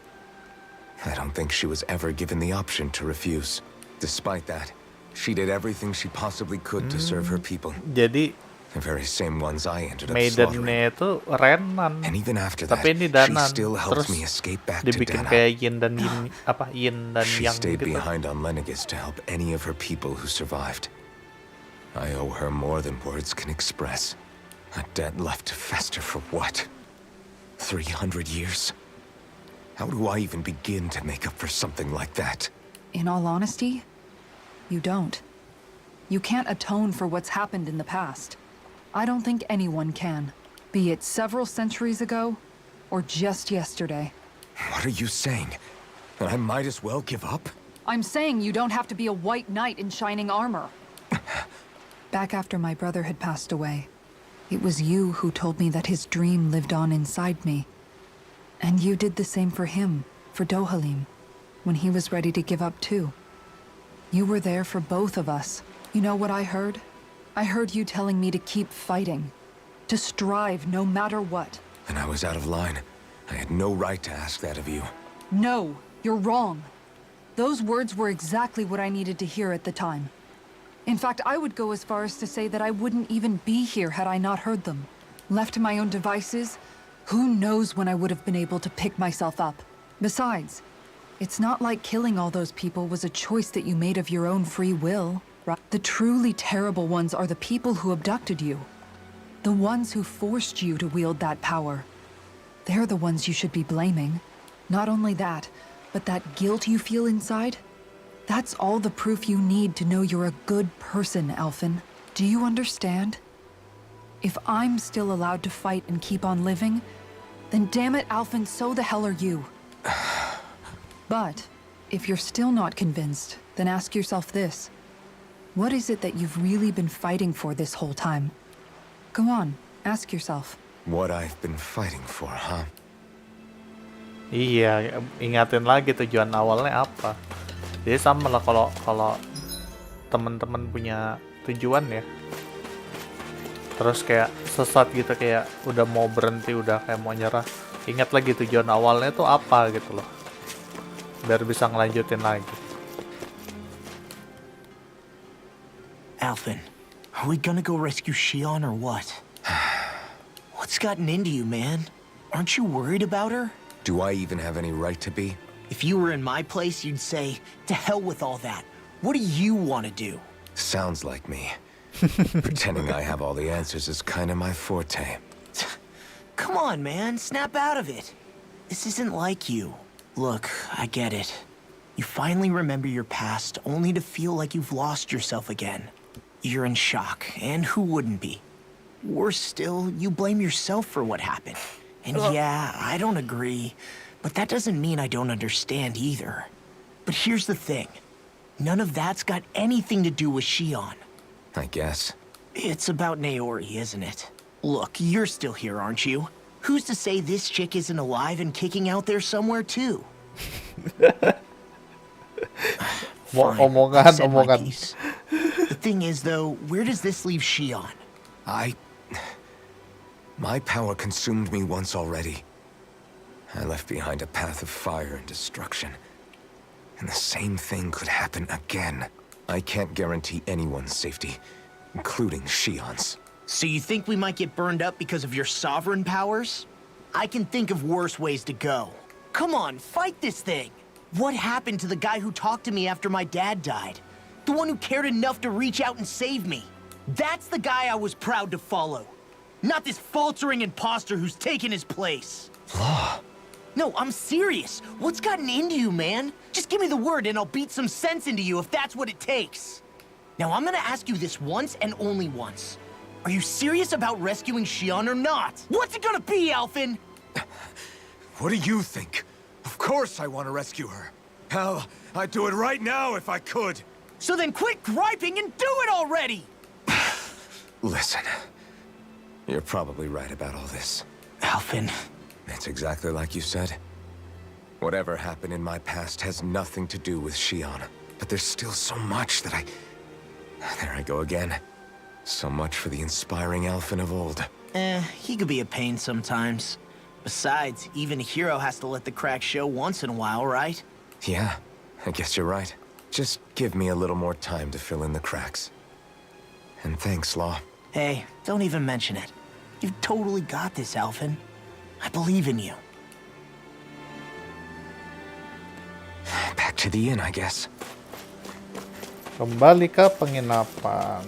I don't think she was ever given the option to refuse. Despite that, she did everything she possibly could to serve her people. Jadi The very same ones I ended up slaughtering. Maidennya itu Renan. And even after that, Tapi ini she Danan. still helps Terus me escape back to dibikin Dana. kayak yin dan yin, apa yin dan She yang stayed gitu. behind on Lenegis to help any of her people who survived. I owe her more than words can express. A debt left to fester for what? 300 years? How do I even begin to make up for something like that? In all honesty, you don't. You can't atone for what's happened in the past. I don't think anyone can. Be it several centuries ago, or just yesterday. What are you saying? That I might as well give up? I'm saying you don't have to be a white knight in shining armor. Back after my brother had passed away, it was you who told me that his dream lived on inside me. And you did the same for him, for Dohalim, when he was ready to give up too. You were there for both of us. You know what I heard? I heard you telling me to keep fighting, to strive no matter what. And I was out of line. I had no right to ask that of you. No, you're wrong. Those words were exactly what I needed to hear at the time. In fact, I would go as far as to say that I wouldn't even be here had I not heard them. Left to my own devices, who knows when I would have been able to pick myself up. Besides, it's not like killing all those people was a choice that you made of your own free will, right? The truly terrible ones are the people who abducted you. The ones who forced you to wield that power. They're the ones you should be blaming. Not only that, but that guilt you feel inside, that's all the proof you need to know you're a good person, Alphen. Do you understand? If I'm still allowed to fight and keep on living, then damn it, Alphen, so the hell are you. But if you're still not convinced, then ask yourself this. What is it that you've really been fighting for this whole time? Go on, ask yourself. What I've been fighting for, huh? Iya, ingatin lagi tujuan awalnya apa. Jadi sama lah kalau teman-teman punya tujuan ya. Terus kayak sesat gitu, kayak udah mau berhenti, udah kayak mau nyerah. Ingat lagi tujuan awalnya tuh apa gitu loh. Biar bisa ngelanjutin lagi. Alphen, are we gonna go rescue Xion or what? What's gotten into you, man? Aren't you worried about her? Do I even have any right to be? If you were in my place, you'd say, to hell with all that. What do you want to do? Sounds like me. Pretending I have all the answers is kind of my forte. Come on, man. Snap out of it. This isn't like you. Look, I get it. You finally remember your past, only to feel like you've lost yourself again. You're in shock, and who wouldn't be? Worse still, you blame yourself for what happened. And yeah, I don't agree, but that doesn't mean I don't understand either. But here's the thing. None of that's got anything to do with Shion. I guess. It's about Naori, isn't it? Look, you're still here, aren't you? Who's to say this chick isn't alive and kicking out there somewhere, too? Fine, I've said my piece. The thing is, though, where does this leave Shion? My power consumed me once already. I left behind a path of fire and destruction. And the same thing could happen again. I can't guarantee anyone's safety, including Shion's. So you think we might get burned up because of your sovereign powers? I can think of worse ways to go. Come on, fight this thing! What happened to the guy who talked to me after my dad died? The one who cared enough to reach out and save me? That's the guy I was proud to follow. Not this faltering imposter who's taken his place. Law. No, I'm serious. What's gotten into you, man? Just give me the word and I'll beat some sense into you if that's what it takes. Now, I'm gonna ask you this once and only once. Are you serious about rescuing Shion or not? What's it gonna be, Alphen? What do you think? Of course I want to rescue her. Hell, I'd do it right now if I could. So then quit griping and do it already! Listen, you're probably right about all this. Alphen. It's exactly like you said. Whatever happened in my past has nothing to do with Shion. But there's still so much that There I go again. So much for the inspiring Alphen of old. He could be a pain sometimes. Besides, even a hero has to let the cracks show once in a while, right? Yeah, I guess you're right. Just give me a little more time to fill in the cracks. And thanks, Law. Hey, don't even mention it. You've totally got this, Alphen. I believe in you. Back to the inn, I guess. Kembali ke penginapan.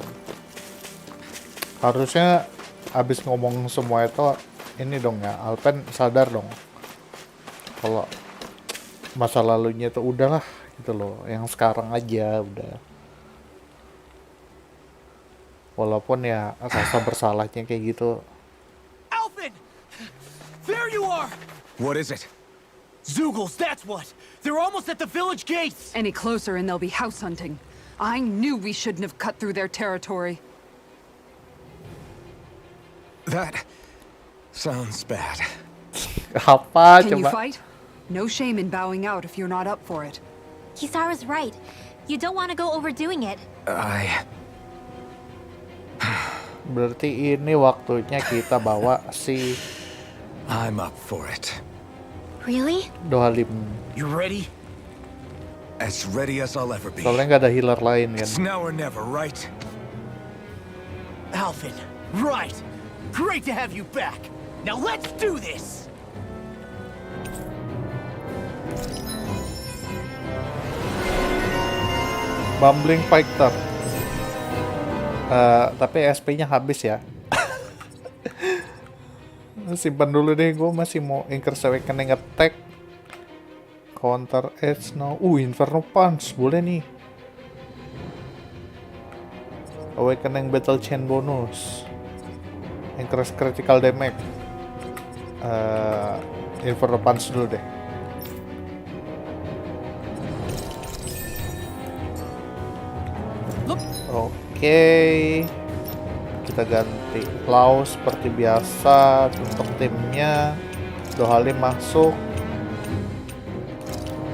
Harusnya abis ngomong semua itu ini dong ya, Alpen sadar dong kalau masa lalunya itu udahlah gitu loh, yang sekarang aja udah. Walaupun ya rasa bersalahnya kayak gitu. Alphen! There you are! What is it? Zeugles, that's what! They're almost at the village gates! Any closer and they'll be house hunting. I knew we shouldn't have cut through their territory. That sounds bad. Apa Can you coba? fight? No shame in bowing out if you're not up for it. Kisara's right. You don't want to go overdoing it. Berarti ini waktunya kita bawa si I'm up for it. Really? Dohalim. You ready? As ready as I'll ever be. Soalnya nggak ada healer lain kan. It's now or never, right? Alphen, right! Great to have you back! Now let's do this! Bumbling Fighter. Tapi SP-nya habis ya. Simpan dulu deh, gue masih mau Increase Awakening Attack, Counter Edge now. Inferno Punch, boleh nih. Awakening Battle Chain bonus, Increase Critical Damage. Inferno Punch dulu deh. Oke, kita ganti Law seperti biasa untuk timnya. Dohalim masuk,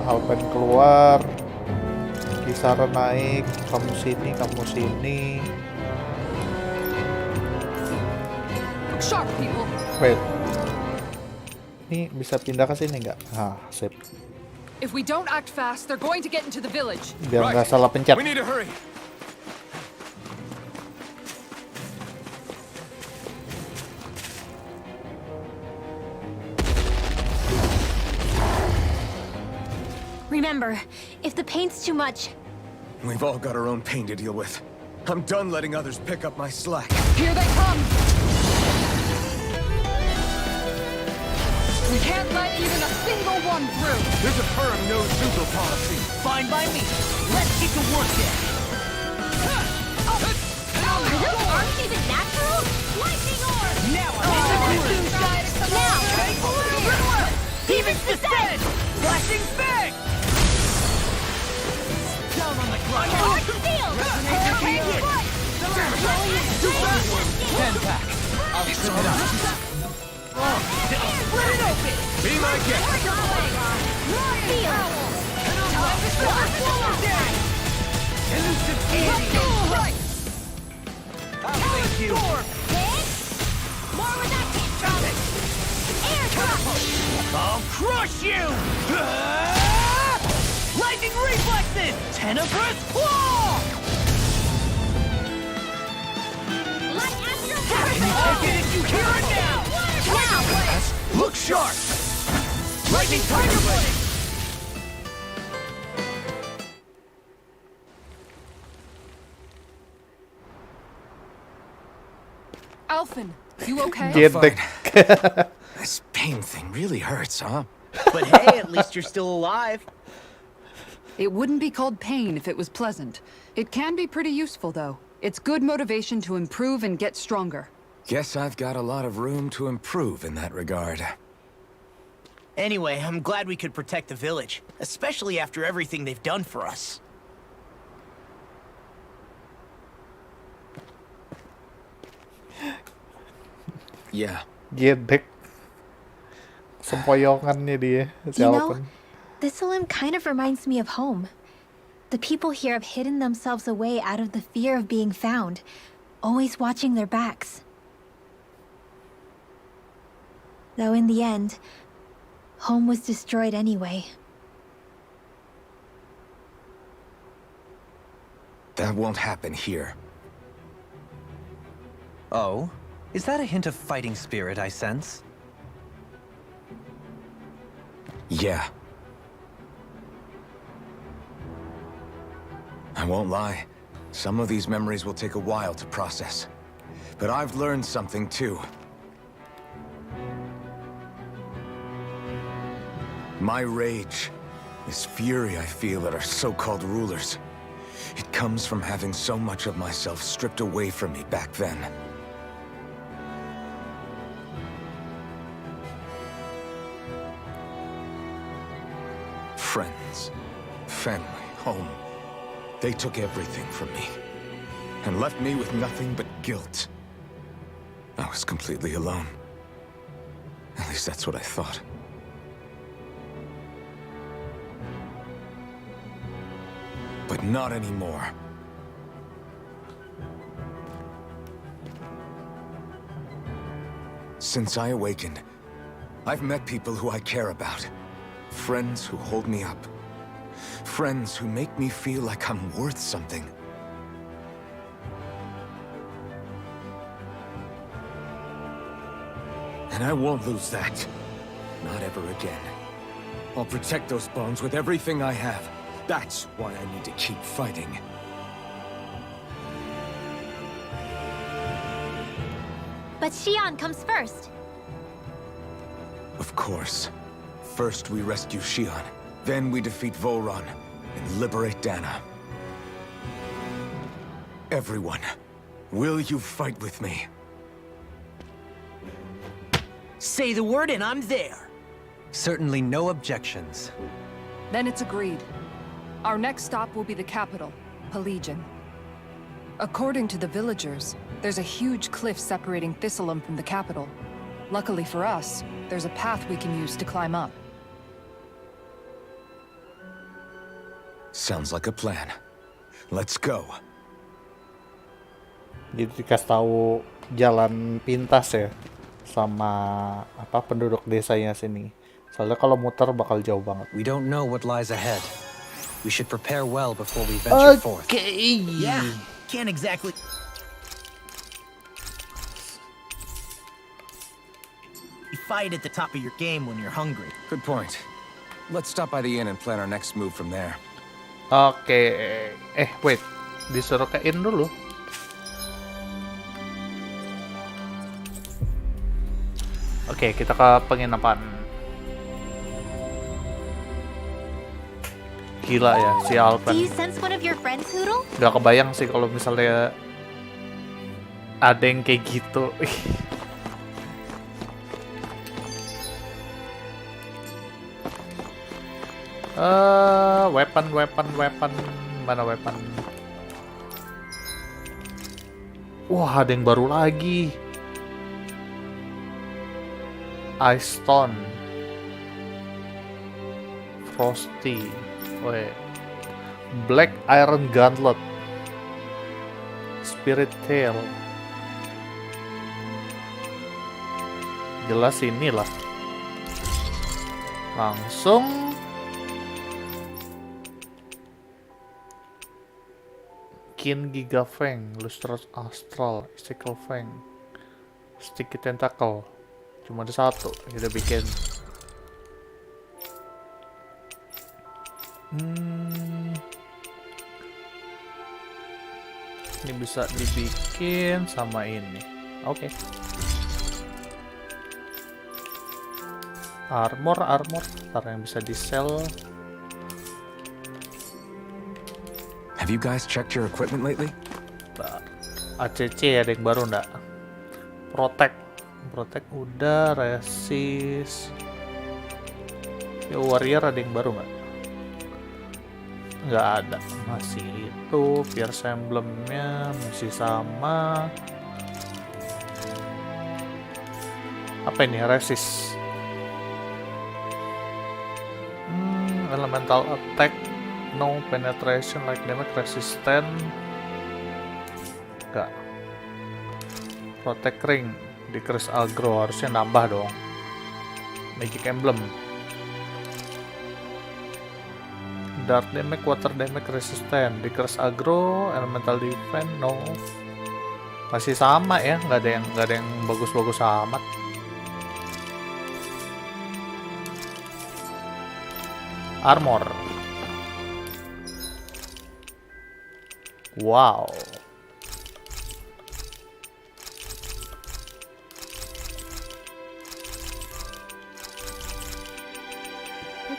Alpen keluar, Kisara naik, kamu sini, kamu sini. Sharp people. Wait, ini bisa pindah ke sini nggak? Sip. If we don't act fast, they're going to get into the village. Biar nggak salah pencet. We need to hurry. Remember, if the pain's too much... We've all got our own pain to deal with. I'm done letting others pick up my slack. Here they come! We Can't let even a single one through. There's a firm no-Zuko policy. Fine by me. Let's get to work then. Are those arms even natural? Lightning orb! Now Demons descend! Flashing bang! Down on the ground. Hard steel! Stand back. I'll trip it up. Split it open! Be my guest. Elusive alien! Thank you! More with that kick drum! Air drop! I'll crush you! Lightning reflexes! Tenebrous claw! Light astral Can you take it if you hear it now? Look sharp. Lightning tiger blade! Alphen, you okay? Get the This pain thing really hurts, huh? But hey, at least you're still alive. It wouldn't be called pain if it was pleasant. It can be pretty useful, though. It's good motivation to improve and get stronger. Guess I've got a lot of room to improve in that regard. Anyway, I'm glad we could protect the village, especially after everything they've done for us. Yeah. Gedek. Sempoyongannya dia, si You know, Alpen. this limb kind of reminds me of home. The people here have hidden themselves away out of the fear of being found, always watching their backs. Though in the end, home was destroyed anyway. That won't happen here. Oh? Is that a hint of fighting spirit I sense? Yeah. I won't lie. Some of these memories will take a while to process. But I've learned something too. My rage, this fury I feel at our so-called rulers, it comes from having so much of myself stripped away from me back then. Friends, family, home. They took everything from me and left me with nothing but guilt. I was completely alone. At least that's what I thought. But not anymore. Since I awakened, I've met people who I care about. Friends who hold me up. Friends who make me feel like I'm worth something. And I won't lose that. Not ever again. I'll protect those bones with everything I have. That's why I need to keep fighting. But Xion comes first. Of course. First we rescue Xion, then we defeat Voron and liberate Dana. Everyone, will you fight with me? Say the word and I'm there. Certainly no objections. Then it's agreed. Our next stop will be the capital, Pelegion. According to the villagers, there's a huge cliff separating Thistleum from the capital. Luckily for us, there's a path we can use to climb up. Sounds like a plan. Let's go. Jadi dikasih tahu jalan pintas ya sama apa penduduk desanya sini. Soalnya kalau muter bakal jauh banget. We don't know what lies ahead. We should prepare well before we venture forth. Yeah, can't exactly... You fight at the top of your game when you're hungry. Good point. Let's stop by the inn and plan our next move from there. Oke, wait, disuruh ke inn dulu. Oke, kita ke penginapan. Gila ya si Do Alpen. you sense one of your friends, Hoodle? Gak kebayang sih kalau misalnya ada yang kayak gitu. Weapon. Mana weapon? Wah, ada yang baru lagi. Ice Stone. Frosty. Wait. Black Iron Gauntlet. Spirit Tail. Jelas inilah. Langsung Kin Giga Fang, Lustrous Astral, Sickle Fang, Sticky Tentacle. Cuma ada satu, kita bikin. Ini bisa dibikin sama ini. Oke. Armor, ntar yang bisa di sell. Have you guys checked your equipment lately? Bentar. ACC ada yang baru nggak? Protect udah, resist. Ya, warrior ada yang baru nggak? Nggak ada, masih itu. Fierce emblemnya masih sama. Apa ini? Resist. Elemental attack, no penetration, like damage, resistant. Enggak. Protect ring, decrease aggro, harusnya nambah dong. Magic emblem. Dark damage, water damage, resistant, decrease aggro, elemental defense, no. Masih sama ya, nggak ada yang bagus-bagus amat. Armor. Wow.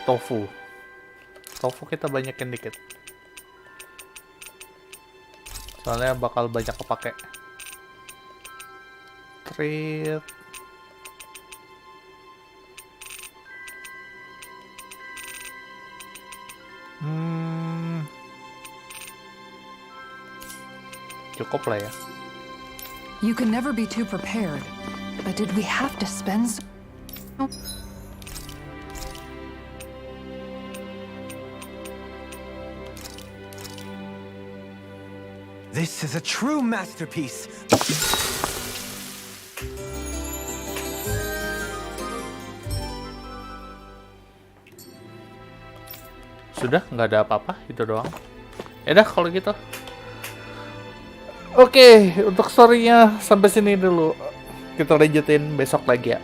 Tofu kita banyakin dikit. Soalnya bakal banyak kepake. Treat. Cukup lah ya. You can never be too prepared. But did we have to spend so... This is a true masterpiece. Sudah, nggak ada apa-apa, itu doang. Ya dah kalau gitu. Oke, untuk story-nya sampai sini dulu. Kita lanjutin besok lagi ya.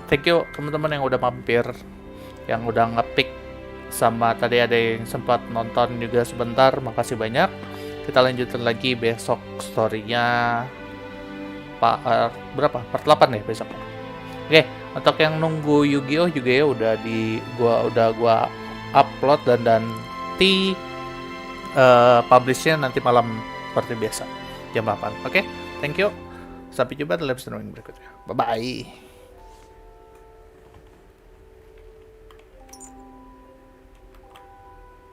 Thank you teman-teman yang udah mampir, yang udah ngepick, sama tadi ada yang sempat nonton juga sebentar. Makasih banyak. Kita lanjutin lagi besok story-nya. Berapa? Part 8 nih besok. Oke, untuk yang nunggu Yu-Gi-Oh juga ya udah gua upload dan nanti publish-nya nanti malam seperti biasa jam 8. Oke, thank you. Sampai jumpa dalam streaming berikutnya. Bye bye.